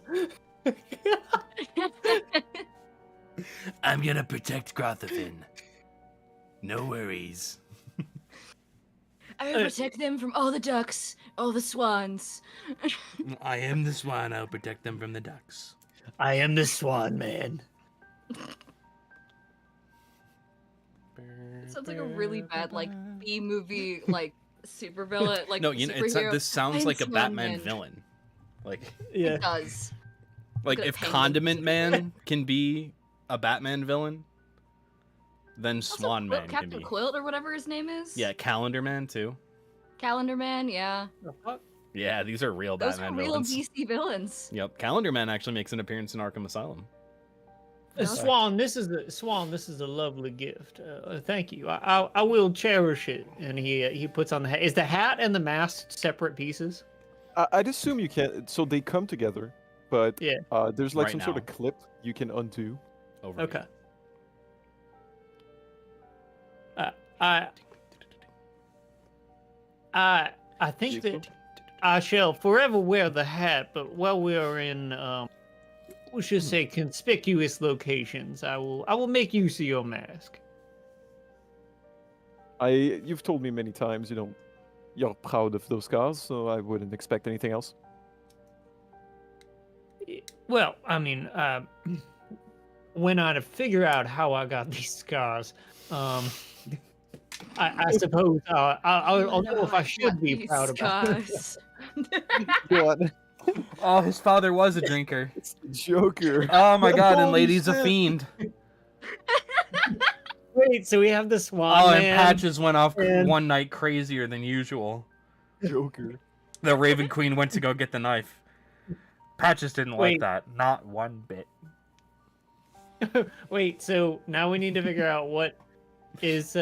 I'm gonna protect Gotham. No worries. I will protect them from all the ducks, all the swans. I am the swan. I'll protect them from the ducks. I am the Swan Man. Sounds like a really bad like B movie like supervillain like No, you know, superhero. this sounds I'm like a Swan Batman Man. villain. Like, Yeah. It does. like Good if penguin. Condiment Man can be a Batman villain, then Also, Swan Man can Captain be. Quilt or whatever his name is. Yeah, Calendar Man too. Calendar Man. Yeah, Yeah, these are real those Batman are real villains. DC villains. Yep, Calendar Man actually makes an appearance in Arkham Asylum. Swan, this is a lovely gift. Thank you. I will cherish it. And he puts on the hat. Is the hat and the mask separate pieces? I'd assume you can. So they come together, but Yeah. there's like Right some sort of now. clip you can undo. Over Okay. here. I think that I shall forever wear the hat, but while we are in, we should say conspicuous locations, I will make use of your mask. You've told me many times you don't You're proud of those scars, so I wouldn't expect anything else. Well, I mean, when I figure out how I got these scars, I suppose I'll know if I should be proud about it. Scars. Go on. Oh, his father was a drinker. It's the Joker. Oh my god, and Holy lady's a shit. fiend. Wait, so we have the Swan Oh, Man. and Patches went off and- one night crazier than usual. Joker. The Raven Queen went to go get the knife. Patches didn't like Wait. that. Not one bit. Wait, so now we need to figure out what is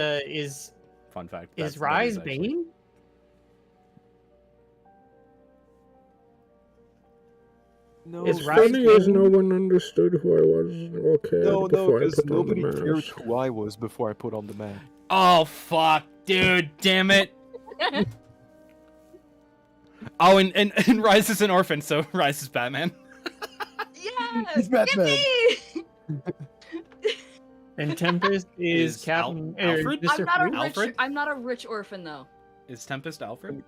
Fun fact. is that Rise actually- Bane? No, Is it's Rise Funny as Bane? no one understood who I was or cared no, before I because put on the nobody cared mask. who I was before I put on the mask. Oh fuck, dude! Damn it! Oh, and Rise is an orphan, so Rise is Batman. Yeah, He's Batman. yippee! And Tempest is Is Captain Alfred? Mr. I'm not a Freeze? rich. Alfred? I'm not a rich orphan though. Is Tempest Alfred?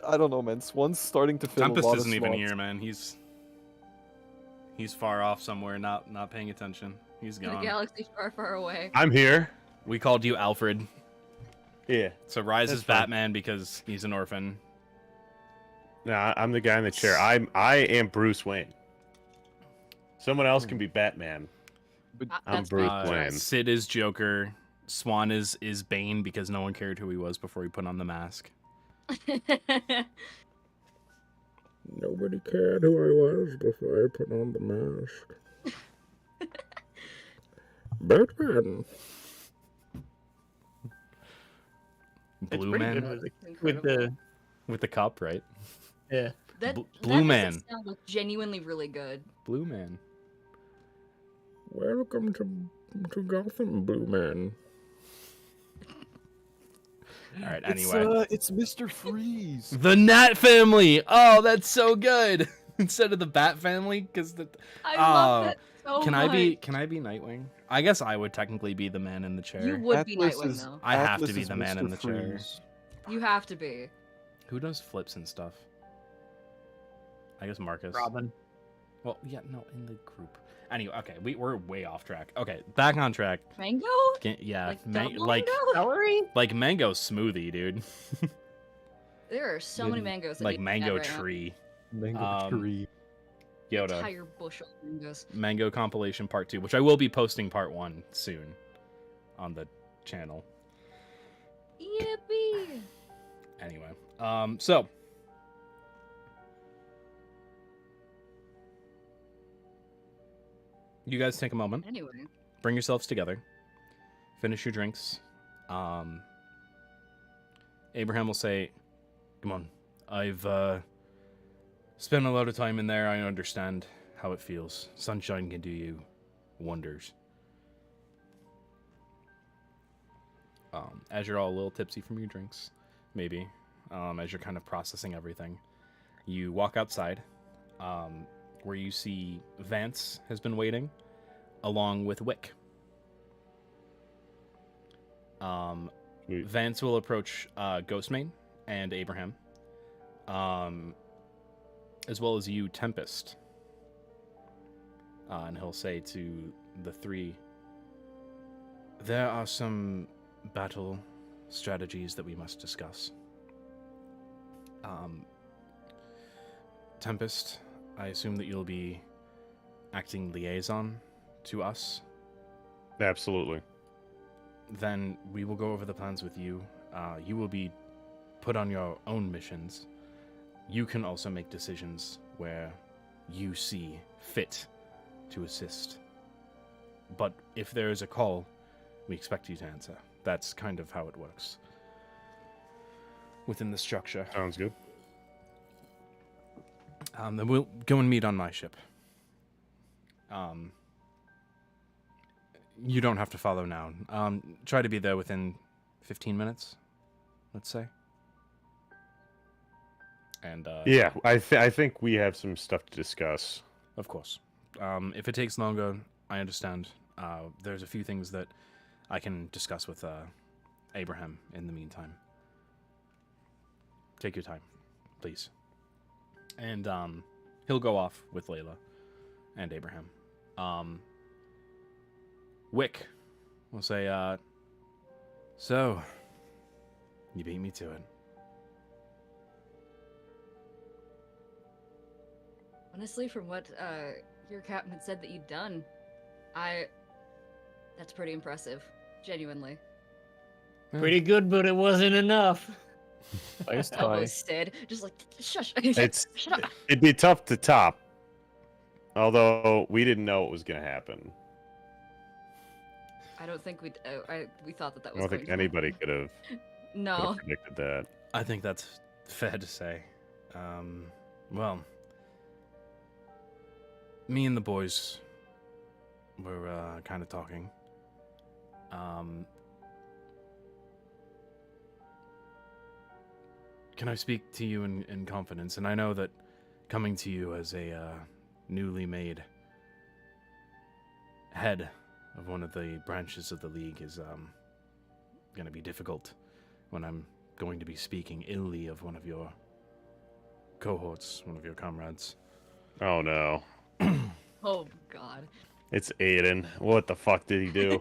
I don't know, man. Swan's starting to fill a Tempest lot isn't of even slots. here, man. He's far off somewhere, not paying attention. He's In a gone. galaxy far, far away. I'm here. We called you Alfred. Yeah. So Rise That's is fine. Batman because he's an orphan. Nah, I'm the guy in the chair. I am Bruce Wayne. Someone else can be Batman. I'm That's Bruce my Wayne. choice. Sid is Joker. Swan is Bane because no one cared who he was before he put on the mask. Nobody cared who I was before I put on the mask. Batman. It's Blue pretty Man good with Incredible. with the cup, right? yeah. That, Blue that doesn't Man. sound like genuinely really good. Blue Man. Welcome to Gotham, Blue Man. All right. It's, Anyway, it's Mr. Freeze. the Nat family. Oh, that's so good. Instead of the Bat family, because the. I Oh, love that so Can much. I be Nightwing? I guess I would technically be the man in the chair. You would be Atlas Nightwing is- though. I have Atlas to be is the man Mr. in the chair. Freeze. You have to be. Who does flips and stuff? I guess Marcus. Robin. Well, yeah, no, in the group. Anyway, okay, we're way off track. Okay, back on track. Mango? Yeah, Like ma- double like mango? Celery? like mango smoothie, dude. There are so many mangoes. that Like need to be mango had right now. tree. Mango tree. Yoda. Entire bushel of mangoes. Mango compilation part 2, which I will be posting part 1 soon on the channel. Yippee! Anyway, so you guys take a moment, Anyway, bring yourselves together, finish your drinks. Abraham will say, "Come on, I've spent a lot of time in there. I understand how it feels. Sunshine can do you wonders." As you're all a little tipsy from your drinks, maybe, as you're kind of processing everything, you walk outside, where you see Vance has been waiting, along with Wick. Sweet. Vance will approach Ghostmane and Abraham, as well as you, Tempest. And he'll say to the three, "There are some battle strategies that we must discuss. Tempest, I assume that you'll be acting liaison to us. Absolutely. Then we will go over the plans with you. You will be put on your own missions. You can also make decisions where you see fit to assist. But if there is a call, we expect you to answer. That's kind of how it works within the structure. Sounds good. Then we'll go and meet on my ship. You don't have to follow now. Try to be there within 15 minutes, let's say. And Yeah, I think we have some stuff to discuss. of course. If it takes longer, I understand. There's a few things that I can discuss with Abraham in the meantime. take your time, please. And he'll go off with Layla and Abraham. Wick will say, so, you beat me to it. Honestly, from what your captain had said that you'd done, that's pretty impressive. Genuinely. Pretty good, but it wasn't enough. Nice try. Almost said, just like, shush. Shut up. It'd be tough to top. Although we didn't know it was going to happen. I don't think we thought that I was. don't think anybody could have No. predicted that. I think that's fair to say. Well, me and the boys were kind of talking. Can I speak to you in confidence? And I know that coming to you as a newly made head of one of the branches of the League is going to be difficult when I'm going to be speaking illy of one of your cohorts, one of your comrades. Oh no. Oh God. It's Aiden. What the fuck did he do?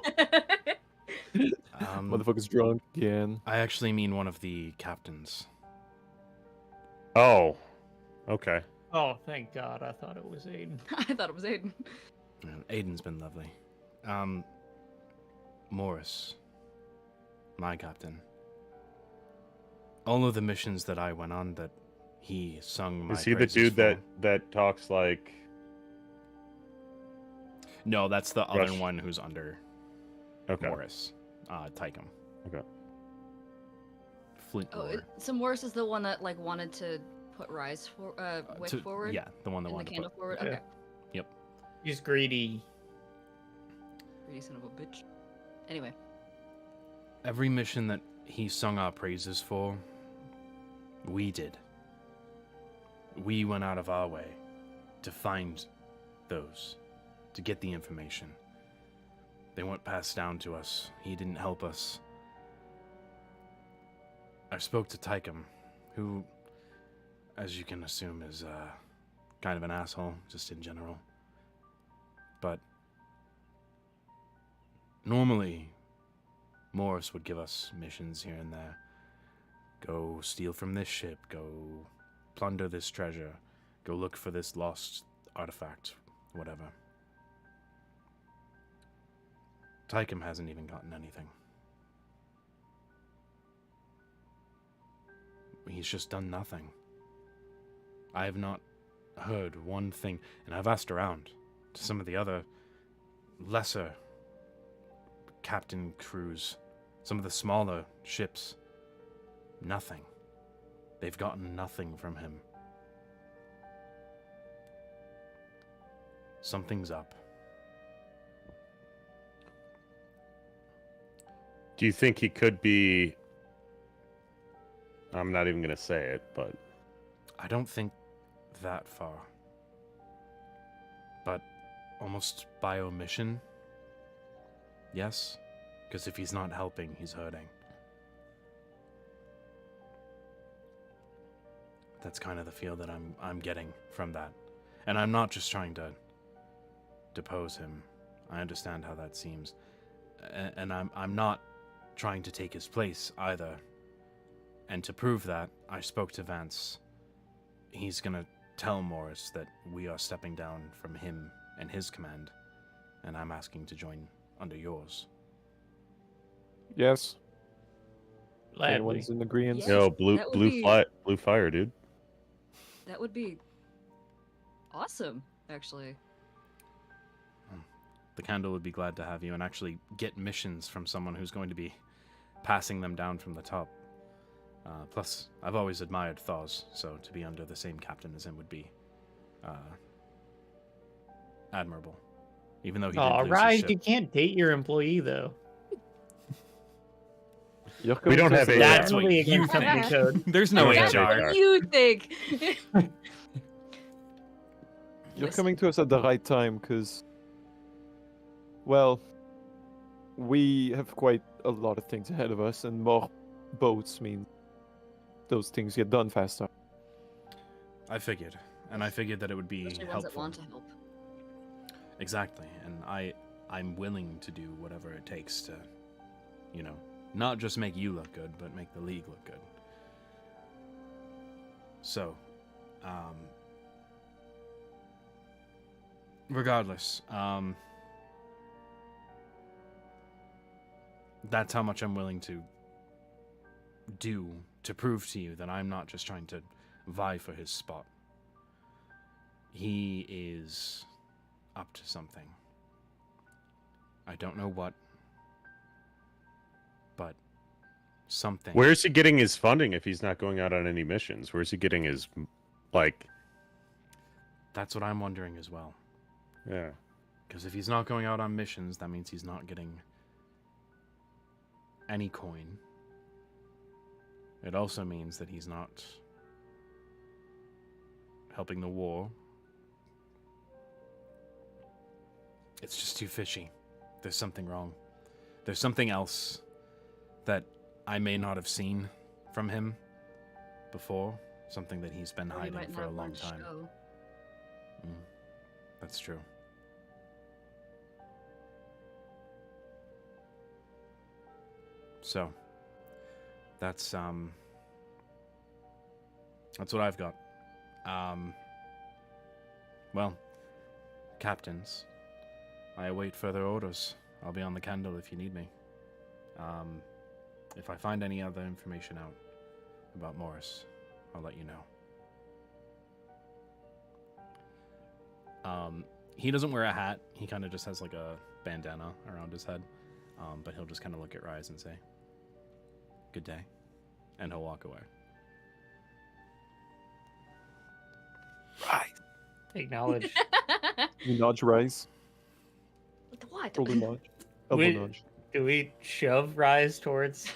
Motherfucker's drunk again. I actually mean one of the captains. Oh. Okay. Oh, thank God. I thought it was Aiden. I thought it was Aiden. Aiden's been lovely. Morris, my captain. All of the missions that I went on that he sung my Is he the praises dude for. that talks like... No, that's the Rush. other one who's under Okay. Morris. Tychum. Okay. Flint Oh, Lord. so Morris is the one that like wanted to put Rise for Wick forward. Yeah, the one that And the wanted to candle put... forward. Yeah. Okay. He's greedy. Pretty son of a bitch. Anyway. Every mission that he sung our praises for, we did. We went out of our way to find those, to get the information. They weren't passed down to us. He didn't help us. I spoke to Tychum, who, as you can assume, is kind of an asshole, just in general. But normally, Morris would give us missions here and there. Go steal from this ship, go plunder this treasure, go look for this lost artifact, whatever. Tychum hasn't even gotten anything. He's just done nothing. I have not heard one thing, and I've asked around to some of the other lesser captain crews, some of the smaller ships. Nothing. They've gotten nothing from him. Something's up. Do you think he could be... I'm not even going to say it, but... I don't think that far. But almost by omission, yes? Because if he's not helping, he's hurting. That's kind of the feel that I'm getting from that. And I'm not just trying to depose him. I understand how that seems. And I'm not trying to take his place either. And to prove that, I spoke to Vance. He's gonna tell Morris that we are stepping down from him and his command, and I'm asking to join under yours. Yes. Gladly. Everyone's in agreement. Yeah. Yo, that would be- blue fire, dude. That would be awesome, actually. The Candle would be glad to have you and actually get missions from someone who's going to be passing them down from the top. Plus, I've always admired Thaw's, so to be under the same captain as him would be admirable. Even though he did Aw, lose his Rise, ship. you can't date your employee, though. You're We don't coming to have us a- at the That's what really you against company think. code. There's no Oh, yeah, That's HR. they are. what you think. You're coming to us at the right time, because, well, we have quite a lot of things ahead of us, and more boats mean those things get done faster. I figured, and I figured that it would be Especially ones that helpful. want to help. Exactly, and I'm willing to do whatever it takes to, not just make you look good, but make the league look good. So, regardless, that's how much I'm willing to do to prove to you that I'm not just trying to vie for his spot. He is up to something. I don't know what, but something. Where is he getting his funding if he's not going out on any missions? Where's he getting his, like... That's what I'm wondering as well. Yeah. Because if he's not going out on missions, that means he's not getting any coin. It also means that he's not helping the war. It's just too fishy. There's something wrong. There's something else that I may not have seen from him before. Something that he's been Or he hiding might for a not long want to time. show. That's true. So, that's what I've got. Well, captains, I await further orders. I'll be on the candle if you need me. If I find any other information out about Morris, I'll let you know. He doesn't wear a hat. He kind of just has like a bandana around his head. But he'll just kind of look at Rise and say, "Good day," and he'll walk away. Acknowledge. You nudge Rise. What? Roll a nudge. Elbow Wait. nudge. Do we shove Rise towards?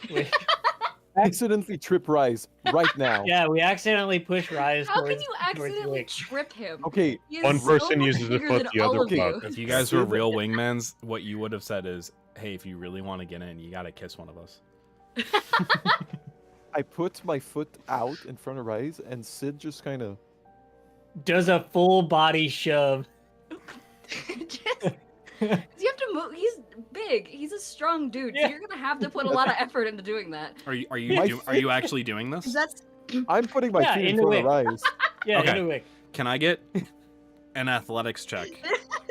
Accidentally trip Rise right now. Yeah, we accidentally push Rise How towards. can you towards accidentally Wick. trip him? Okay, He is One so person much uses the bigger foot, than the all other of you. fuck. If you guys were real wingmans, what you would have said is, "Hey, if you really want to get in, you gotta kiss one of us." I put my foot out in front of Rise, and Sid just kind of. Does a full body shove. Just, you have to move. He's big. He's a strong dude. Yeah. So you're gonna have to put a lot of effort into doing that. Are you My are you actually doing this? 'Cause that's I'm putting my Yeah, feet in into front it. of Rise. Yeah, Okay. into Wick. Can I get an athletics check?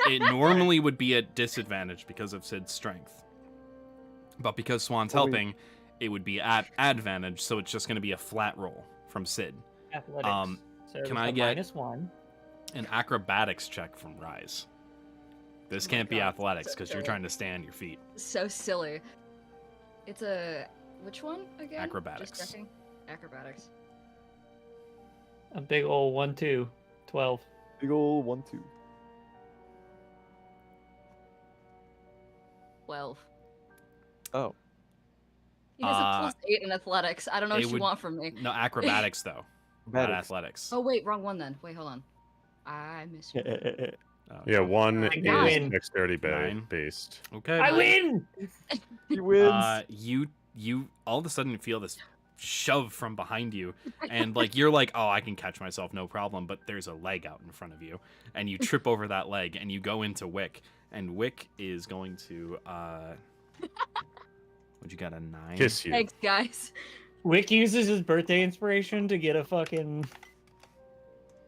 It normally would be at disadvantage because of Sid's strength, but because Swan's Oh, wait. helping, it would be at advantage. So it's just going to be a flat roll from Sid. Athletics. So can it's I a get- -1? An acrobatics check from Rise. This Oh my can't be God, athletics so because you're silly. trying to stand your feet. so silly. It's a which one again? Acrobatics. Just checking. Acrobatics. A big old 1-2. 12. Big ol' 1-2. 12. Oh. He has a +8 in athletics. I don't know it what you would- want from me. No, acrobatics though, not Acrobatics. athletics. Oh wait, wrong one then. Wait, hold on. I missed. Eh, one. eh, eh, eh. Oh, Yeah, one I is win. dexterity Nine. based. Okay. I win! He wins. You all of a sudden feel this shove from behind you, and like you're like, "Oh, I can catch myself, no problem." But there's a leg out in front of you, and you trip over that leg, and you go into Wick, and Wick is going to What you got, a 9? Kiss you. Thanks, guys. Wick uses his birthday inspiration to get a fucking.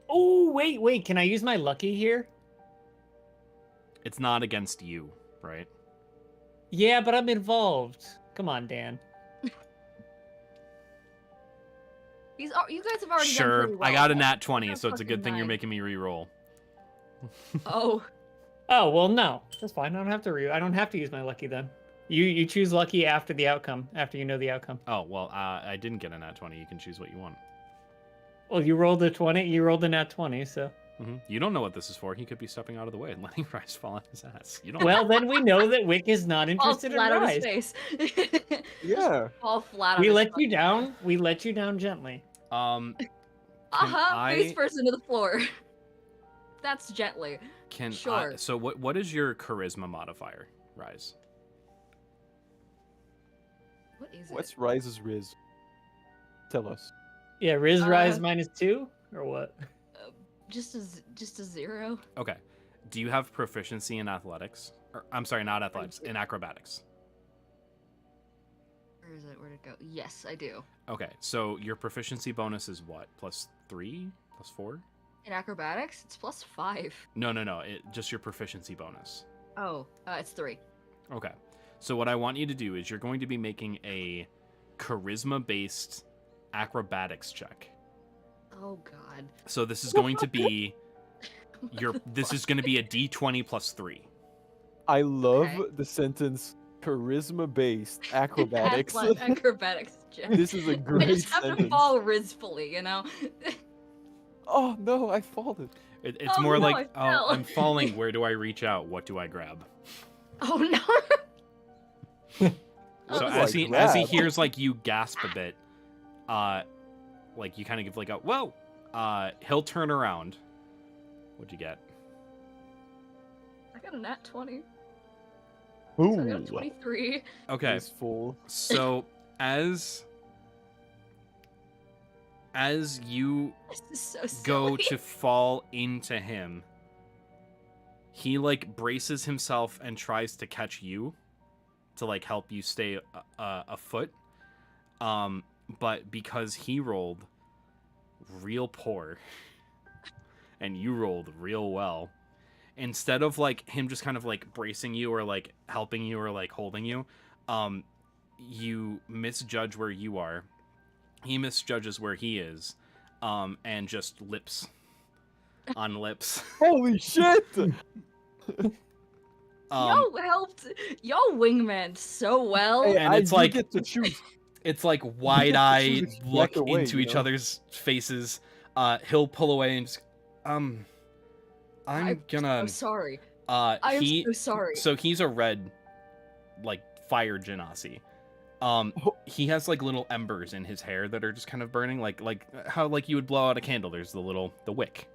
Oh, wait. Can I use my lucky here? It's not against you, right? Yeah, but I'm involved. Come on, Dan. You guys have already done Sure. pretty well. I got a nat 20, got so it's a good fucking thing you're 9. making me re-roll. Oh, Oh well, no, that's fine. I don't have to I don't have to use my lucky then. You choose lucky after the outcome. After you know the outcome. Oh, well, I didn't get a nat 20. You can choose what you want. Well, you rolled a 20. You rolled a nat 20. So. You don't know what this is for. He could be stepping out of the way and letting Rice fall on his ass. You don't. Well, then we know that Wick is not all interested in flat on Rise. his face. Yeah. All flat on We his let you fucking- down. We let you down gently. Face first into the floor. That's gently. Can Sure. so what is your charisma modifier, Rise? What is it? What's Rise's Riz? Tell us. Yeah, Riz Rise Uh, -2 or what? just a 0. Okay. Do you have proficiency in athletics? Or, I'm sorry, not athletics, in acrobatics. Where is it? Where'd it go? Yes, I do. Okay, so your proficiency bonus is what? +3? +4? In acrobatics, it's +5. No. Just your proficiency bonus. Oh, it's 3. Okay. So what I want you to do is you're going to be making a charisma-based acrobatics check. Oh God. So this is going to be this is going to be a D20 +3. I love Okay. the sentence charisma-based acrobatics. Acrobatics check. This is a I great just have to sentence. fall rizfully, you know. Oh no, I fallen. It's Oh, more no, like, I fell. oh, I'm falling. Where do I reach out? What do I grab? Oh no. So What as do I he grab? hears like you gasp a bit, like you kind of give like a whoa, he'll turn around. What'd you get? I got a nat 20. Ooh. So I got a 23. Okay, This fool. so as you This is so silly. go to fall into him, he like braces himself and tries to catch you to like help you stay afoot. But because he rolled real poor and you rolled real well, instead of like him just kind of like bracing you or like helping you or like holding you, you misjudge where you are. He misjudges where he is, and just lips on lips. Holy shit! Y'all helped. Y'all wingman so well. Hey, And it's you like- get to choose. It's like wide-eyed Choose look back away, into you each know? other's faces. He'll pull away and just, I'm gonna. I'm sorry. Uh, I am he so sorry. so he's a red, like fire genasi. He has like little embers in his hair that are just kind of burning, like how like you would blow out a candle. There's the wick,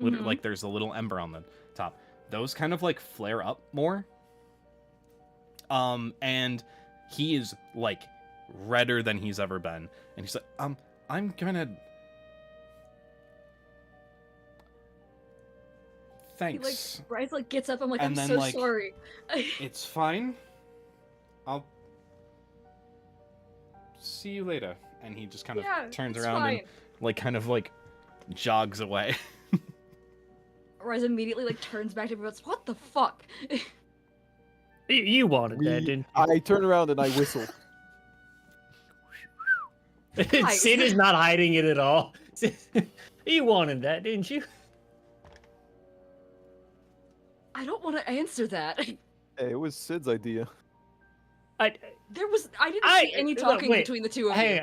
Mhm. like there's a little ember on the top. Those kind of like flare up more. And he is like redder than he's ever been, and he's like, I'm gonna. Thanks. He like Bryce like gets up. I'm like, And I'm then, so like, sorry. It's fine. I'll see you later. And he just kind of Yeah, turns it's around fine. and like kind of like jogs away. Rise immediately like turns back to everyone. What the fuck? You wanted that, didn't I turn around and I whistle. you? Guys. Sid is not hiding it at all. You wanted that, didn't you? I don't want to answer that. Hey, it was Sid's idea. I didn't see any look, talking wait, between the two of Hey, you.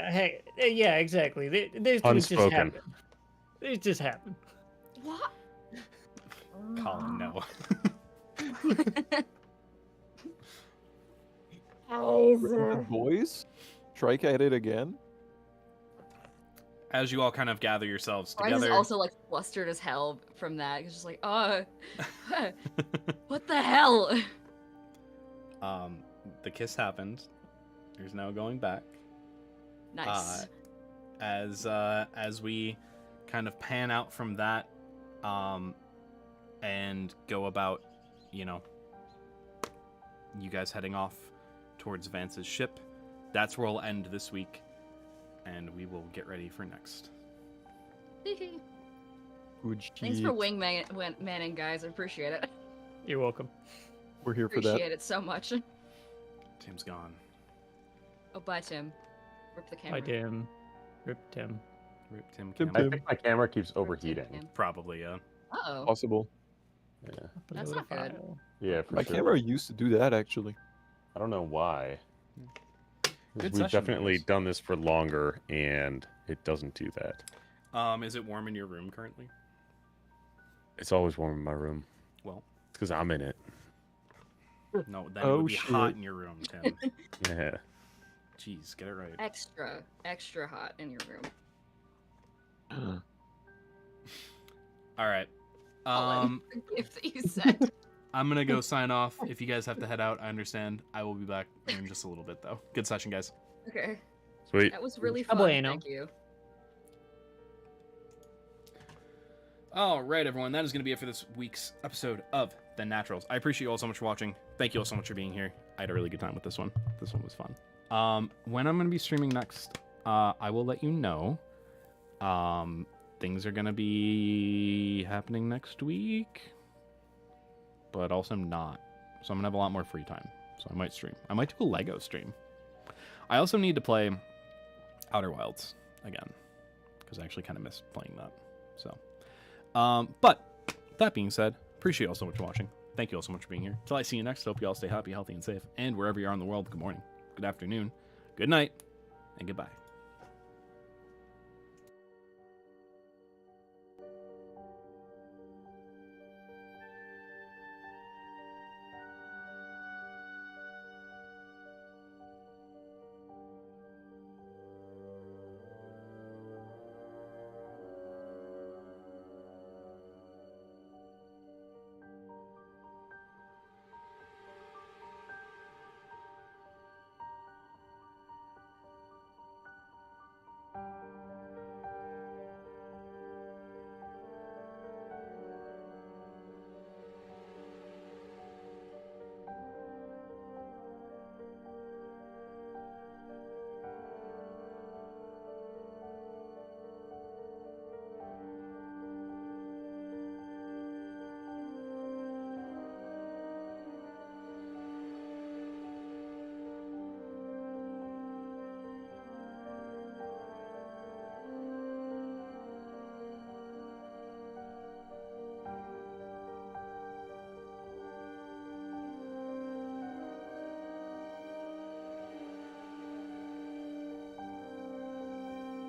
hey, yeah, exactly. This just Unspoken. happened. It just happened. What? Colin, no. Boys, strike at it again. As you all kind of gather yourselves Rise is together. also like flustered as hell from that. He's just like, what the hell? The kiss happened. There's no going back. Nice. As we kind of pan out from that, and go about, you guys heading off towards Vance's ship. That's where we'll end this week, and we will get ready for next. Good Thanks shit. for wingmanning, guys. I appreciate it. You're welcome. We're here for that. Appreciate it so much. Tim's gone. Oh, bye, Tim. Rip the I camera. damn. Rip Tim. Rip Tim. Tim, Campbell. I think my camera keeps overheating. Probably, yeah. Uh-oh. Possible. Yeah, That's not good. yeah, for My sure. camera used to do that actually. I don't know why. 'Cause Good We've session, definitely guys. done this for longer, and it doesn't do that. Is it warm in your room currently? It's always warm in my room. Well, It's because I'm in it. no, then it Oh, would be hot shit. in your room, Tim. Yeah. Jeez, get it right. Extra hot in your room. All right. Colin, the gift that you said. I'm gonna go sign off. If you guys have to head out, I understand. I will be back in just a little bit, though. Good session, guys. Okay. Sweet. That was really Ah, fun. bueno. Thank you. All right, everyone. That is going to be it for this week's episode of The Naturals. I appreciate you all so much for watching. Thank you all so much for being here. I had a really good time with this one. This one was fun. When I'm going to be streaming next, I will let you know. Things are going to be happening next week, but also not. So I'm going to have a lot more free time. So I might stream. I might do a Lego stream. I also need to play Outer Wilds again, because I actually kind of miss playing that. So, but that being said, appreciate you all so much for watching. Thank you all so much for being here. Till I see you next, hope you all stay happy, healthy, and safe. And wherever you are in the world, good morning, good afternoon, good night, and goodbye.